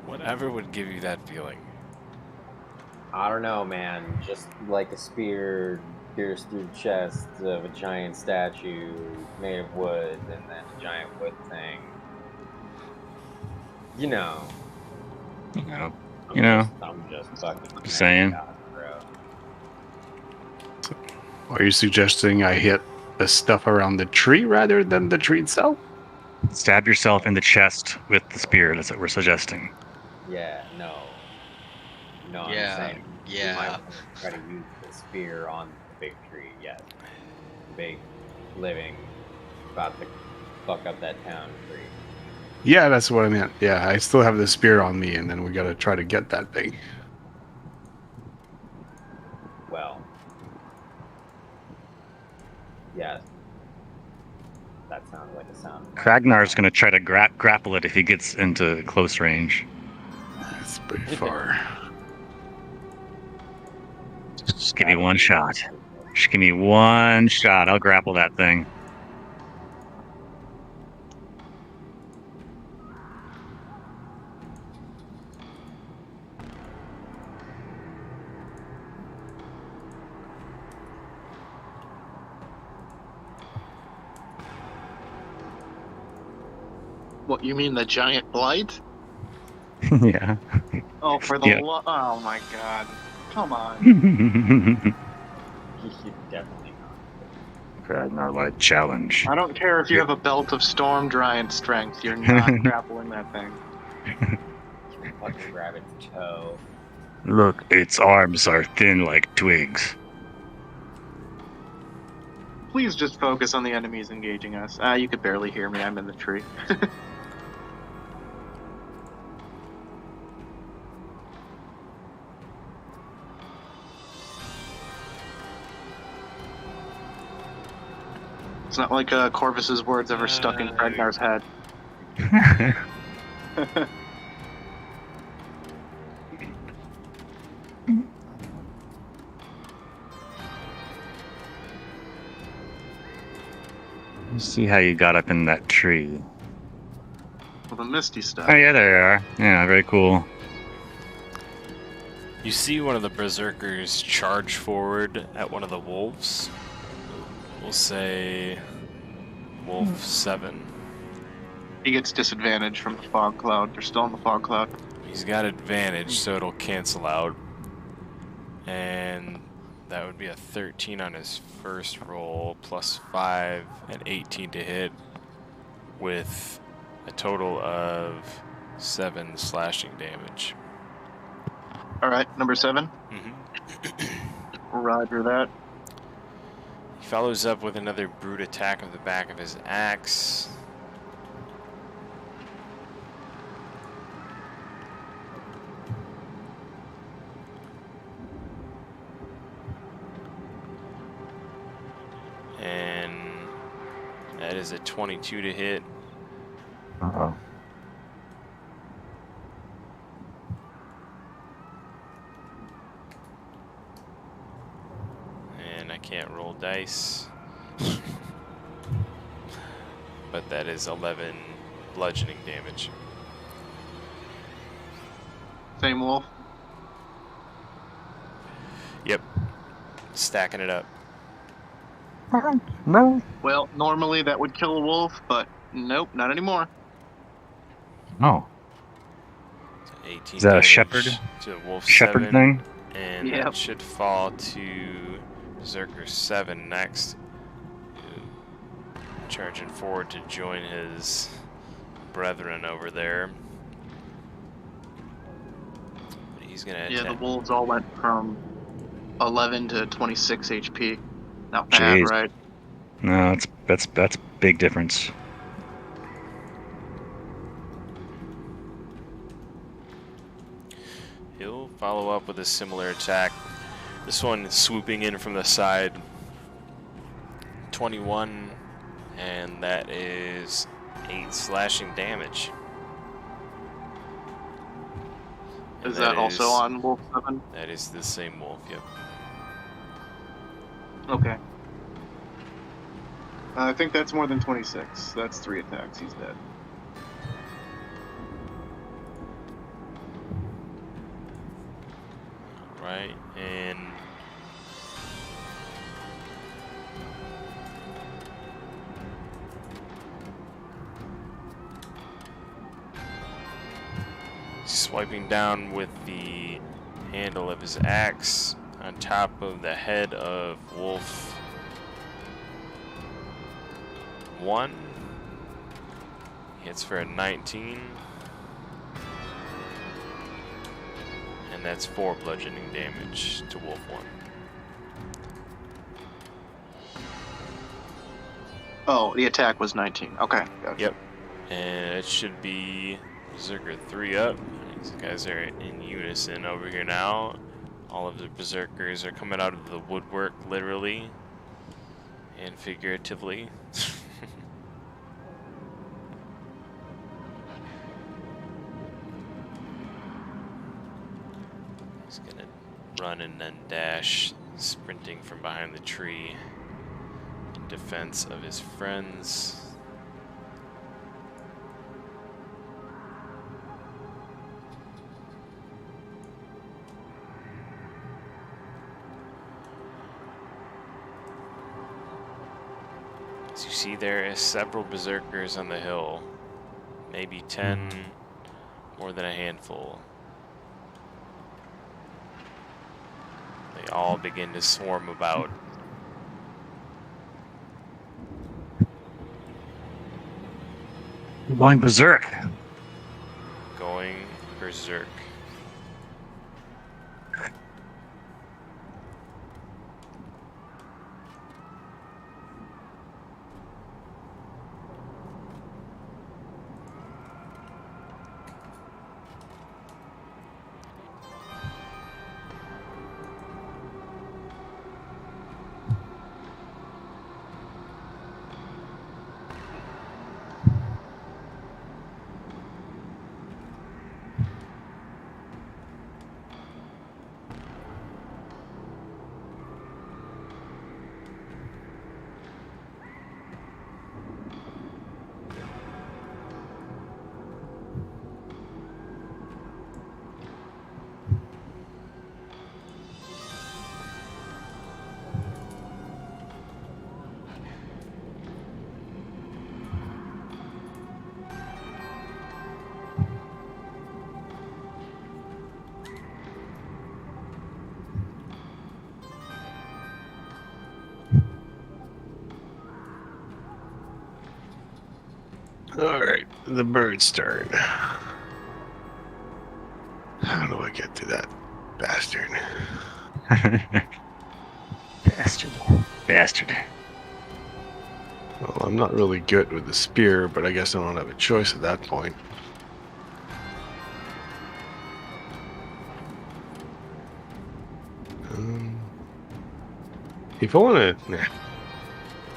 Whatever would give you that feeling? I don't know, man. Just like a spear pierced through the chest of a giant statue made of wood, and then a giant wood thing. You know. I'm just fucking saying. Bro. Are you suggesting I hit the stuff around the tree rather than the tree itself? Stab yourself in the chest with the spear. That's what we're suggesting. Yeah, no. No, Yeah, I'm saying you yeah. might want to try to use the spear on the big tree, yes. The big, living, about to fuck up that town tree. Yeah, that's what I meant. Yeah, I still have the spear on me, and then we gotta try to get that thing. Well, yes. That sounds like a sound. Kragnar's going to try to grapple it if he gets into close range. That's pretty far. Just give me one shot. Just give me one shot. I'll grapple that thing. What, you mean the giant blight? Yeah. Oh, for the Yeah. oh my god. Come on. Definitely not. Kragnar Light challenge. I don't care if you have a belt of storm giant strength, you're not grappling that thing. Fucking grab its toe. Look, its arms are thin like twigs. Please just focus on the enemies engaging us. You could barely hear me, I'm in the tree. It's not like Corvus's words ever stuck in Kragnar's head. See how you got up in that tree. Well, the misty stuff. Oh yeah, there you are. Yeah, very cool. You see one of the berserkers charge forward at one of the wolves. We'll say Wolf 7. He gets disadvantage from the fog cloud. They're still in the fog cloud. He's got advantage, so it'll cancel out. And that would be a 13 on his first roll, plus 5 and 18 to hit, with a total of 7 slashing damage. Alright, number 7. Roger that. He follows up with another brute attack of the back of his axe. And that is a 22 to hit. Uh-oh. And I can't roll dice. But that is 11 bludgeoning damage. Same wolf. Yep. Stacking it up. No. Well, normally that would kill a wolf, but Nope, not anymore. Oh, 18 is that a damage shepherd? to Wolf Shepherd 7, thing? and Yep. that should fall to Berserker 7 next. Charging forward to join his brethren over there. He's gonna Yeah, the attack. wolves all went from 11 to 26 HP. Not bad, Jeez. right? No, that's big difference. He'll follow up with a similar attack. This one is swooping in from the side. 21, and that is 8 slashing damage. And Is that also is- on Wolf 7? That is the same wolf, yep. Okay. I think that's more than 26. That's 3 attacks. He's dead. Right, and swiping down with the handle of his axe on top of the head of Wolf 1. Hits for a 19. And that's 4 bludgeoning damage to Wolf 1. Oh, the attack was 19. Okay, gotcha. Yep. And it should be Berserker 3 up. These guys are in unison over here now. All of the Berserkers are coming out of the woodwork, literally and figuratively. He's gonna run and then dash, sprinting from behind the tree in defense of his friends. As you see, there is several berserkers on the hill, maybe 10, more than a handful. They all begin to swarm about. Going berserk. Going berserk. Alright, the bird's turn. How do I get to that bastard? Bastard. Well, I'm not really good with the spear, but I guess I don't have a choice at that point. If I want to... Nah.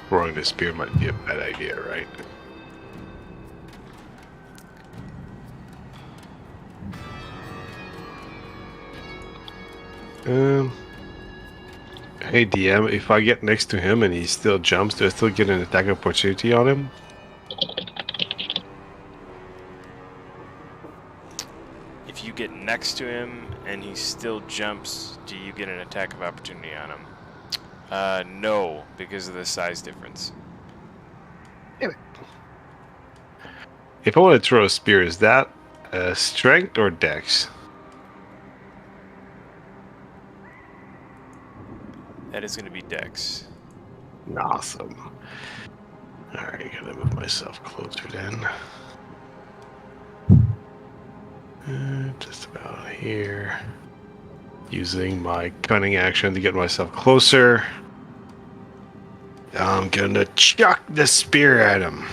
Throwing the spear might be a bad idea, right? Hey DM, if I get next to him and he still jumps, do I still get an attack opportunity on him? If you get next to him and he still jumps, do you get an attack of opportunity on him? No, because of the size difference. Damn it. If I want to throw a spear, is that strength or dex? That is going to be Dex. Awesome. Alright, gotta move myself closer then. Just about here. Using my cunning action to get myself closer. I'm gonna chuck the spear at him.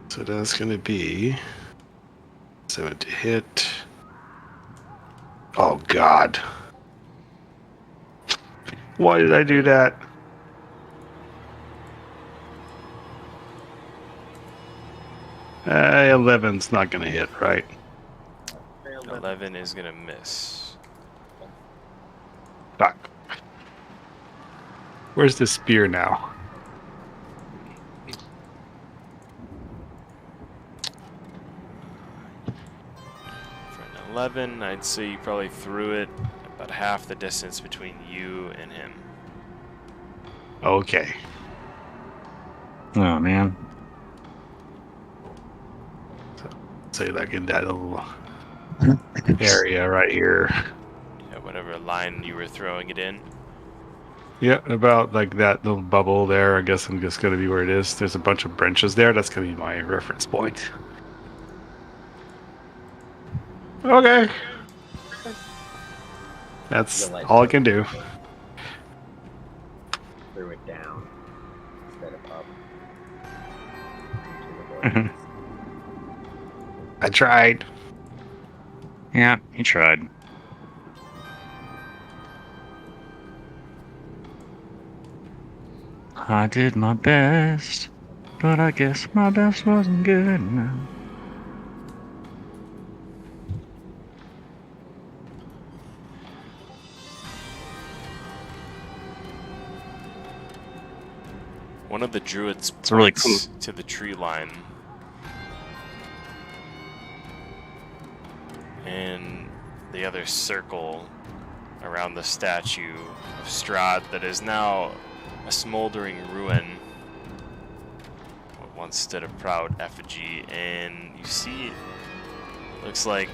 So that's gonna be 7 to hit. Oh god. Why did I do that? 11's not gonna hit, right? 11 is going to miss. Fuck. Where's the spear now? For an 11, I'd say you probably threw it about half the distance between you and him. Okay. Oh man. Say like in that little area right here. Yeah, whatever line you were throwing it in. Yeah, about like that little bubble there. I guess I'm just gonna be where it is. There's a bunch of branches there. That's gonna be my reference point. Okay. That's all I can do. Threw it down instead of up. I tried. Yeah, he tried. I did my best, but I guess my best wasn't good enough. One of the druids It's really points to the tree line. And the other circle around the statue of Strahd that is now a smoldering ruin. What once stood a proud effigy, and you see it looks like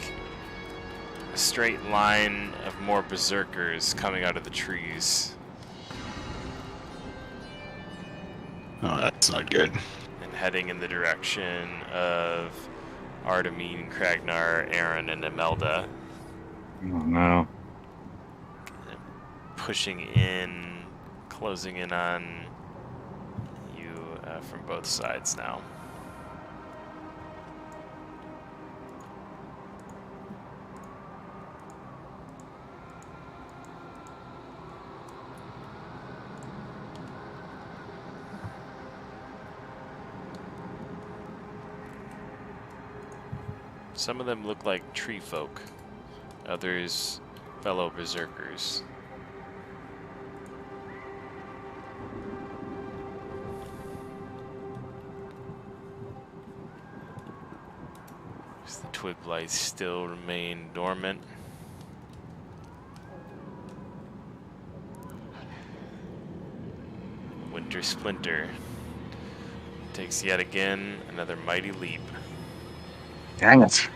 a straight line of more berserkers coming out of the trees. Oh, that's not good. And heading in the direction of Artemine, Kragnar, Aaron, and Imelda. Oh no. Pushing in, closing in on you from both sides now. Some of them look like tree folk, others fellow berserkers. The twig blights still remain dormant. Wintersplinter takes yet again another mighty leap. Dang it.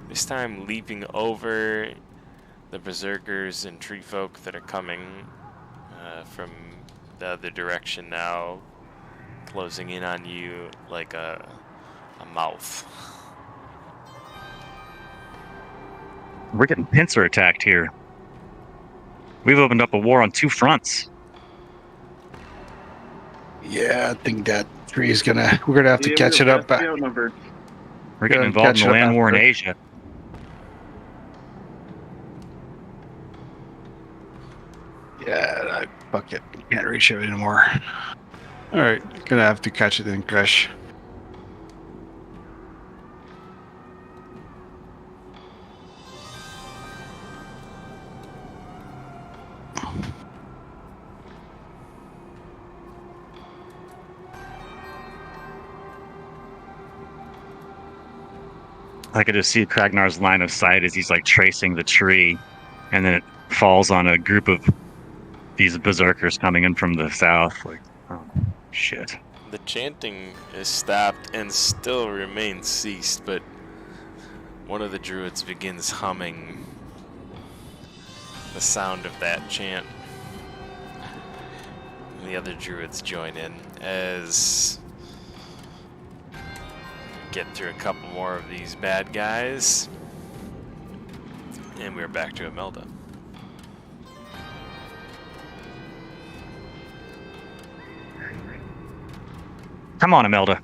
This time leaping over the berserkers and tree folk that are coming from the other direction now, closing in on you like a mouth. We're getting pincer attacked here. We've opened up a war on two fronts. Yeah, I think that tree is gonna. We're gonna have to catch it up. Outnumbered. We're getting Yeah, involved in catch the up land war in after. Asia. Yeah, fuck it. Can't reach it anymore. All right, gonna have to catch it in crash. I could just see Kragnar's line of sight as he's like tracing the tree, and then it falls on a group of these berserkers coming in from the south. Like, Oh, shit. The chanting is stopped and still remains ceased, but one of the druids begins humming the sound of that chant. And the other druids join in as we get through a couple more of these bad guys. And we're back to Imelda. Come on, Imelda.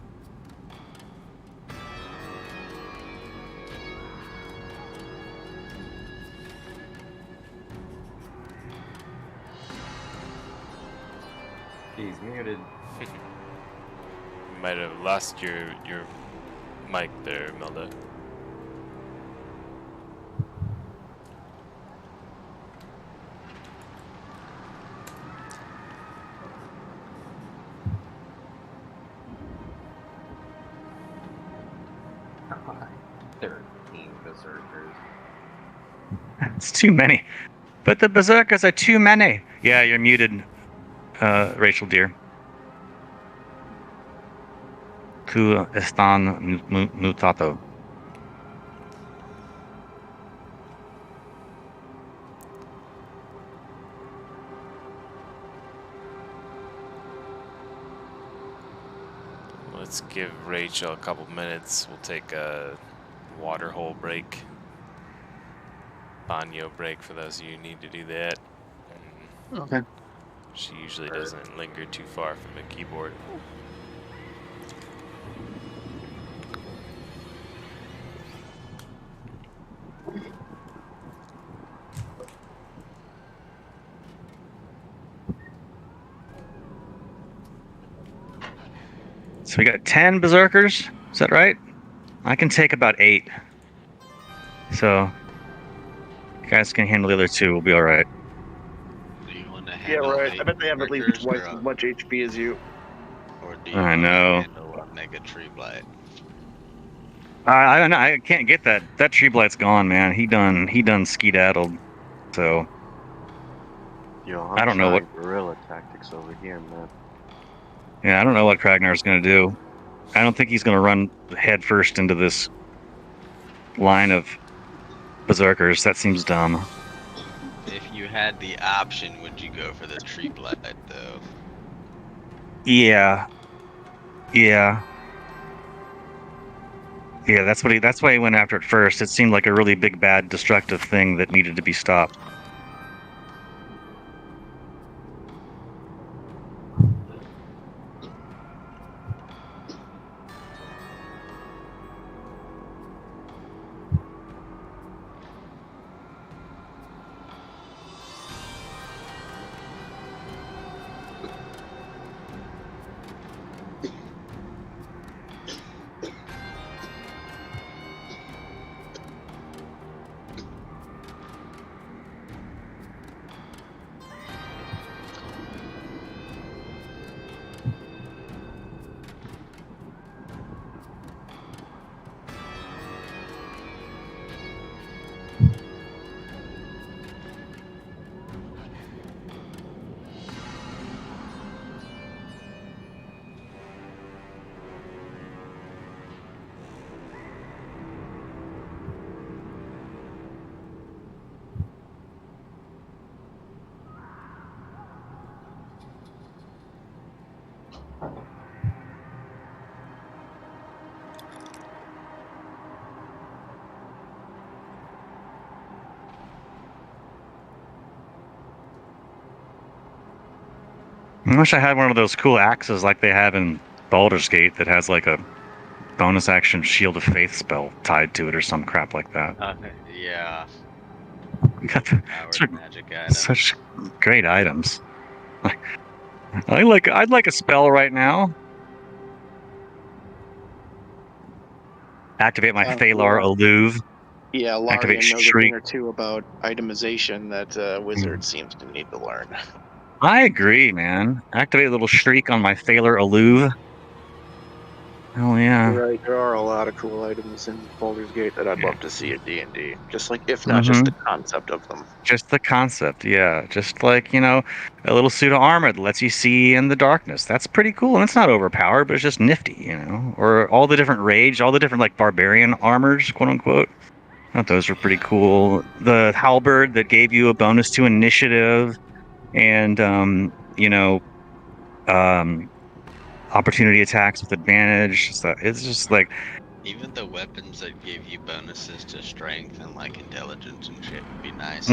He's muted. You might have lost your mic there, Imelda. God, 13 berserkers. It's too many. But the berserkers are too many. Yeah, you're muted, Rachel dear. Tú están mutado. Let's give Rachel a couple minutes. We'll take a water hole break. Banyo break for those of you who need to do that. Okay. She usually doesn't linger too far from the keyboard. So we got 10 berserkers. Is that right? I can take about 8. So you guys can handle the other 2. We'll be all right. Do you want to Yeah, handle right. I bet they have at least berserkers twice or, as much HP as you. or do you I want know. to handle a mega tree blight? I can't get that. That tree blight's gone, man. He done skedaddled. So Yo, I don't know what. trying guerrilla tactics over here, man. Yeah, I don't know what Kragnar's gonna do. I don't think he's gonna run head first into this line of berserkers. That seems dumb. If you had the option, would you go for the tree blight though? Yeah. That's why he went after it first. It seemed like a really big, bad, destructive thing that needed to be stopped. I wish I had one of those cool axes like they have in Baldur's Gate that has like a bonus action Shield of Faith spell tied to it or some crap like that. Yeah. Got Powered magic item. such great items. I'd like a spell right now. Activate my Thalar Alluve. Yeah, Activate Larian knows a Shriek. thing or two about itemization that Wizard seems to need to learn. I agree, man. Activate a little Shriek on my Thalar Alluve. Hell yeah. You're right. There are a lot of cool items in Baldur's Gate that I'd love to see in D&D. Just like, if not just the concept of them. Just the concept, yeah. Just like, a little suit of armor that lets you see in the darkness. That's pretty cool. And it's not overpowered, but it's just nifty, Or all the different rage, all the different like barbarian armors, quote unquote. I thought those were pretty cool. The halberd that gave you a bonus to initiative and opportunity attacks with advantage. So it's just like Even the weapons that gave you bonuses to strength and like intelligence and shit would be nice.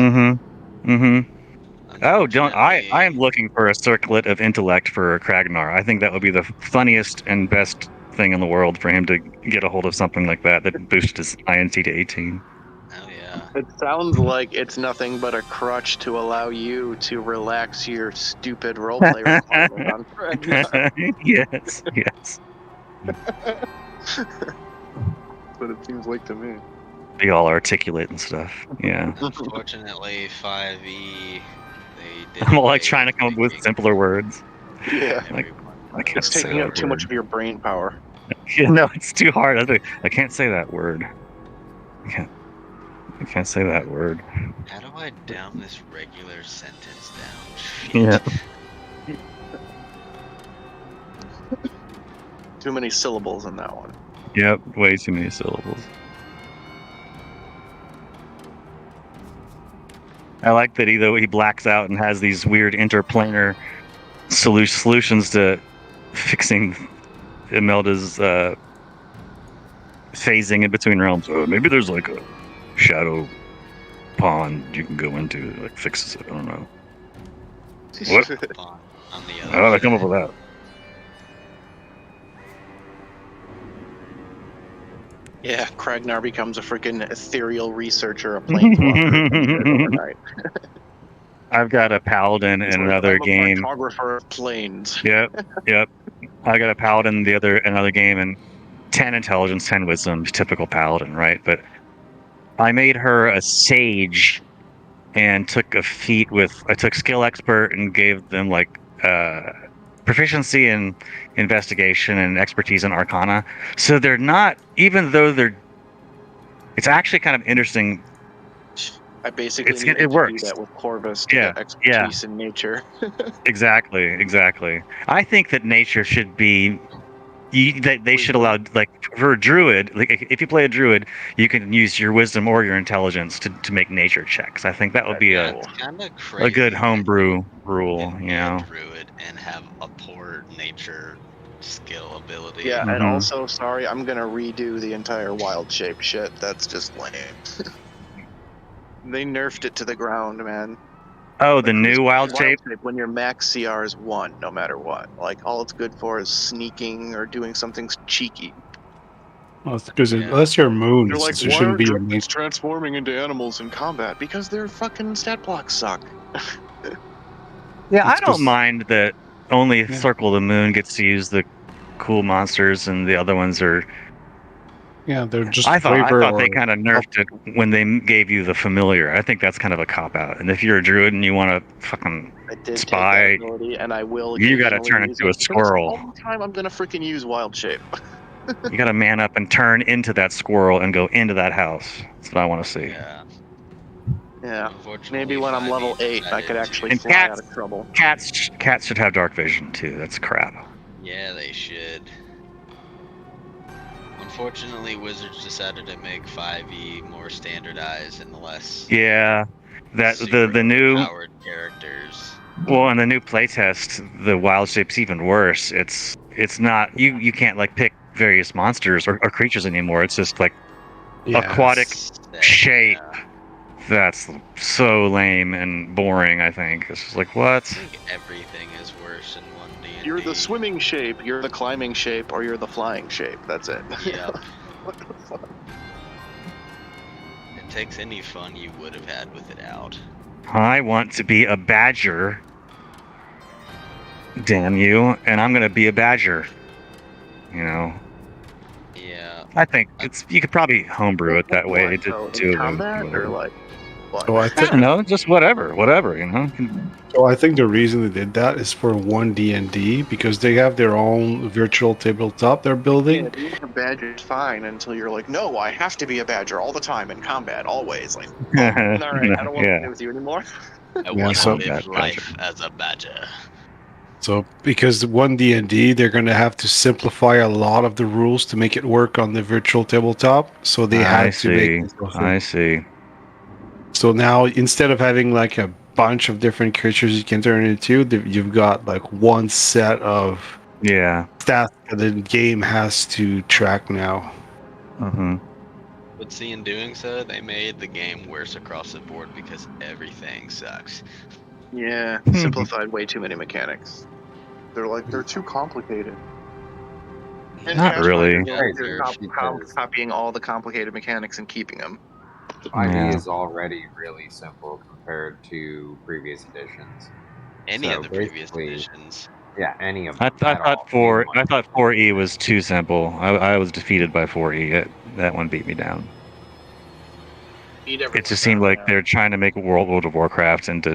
Oh, I am looking for a circlet of intellect for Kragnar. I think that would be the funniest and best thing in the world for him to get a hold of something like that boosted his INT to 18. Oh yeah. It sounds like it's nothing but a crutch to allow you to relax your stupid roleplay requirement on Ragnar. Yes. That's what it seems like to me. Be all articulate and stuff. Yeah. Unfortunately, 5e, they did. I'm like trying to come up with simpler words. Yeah. I can't It's say taking that up too word. much of your brain power. Yeah, no, it's too hard. I can't say that word. I can't say that word. How do I down this regular sentence down? Yeah. Too many syllables in that one. Yep, way too many syllables. I like that he blacks out and has these weird interplanar solutions to fixing Imelda's phasing in between realms. Maybe there's like a shadow pond you can go into that like fixes it. I don't know. What? On the other How did I come up with that? Yeah, Kragnar becomes a freaking ethereal researcher, a planeswalker overnight. I've got a paladin in another I'm game. A cartographer of planes. Yep. I got a paladin in another game and 10 intelligence, 10 wisdom, typical paladin, right? But I made her a sage and took a feat I took skill expert and gave them like proficiency in investigation and expertise in arcana. So they're not, even though it's actually kind of interesting. I basically it works. Do that with Corvus to get expertise in nature. Exactly. I think that nature should be that they should allow, like, for a druid, like if you play a druid, you can use your wisdom or your intelligence to make nature checks. I think that would be a good homebrew rule, A druid and have a poor nature skill ability. Yeah, and also, sorry, I'm gonna redo the entire wild shape shit. That's just lame. They nerfed it to the ground, man. Oh, the new wild shape? When your max CR is 1, no matter what. Like, all it's good for is sneaking or doing something cheeky. Well, it's because unless you're moon, They're like, there shouldn't be a dragons transforming into animals in combat? Because their fucking stat blocks suck. Yeah, I don't mind that only Circle of the Moon gets to use the cool monsters and the other ones are... Yeah, they're just I thought they kind of nerfed it when they gave you the familiar. I think that's kind of a cop-out. And if you're a druid and you want to fucking spy, and I will. You got to turn into a squirrel. All the time I'm going to freaking use wild shape. You got to man up and turn into that squirrel and go into that house. That's what I want to see. Yeah. Maybe when I'm level 8, I could actually fly out of trouble. Cats should have dark vision too. That's crap. Yeah, they should. Unfortunately, Wizards decided to make 5e more standardized and less. Yeah, the new powered characters. Well, in the new playtest, the wild shape's even worse. It's not you can't like pick various monsters or creatures anymore. It's just like aquatic shape. Yeah. That's so lame and boring. I think it's just like what? I think everything is worse in 1D. You're the swimming shape, you're the climbing shape, or you're the flying shape. That's it. Yep. What the fuck? It takes any fun you would have had with it out. I want to be a badger. Damn you! And I'm gonna be a badger. You know. Yeah. I think you could probably homebrew it that way to do combat or like. But So I I think don't know, just whatever, you know. so. I think the reason they did that is for one D&D because they have their own virtual tabletop they're yeah, building. being a badger is fine until you're like, no, I have to be a badger all the time in combat, always. Like, oh, all right, I don't want to Yeah. play with you anymore. I Yeah, want to so- live Badger. life as a badger. So because one D&D, they're going to have to simplify a lot of the rules to make it work on the virtual tabletop. So they I had to make see. this whole I thing. see. So now instead of having like a bunch of different creatures you can turn into, you've got like one set of Yeah. stats that the game has to track now. Mm-hmm. But see, in doing so, they made the game worse across the board because everything sucks. Yeah, simplified way too many mechanics. They're too complicated. And Not really. Pathfinder, Yeah, you're they're- because copying all the complicated mechanics and keeping them. 5e Yeah. is already really simple compared to previous editions. any So of the previous basically- editions. Yeah, any of I them. at all. Either one. thought 4E was too simple. I was defeated by 4E. That one beat me down. It just seemed like they're trying to make World of Warcraft into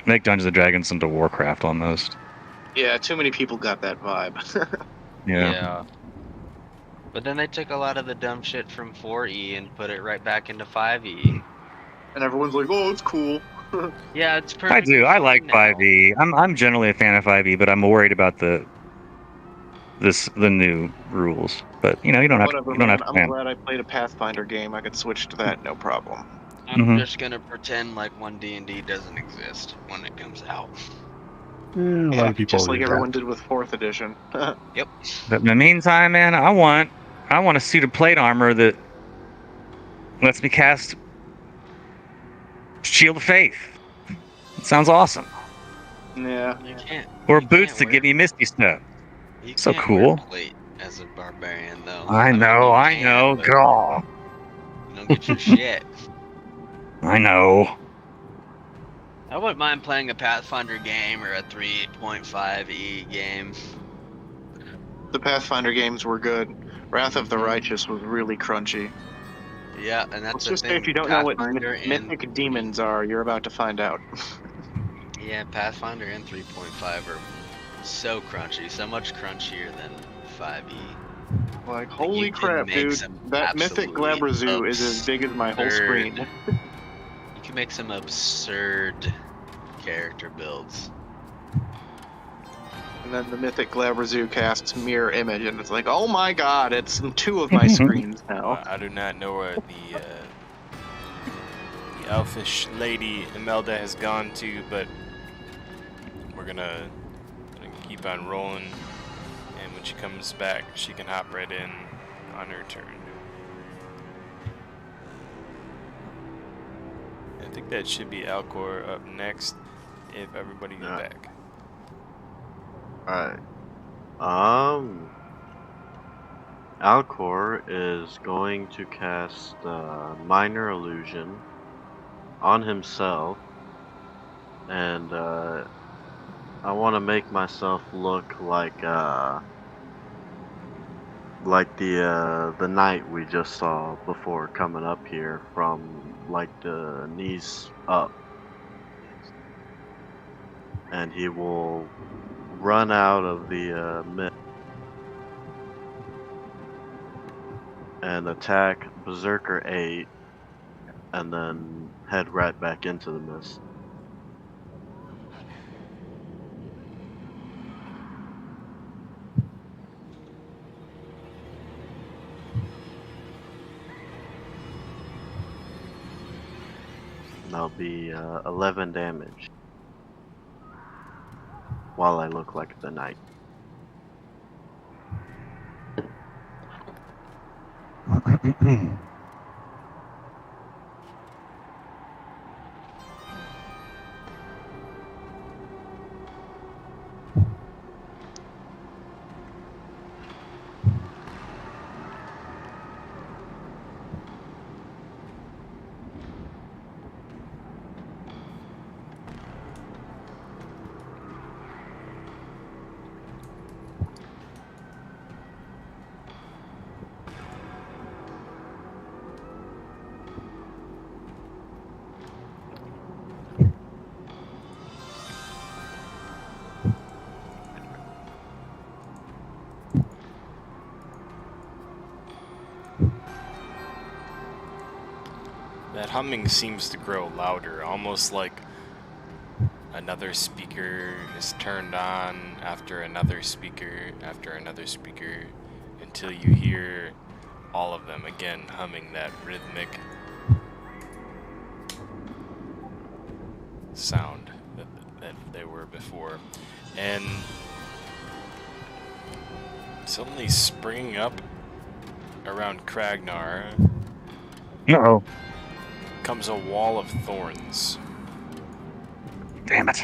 make Dungeons and Dragons into Warcraft almost. Yeah, too many people got that vibe. Yeah. But then they took a lot of the dumb shit from 4E and put it right back into 5E. And everyone's like, "Oh, it's cool." Yeah, it's I perfect. do. I like 5E. I'm generally a fan of 5E, but I'm worried about the new rules. But you know, you don't have Whatever, to. You don't man. have to I'm fan. glad I played a Pathfinder game. I could switch to that, no problem. I'm Mhm. just gonna pretend like 1D&D doesn't exist when it comes out. A lot Yeah, of people just like do everyone that. did with 4th edition. Yep. But in the meantime, man, I want a suit of plate armor that lets me cast Shield of Faith. It sounds awesome. Yeah. You can't. Or you boots can't that wear- give me Misty Step. You So can't cool. wear plate as a barbarian, though. I mean, know. you I can, know. but God. You don't get your shit. I know. I wouldn't mind playing a Pathfinder game or a 3.5E game. The Pathfinder games were good. Wrath of the Righteous was really crunchy. Yeah, and that's Let's the just say thing. if you don't know what Pathfinder and mythic demons are, you're about to find out. Yeah, Pathfinder and 3.5 are so crunchy, so much crunchier than 5e. Like, you holy can crap, make dude. some That mythic absolutely Glabrazoo is as big as my whole screen. You can make some absurd character builds. And then the mythic Glabrazoo casts Mirror Image, and it's like, oh my god, it's in 2 of my screens now. I do not know where the elfish lady Imelda has gone to, but we're gonna keep on rolling, and when she comes back, she can hop right in on her turn. I think that should be Alcor up next, if everybody is Alright. back. Alright. Alcor is going to cast Minor Illusion on himself, and I want to make myself look like the knight we just saw before coming up here, from like the knees up, and he will run out of the mist and attack Berserker 8, and then head right back into the mist. And that'll be 11 damage while I look like the knight. humming seems to grow louder, almost like another speaker is turned on after another speaker, until you hear all of them again humming that rhythmic sound that they were before. And suddenly springing up around Kragnar No. comes a wall of thorns. Damn it.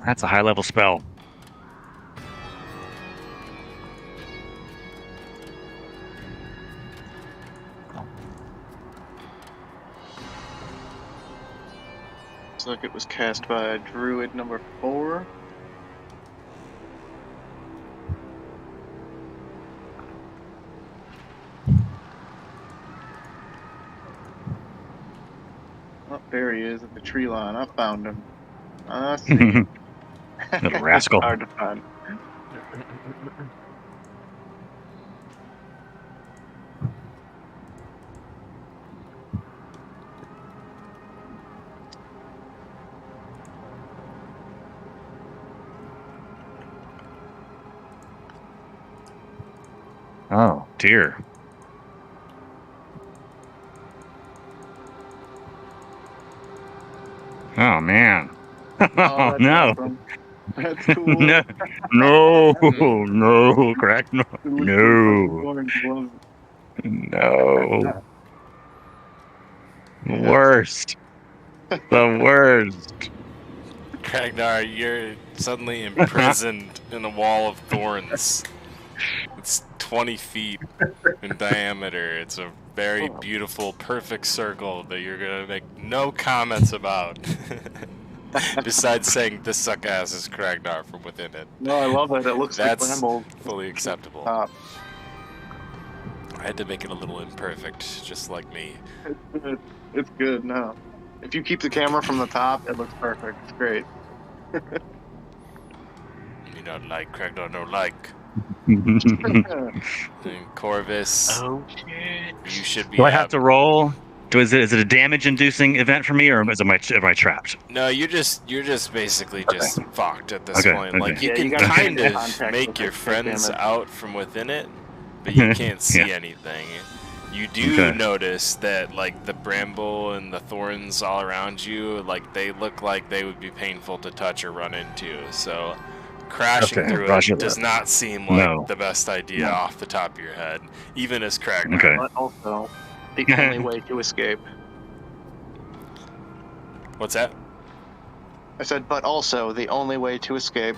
That's a high level spell. Looks like it was cast by Druid number 4. Oh, there he is at the tree line. I found him. I see him. Little rascal. It's hard to find. Oh, dear. Oh, man. Oh, Oh, that's no. awesome. That's cool. No. No. No. Crack. No. It looks No. so fucking cool. No. Yeah. Worst. The worst. Kragnar, you're suddenly imprisoned in a wall of thorns. It's 20 feet in diameter. It's a very beautiful, perfect circle that you're gonna make no comments about. Besides saying this suck ass is Kragnar from within it. No, I love it. It looks That's like Bramble. fully acceptable. I had to make it a little imperfect, just like me. It's good. No, if you keep the camera from the top, it looks perfect. It's great. You don't like Kragnar, no like. Yeah. And Corvus, Oh shit! you should be. Do I have to roll? Is it a damage-inducing event for me, or am I trapped? No, you're just basically just fucked at this Okay, point. okay. Like you Yeah, can you gotta get kind into of contact make with your it, take friends damage. out from within it, but you can't see Yeah. anything. You do Okay. notice that like the bramble and the thorns all around you, like they look like they would be painful to touch or run into. So crashing Okay, through roger it does that. not seem like No. the best idea No. off the top of your head, even as Kragnar. Okay. But also, the only way to escape. What's that? I said, but also the only way to escape.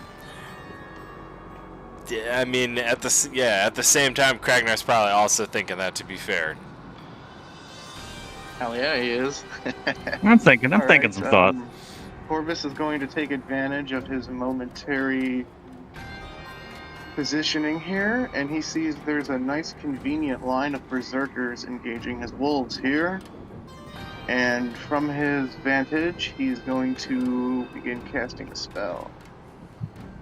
Yeah, I mean, at the same time, Kragnar's probably also thinking that. To be fair, Hell yeah, he is. I'm thinking All some right, thought. Corvus is going to take advantage of his momentary positioning here, and he sees there's a nice convenient line of berserkers engaging his wolves here. And from his vantage, he's going to begin casting a spell.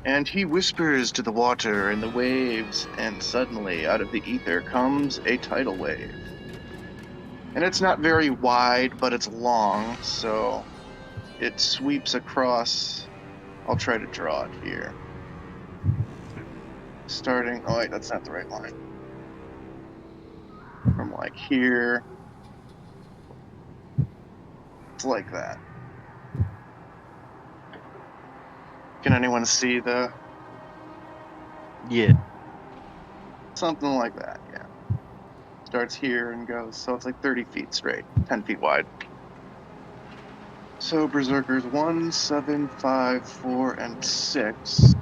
And he whispers to the water and the waves, and suddenly, out of the ether comes a tidal wave. And it's not very wide, but it's long, so it sweeps across. I'll try to draw it here. Starting, oh wait, that's not the right line. From like here. It's like that. Can anyone see the... Yeah. Something like that, yeah. Starts here and goes, so it's like 30 feet straight, 10 feet wide. So Berserkers 1, 7, 5, 4, and 6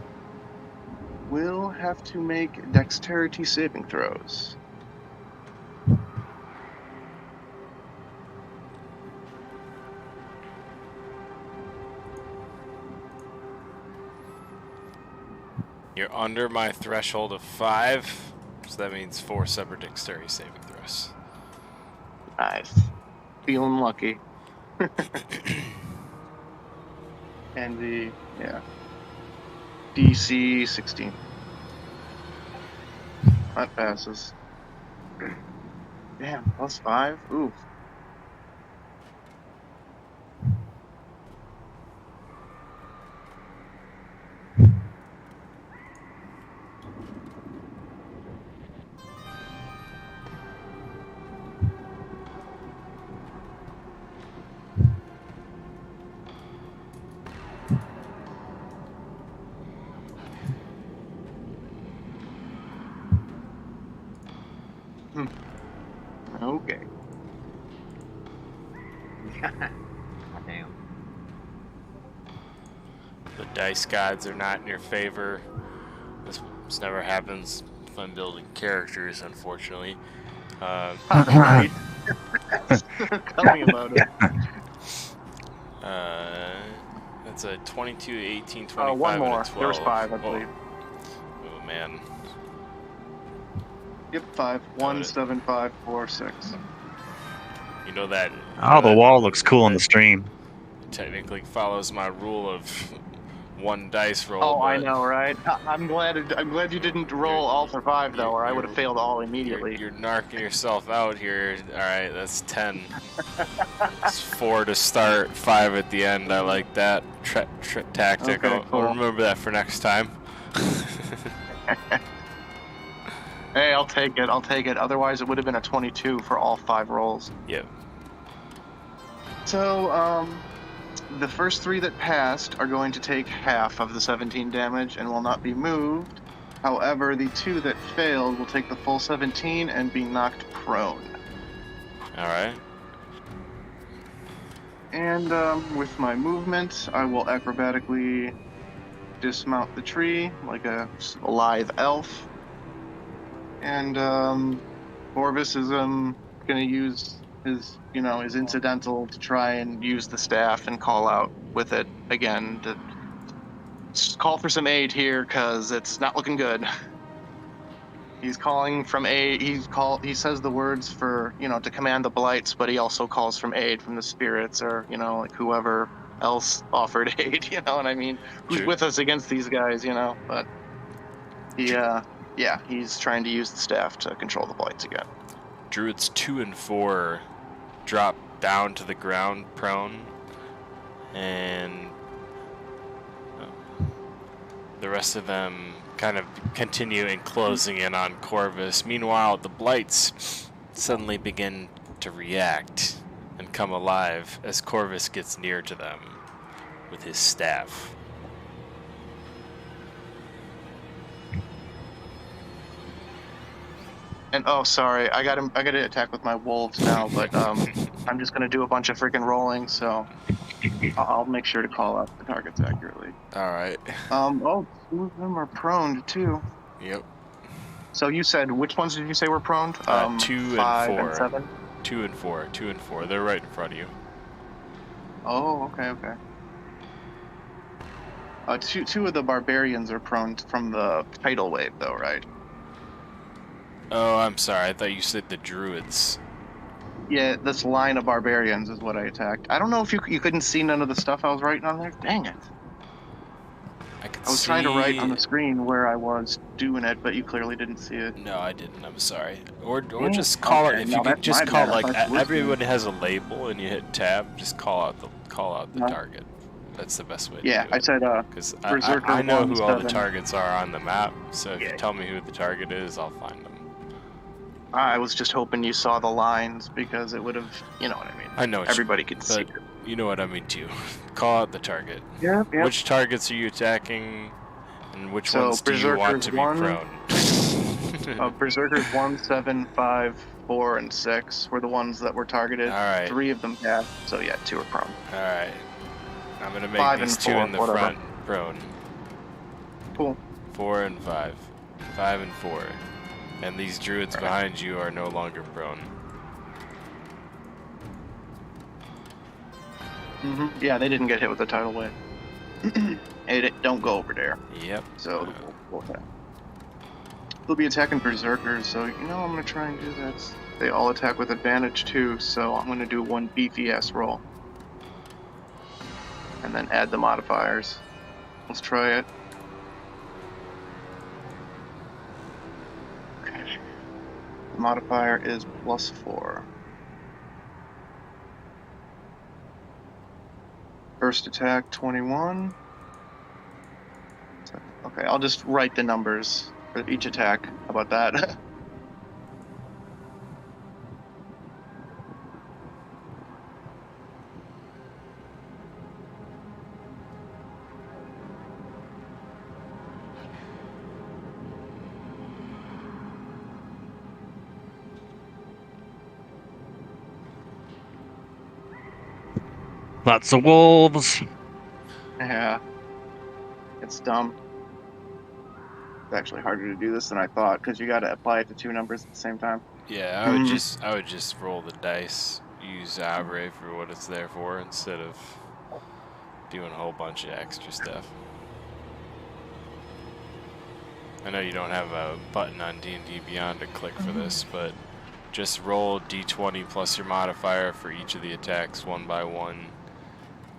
will have to make dexterity saving throws. you're under my threshold of 5, so that means 4 separate dexterity saving throws. Nice. Feeling lucky. And yeah. DC 16. That passes. Damn, +5. Ooh. Okay. Damn. The dice gods are not in your favor. This never happens if I'm building characters, unfortunately. Right. Tell me about it. That's a 22, 18, 25, One more. and a 12. There was 5, I believe. Oh man. Yep, 5. 1, 7, 5, 4, 6. You know that. Oh, the wall looks cool on the stream. Technically follows my rule of one dice roll. Oh, I but know, right? I'm glad you didn't roll all for 5 though, or I would have failed all immediately. You're narking yourself out here. All right, that's 10. It's 4 to start, 5 at the end. I like that tactic. Okay, cool. I'll remember that for next time. Hey, I'll take it. I'll take it. Otherwise, it would have been a 22 for all 5 rolls. Yep. So, the first 3 that passed are going to take half of the 17 damage and will not be moved. However, the 2 that failed will take the full 17 and be knocked prone. All right. And with my movement, I will acrobatically dismount the tree like a lithe elf. And Orvis is gonna use his incidental to try and use the staff and call out with it again to call for some aid here because it's not looking good. He's calling from aid. He says the words for to command the blights, but he also calls from aid from the spirits or like whoever else offered aid. You know what I mean? Who's True. with us against these guys? But he he's trying to use the staff to control the blights again. Druids 2 and 4 drop down to the ground prone, and the rest of them kind of continue in closing in on Corvus. Meanwhile, the blights suddenly begin to react and come alive as Corvus gets near to them with his staff. And oh, sorry, I got to attack with my wolves now, but I'm just gonna do a bunch of freaking rolling, so I'll make sure to call out the targets accurately. All right. 2 of them are prone too. Yep. So you said which ones did you say were prone? 2 and 5 4. and 7. 2 and 4. 2 and 4. They're right in front of you. Oh, okay. Two of the barbarians are prone from the tidal wave, though, right? Oh, I'm sorry. I thought you said the druids. Yeah, this line of barbarians is what I attacked. I don't know if you couldn't see none of the stuff I was writing on there. Dang it! I was trying to write on the screen where I was doing it, but you clearly didn't see it. No, I didn't. I'm sorry. Or just call it. If you could just call everyone has a label and you hit tab, just call out the target. That's the best way to do it. Yeah, I said because I know who all the targets are on the map. So if you tell me who the target is, I'll find them. I was just hoping you saw the lines because it would have, you know what I mean. I know. Everybody could see it. You know what I mean too. Call out the target. Yeah. Which targets are you attacking, and which ones do you want to be prone? Berserkers 1, 7, 5, 4, and 6 were the ones that were targeted. All right. 3 of them passed, so yeah, 2 are prone. All right. I'm gonna make 5 these and 2 4, in the whatever. front prone. Cool. 4 and 5. 5 and 4. And these druids behind you are no longer prone. Yeah, they didn't get hit with the tidal wave. Hey, don't go over there. Yep. So they'll be attacking berserkers. So I'm gonna try and do that. They all attack with advantage too. So I'm gonna do one beefy ass roll, and then add the modifiers. Let's try it. Modifier is +4. First attack 21. Okay, I'll just write the numbers for each attack. How about that? Lots of wolves. Yeah. It's dumb. It's actually harder to do this than I thought because you got to apply it to 2 numbers at the same time. Yeah, I would just roll the dice, use Abre for what it's there for, instead of doing a whole bunch of extra stuff. I know you don't have a button on D&D Beyond to click for this, but just roll D20 plus your modifier for each of the attacks one by one,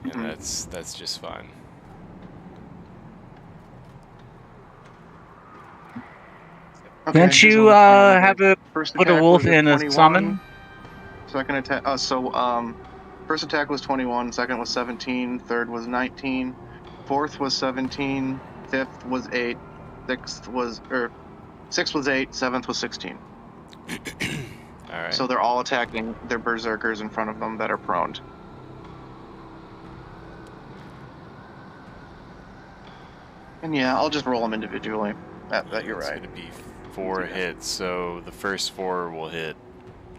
and that's just fine. Okay, Can't you have a first put a attack wolf was in a 21. summon? Second attack. First attack was 21. Second was 17. Third was 19. Fourth was 17. Fifth was 8. Sixth was 8. Seventh was 16. All right. So they're all attacking their berserkers in front of them that are prone. And yeah, I'll just roll them individually. That you're right. It's going to be 4 hits, so the first 4 will hit.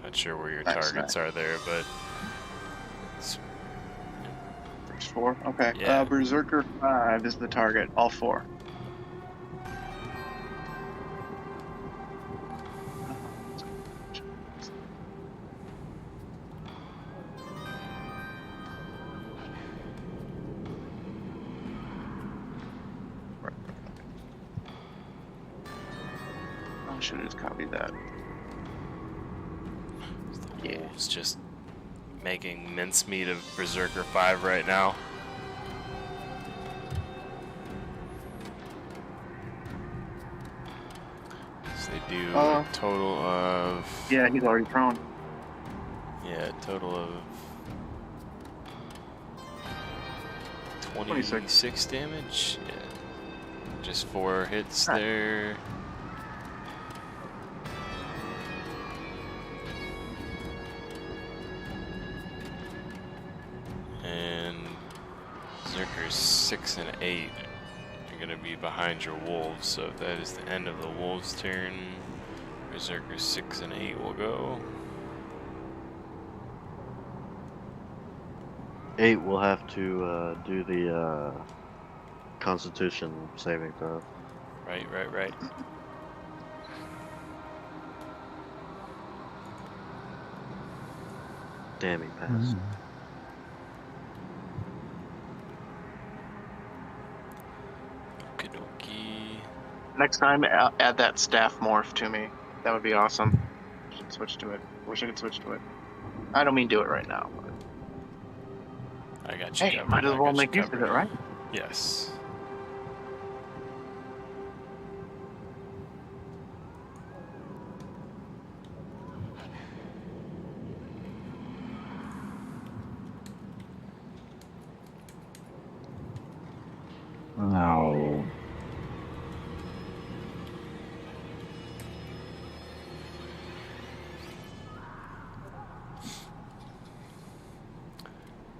Not sure where your targets are there, but it's... First 4. Okay. Yeah. Berserker 5 is the target. All 4. Should have just copied that. Yeah. It's just making mincemeat of Berserker 5 right now. So they do a total of... Yeah, he's already prone. Yeah, a total of 26 damage. Yeah. Just 4 hits there. And Berserkers 6 and 8 are going to be behind your wolves, so if that is the end of the wolves' turn, Berserkers 6 and 8 will go. 8 will have to do the Constitution saving throw. Right. Damn, he passed. Okie Next time, add that staff morph to me. That would be awesome. I should switch to it. Wish I could switch to it. I don't mean do it right now. But... I got you. Hey, might as well make use of it, right? Yes. No.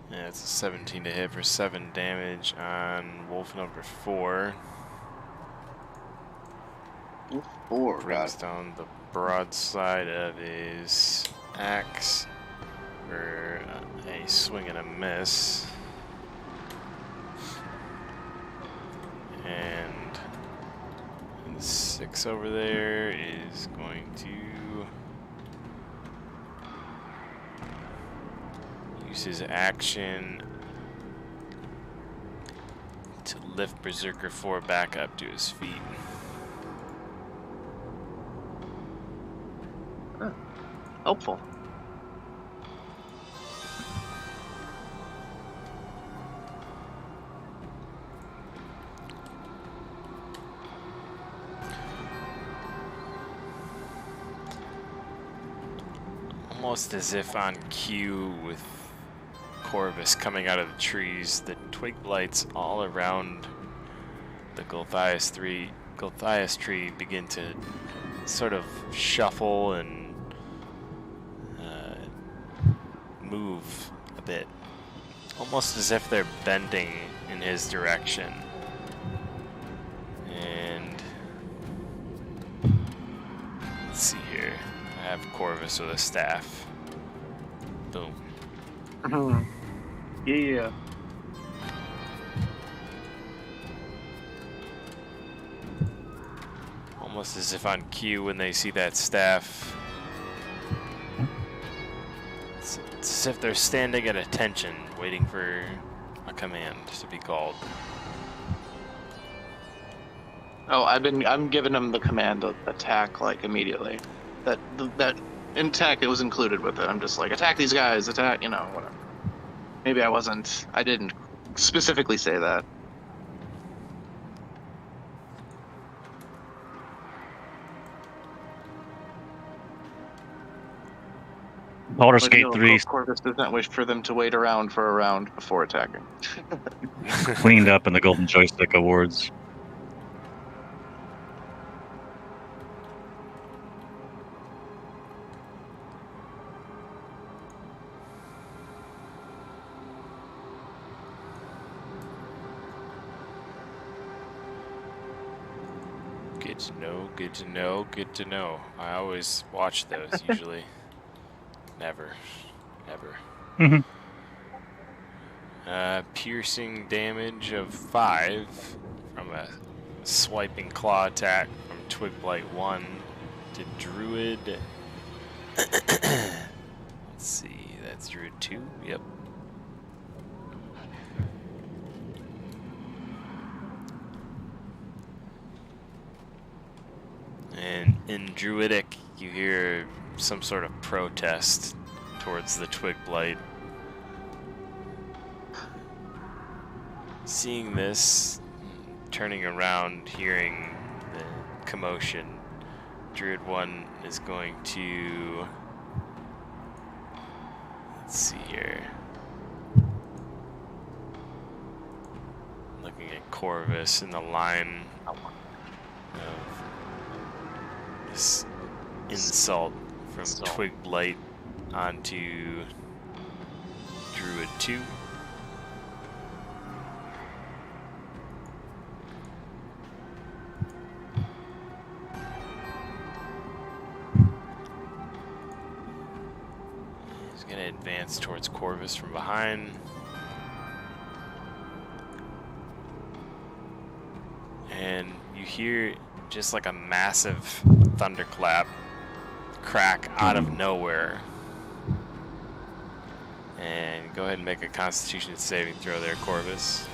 Yeah, it's a 17 to hit for 7 damage on wolf number 4. Wolf 4, Brings down the broadside of his axe for a swing and a miss. And 6 over there is going to use his action to lift Berserker 4 back up to his feet. Helpful. almost as if on cue with Corvus coming out of the trees, the twig blights all around the Gulthias tree begin to sort of shuffle and move a bit, almost as if they're bending in his direction. And let's see here. I have Corvus with a staff. Boom. Yeah. Almost as if on cue when they see that staff. It's as if they're standing at attention, waiting for a command to be called. Oh, I'm giving them the command to attack like immediately. That in attack it was included with it. I'm just like, attack these guys, attack, whatever. Maybe I didn't specifically say that. Baldur's But Gate no, 3 Corvus does not wish for them to wait around for a round before attacking. cleaned up in the Golden Joystick Awards. Good to know, good to know, good to know. I always watch those, usually. Never. Mhm. Piercing damage of 5 from a swiping claw attack from Twig Blight 1 to Druid. Let's see, that's Druid 2, yep. And in Druidic, you hear some sort of protest towards the Twig Blight. Seeing this, turning around, hearing the commotion, Druid 1 is going to... Let's see here. Looking at Corvus in the line of this insult from Twig Blight onto Druid 2. He's going to advance towards Corvus from behind. And you hear just like a massive thunderclap crack out of nowhere. And go ahead and make a Constitution saving throw there, Corvus.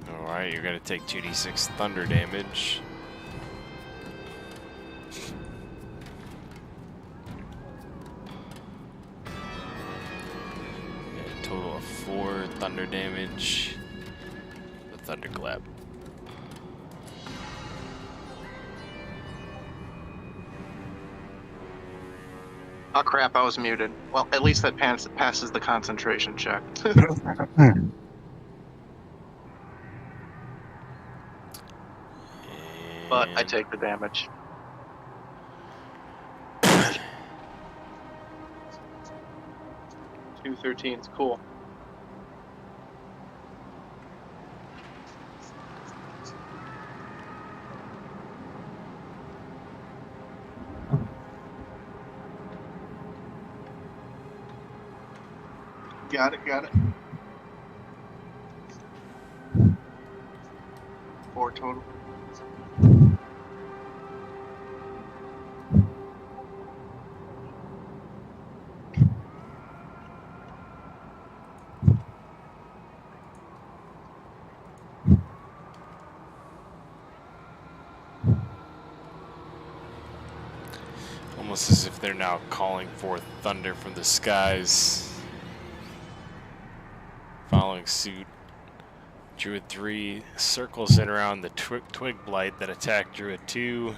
Alright, you're going to take 2d6 thunder damage. Total of 4 thunder damage. The thunderclap. Oh crap, I was muted. Well, at least that passes the concentration check. But I take the damage. Two 13s, cool. Got it. 4 total. Almost as if they're now calling forth thunder from the skies. following suit. Druid 3 circles in around the twig blight that attacked Druid 2.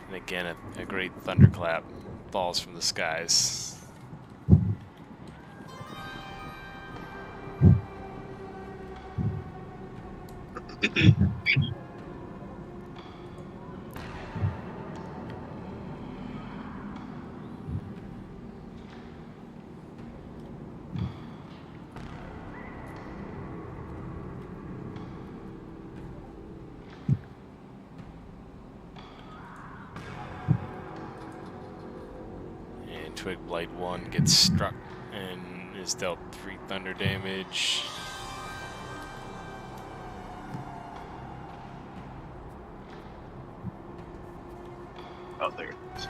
And again, a great thunderclap falls from the skies. Twig Blight 1 gets struck and is dealt 3 thunder damage. Oh, there it is.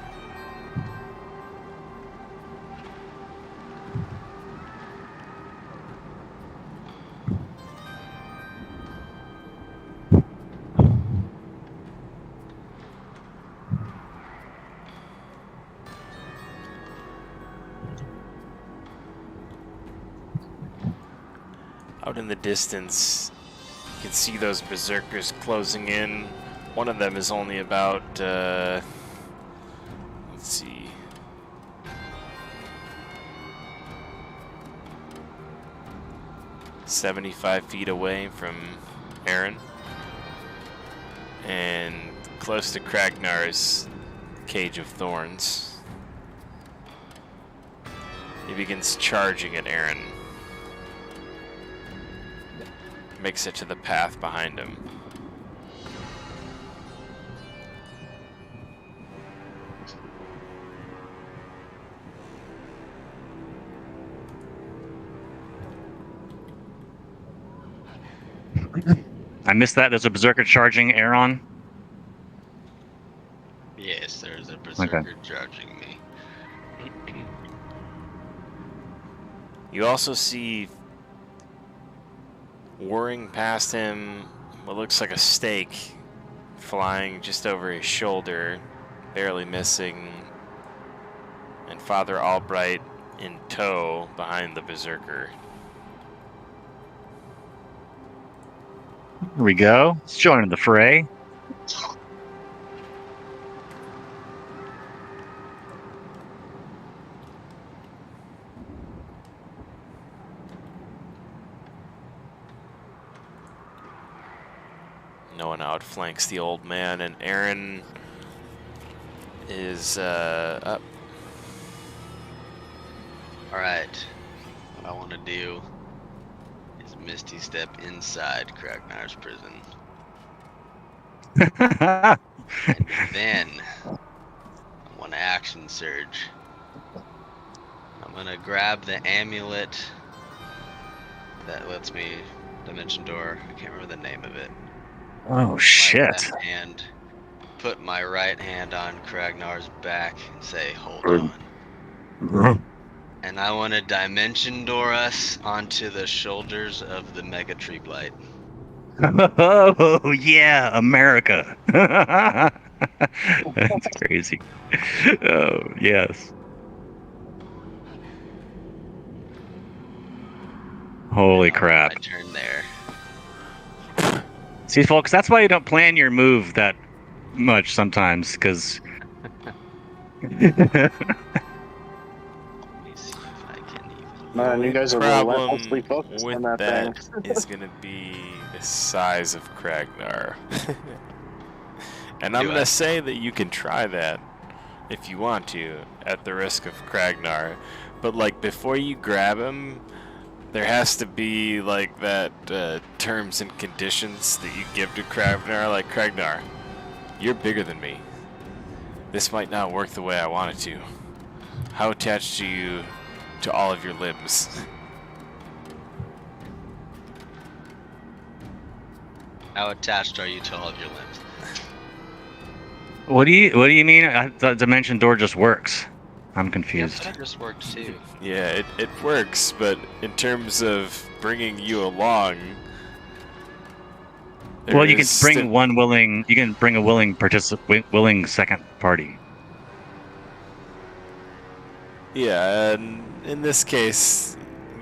Out in the distance, you can see those berserkers closing in. One of them is only about, let's see, "75 feet away from Aaron, and close to Kragnar's Cage of Thorns. He begins charging at Aaron. Makes it to the path behind him. I missed that. There's a berserker charging Aaron. Yes, there's a berserker charging me. You also see whirring past him what looks like a stake flying just over his shoulder, barely missing, and Father Albright in tow behind the berserker. Here we go. Let's join the fray. No one outflanks the old man, and Aaron is up. Alright. What I want to do is Misty Step inside Kragnar's prison. And then I want to action surge. I'm going to grab the amulet that lets me Dimension Door. I can't remember the name of it. Oh, shit. And put my right hand on Kragnar's back and say, hold on. And I want to Dimension Door us onto the shoulders of the Mega Tree Blight. Oh, yeah, America. That's crazy. Oh, yes. Holy crap. My turn there. See, folks, that's why you don't plan your move that much sometimes, because... Let me see if I can even... Man, you guys are relentlessly Problem focused with on that that thing. is going to be the size of Kragnar. And I'm Do going to I? say that you can try that if you want to, at the risk of Kragnar. But, like, before you grab him, there has to be, like, that terms and conditions that you give to Kragnar. Like, Kragnar, you're bigger than me. This might not work the way I want it to. How attached are you to all of your limbs? How attached are you to all of your limbs? What do you mean? I thought Dimension Door just works. I'm Yeah, confused. that just worked too. Yeah, it works, but in terms of bringing you along, Well, you can there's bring sti- one willing. You can bring a willing second party. Yeah, and in this case,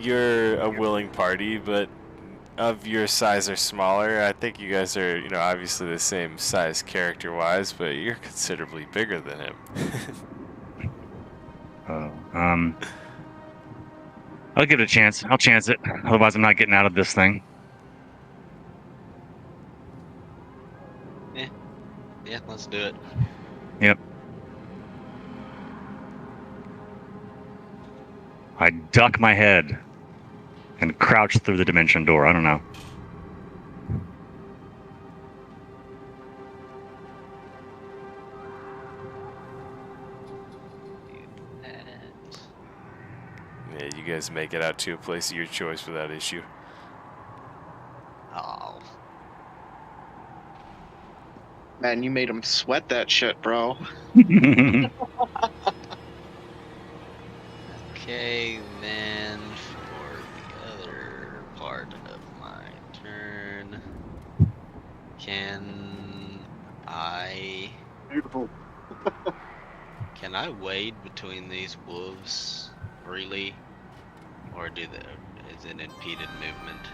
you're a willing party, but of your size or smaller, I think you guys are, obviously the same size character-wise, but you're considerably bigger than him. I'll give it a chance. I'll chance it. Otherwise, I'm not getting out of this thing. Yeah, let's do it. Yep. I duck my head and crouch through the dimension door. I don't know. Yeah, you guys make it out to a place of your choice without issue. Oh. Man, you made him sweat that shit, bro. Okay, then for the other part of my turn, can I Beautiful. wade between these wolves freely, or is it impeded movement?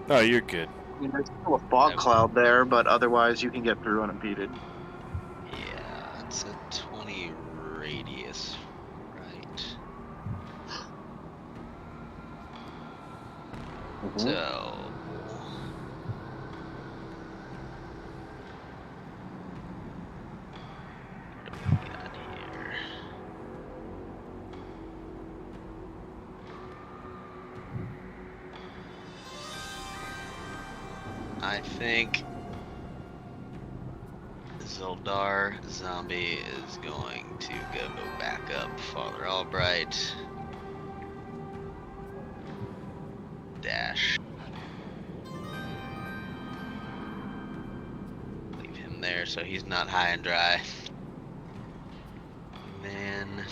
No, you're good. I mean, there's still a fog cloud there, but otherwise you can get through unimpeded. Yeah, it's a 20 radius, right? So what do we got here? I think Zildar Zombie is going to go back up Father Albright. Dash. Leave him there so he's not high and dry. And then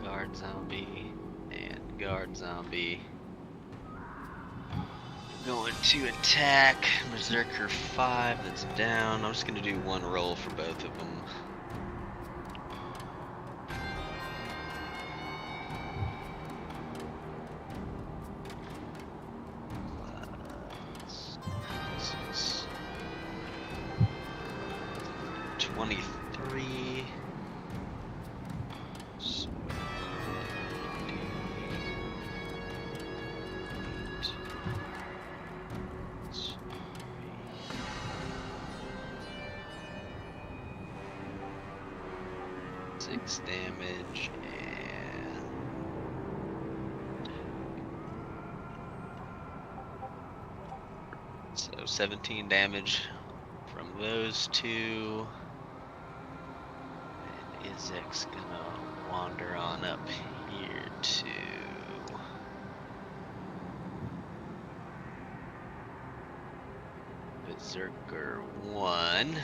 Guard Zombie and Guard Zombie. Going to attack Berserker 5 that's down. I'm just going to do one roll for both of them. This is 23. So 6 damage and so 17 damage from those two. And Izek's gonna wander on up here to Berserker 1.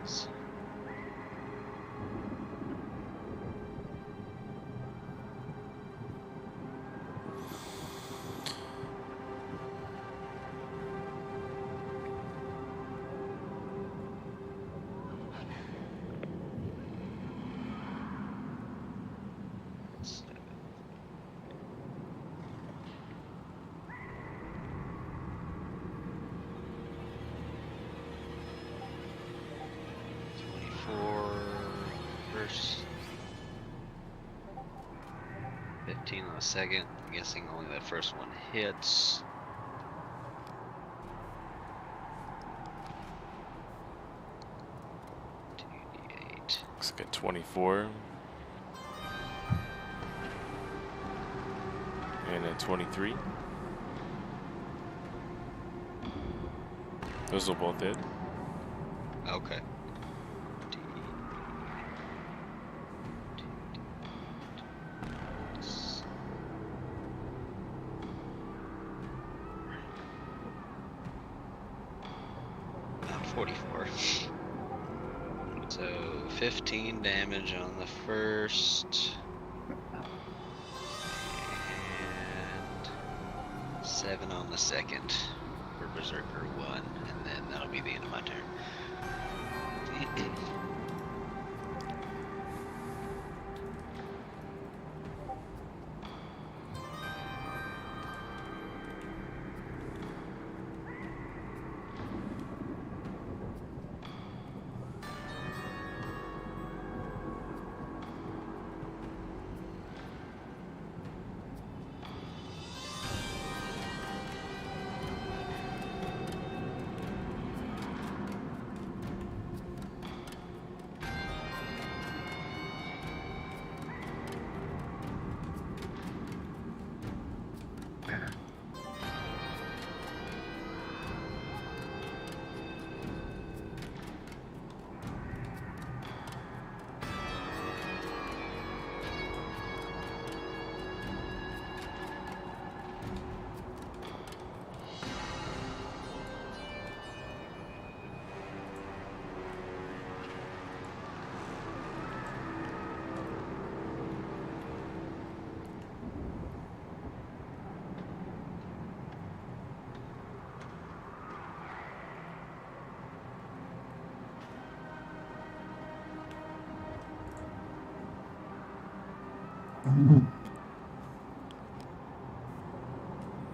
Is first 15 on the second. I'm guessing only that first one hits. Looks like a 24. And a 23. Those will both hit. Okay. 44. So 15 damage on the first. And 7 on the second for Berserker 1. And then that'll be the end of my turn.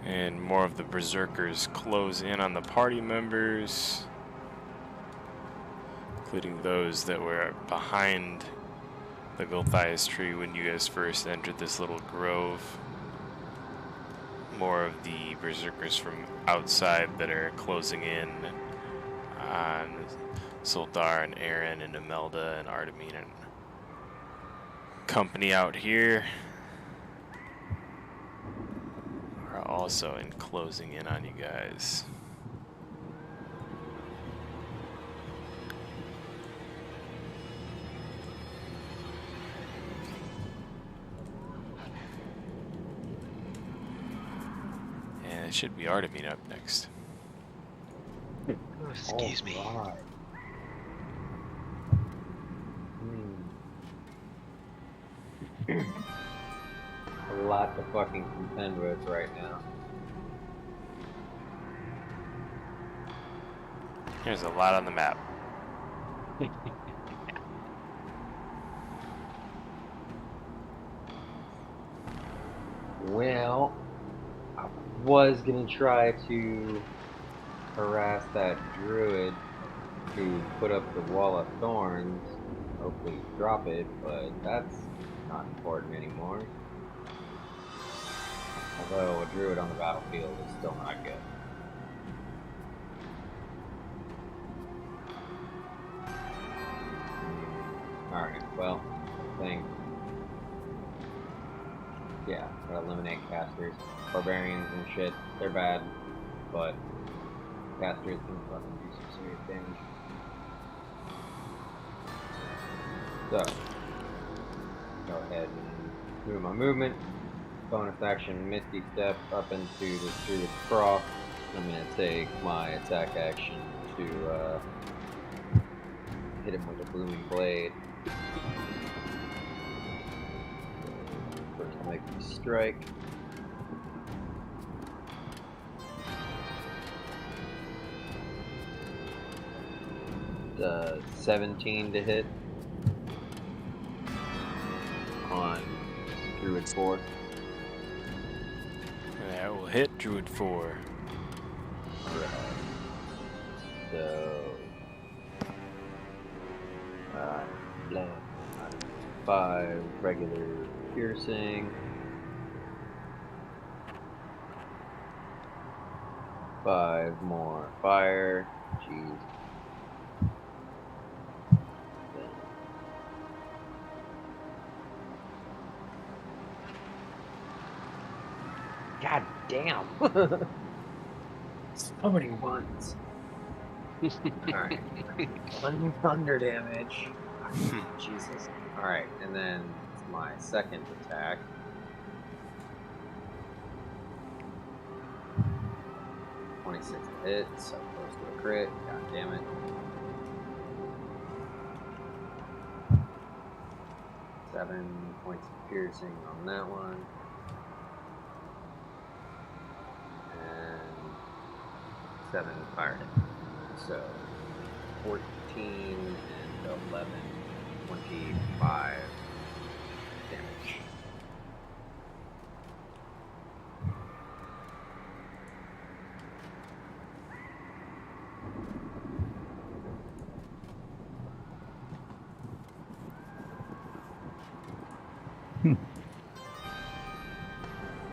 And more of the berserkers close in on the party members, including those that were behind the Gulthias tree when you guys first entered this little grove. More of the berserkers from outside that are closing in on Soldar and Aaron and Imelda and Artemine and company out here are also closing in on you guys. And it should be Artemine up next. Excuse me. Alright. A lot to fucking contend with right now. There's a lot on the map. Well, I was gonna try to harass that druid who put up the wall of thorns, hopefully drop it, but that's not important anymore. Although a druid on the battlefield is still not good. Alright, well, I think, yeah, gotta eliminate casters. Barbarians and shit, they're bad, but casters can fucking do some serious damage. So, go ahead and move my movement. Bonus action, Misty Step up into the Druid's Cross. I'm gonna take my attack action to hit him with a Booming Blade. First, make the strike. Does 17 to hit on Druid 4. That will hit Druid 4. Alright. So, blood. 5 regular piercing. 5 more fire. Jeez. God damn. So many ones. Alright. 1 thunder damage. Jesus. Alright, and then my second attack. .26 to hit, so close to a crit. God damn it. 7 points of piercing on that one. And 7 fire hit. So 14 and 11, 25 damage.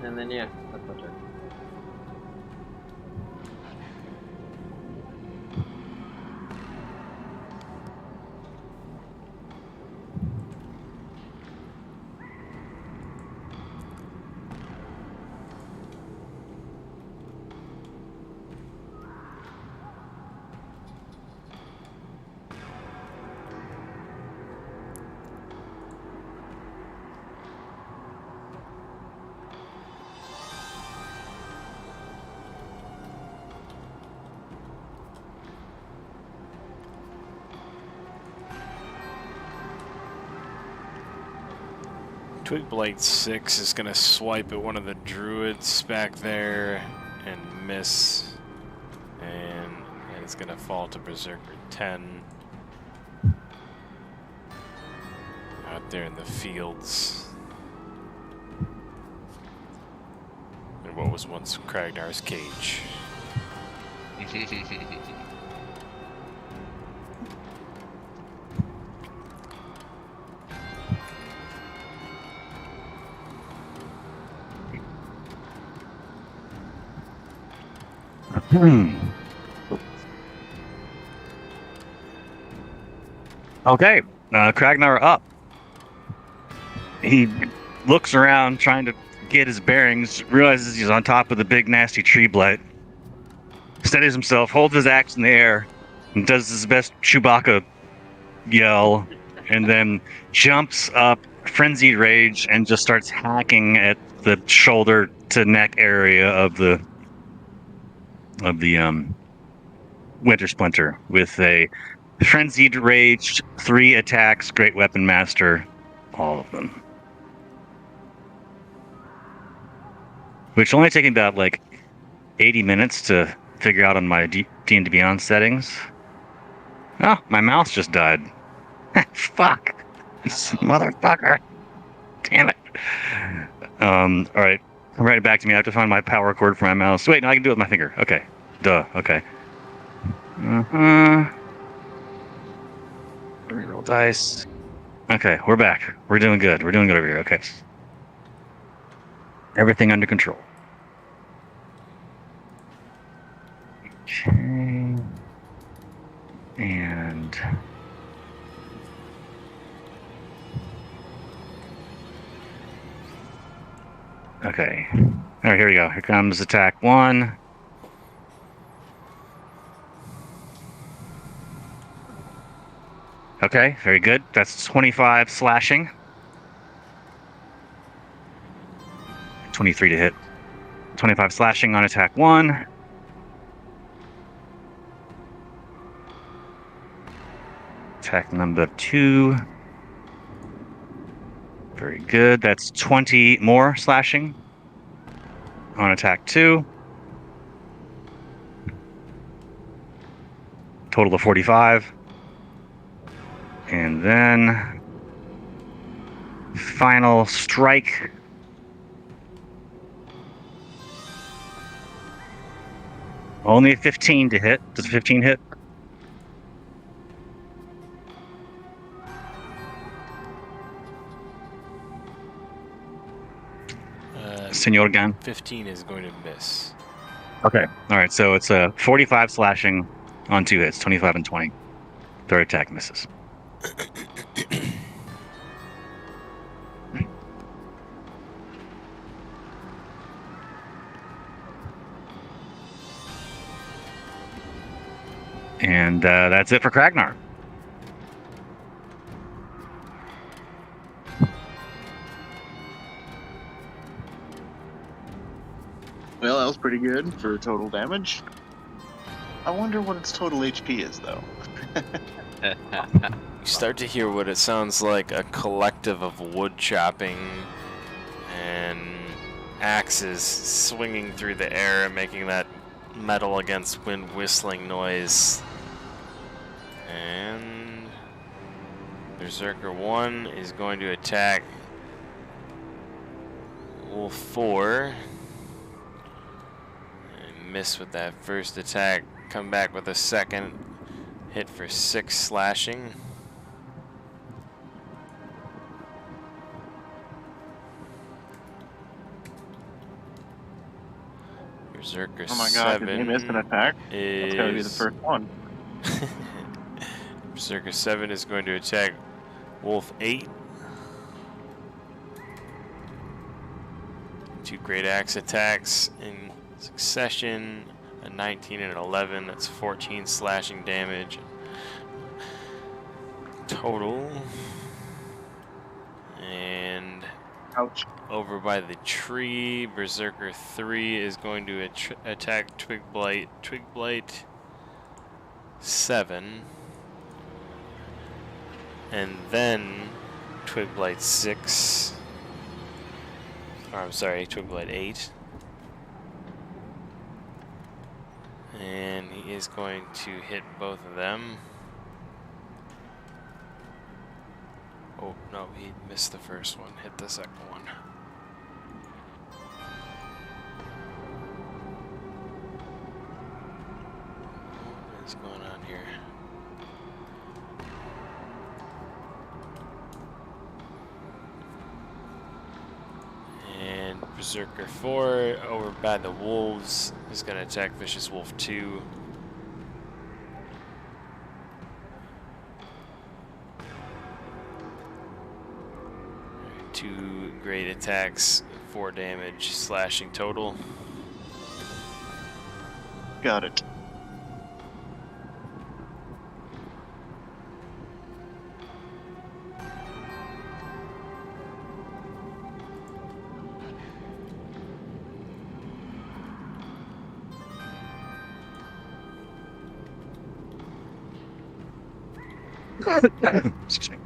And then yeah, that's my turn. Twigblight 6 is going to swipe at one of the druids back there and miss. And it's going to fall to Berserker 10. Out there in the fields. was once Kragnar's cage. Okay, Kragnar up. He looks around trying to get his bearings, realizes he's on top of the big nasty tree blight, steadies himself, holds his axe in the air, and does his best Chewbacca yell, and then jumps up, frenzied rage, and just starts hacking at the shoulder to neck area of the Wintersplinter with a frenzied rage, 3 attacks, great weapon master, all of them. Which only taking about like 80 minutes to figure out on my D&D Beyond settings. Oh, my mouse just died. Fuck. This motherfucker. Damn it. Alright. Write it back to me. I have to find my power cord for my mouse. Wait, no, I can do it with my finger. Okay. Duh. Okay. Reroll dice. Okay, we're back. We're doing good. We're doing good over here. Okay. Everything under control. Okay. And okay. All right, here we go. Here comes attack 1. Okay, very good. That's 25 slashing. 23 to hit. 25 slashing on attack 1. Attack number 2. Very good. That's 20 more slashing on attack 2. Total of 45. And then final strike. Only a 15 to hit. Does a 15 hit? Senor Gun? 15 is going to miss. Okay. All right. So it's a 45 slashing on 2 hits, 25 and 20. Third attack misses. And that's it for Kragnar. Well, that was pretty good for total damage. I wonder what its total HP is, though. You start to hear what it sounds like, a collective of wood chopping and axes swinging through the air and making that metal against wind whistling noise. And Berserker 1 is going to attack Wolf 4 and miss with that first attack. Come back with a second hit for 6 slashing. Berserker 7. Oh my god, did they miss an attack? That's gotta be the first one. Berserker 7 is going to attack Wolf 8. 2 great axe attacks in succession. A 19 and an 11. That's 14 slashing damage total. And ouch. Over by the tree, Berserker 3 is going to attack Twig Blight. Twig Blight 7. And then Twig Blight 6. Or I'm sorry, Twig Blight 8. And he is going to hit both of them. Oh, no, he missed the first one. Hit the second one. What's going on here? And Berserker 4 over by the wolves is going to attack Vicious Wolf 2. Two great attacks, 4 damage, slashing total. Got it. Excuse me.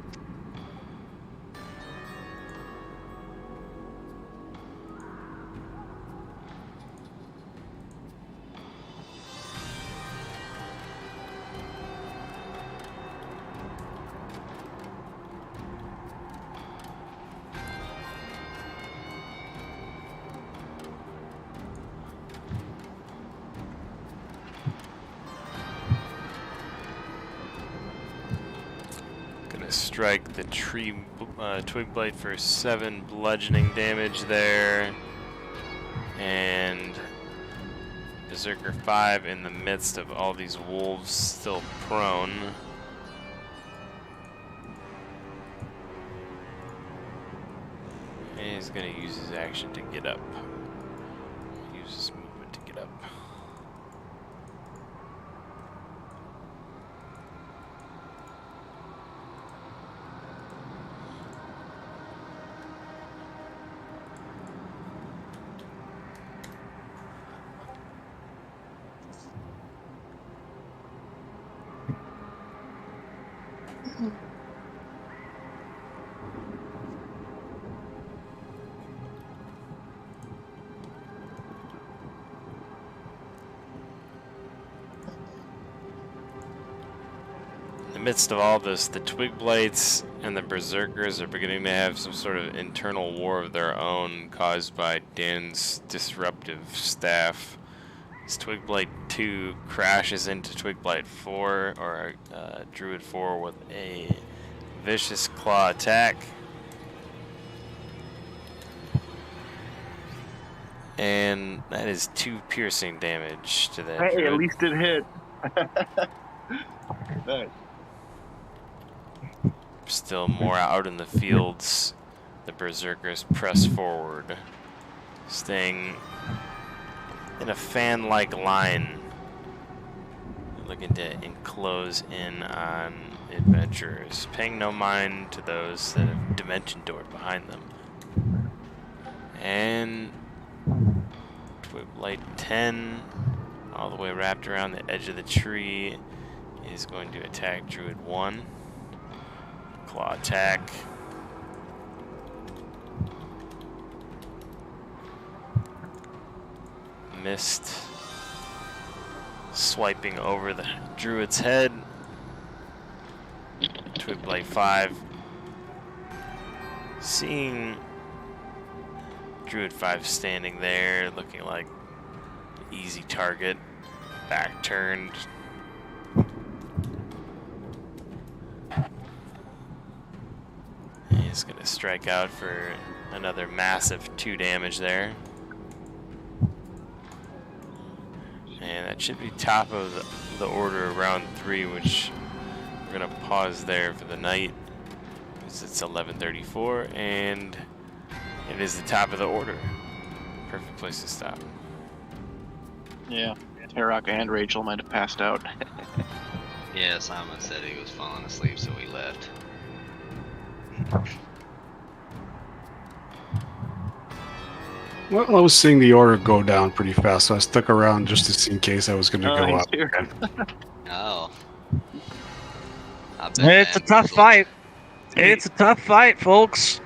Strike the twig blade for 7 bludgeoning damage there, and Berserker 5 in the midst of all these wolves still prone. And he's gonna use his action to get up. Use his movement to get up. In the midst of all this, the twig blights and the berserkers are beginning to have some sort of internal war of their own caused by Dan's disruptive staff. This twig blight 2 crashes into twig blight 4, or druid 4, with a vicious claw attack. And that is 2 piercing damage to that Hey, druid. at least it hit. Nice. Still more out in the fields. The berserkers press forward, staying in a fan-like line, looking to enclose in on adventurers, paying no mind to those that have dimension door behind them. And Twig Blight 10, all the way wrapped around the edge of the tree, is going to attack Druid 1. Claw attack. Missed. Swiping over the druid's head. Twig Blight 5. Seeing Druid 5 standing there, looking like an easy target. Back turned. He's gonna strike out for another massive 2 damage there. And that should be top of the order of round 3, which we're gonna pause there for the night. It's 11:34, and it is the top of the order. Perfect place to stop. Yeah, Tarok and Rachel might have passed out. Yeah, Simon said he was falling asleep, so we left. Well, I was seeing the order go down pretty fast, so I stuck around just to see in case I was going to go he's up. here. Oh. It's a tough fight. It's a tough fight, folks.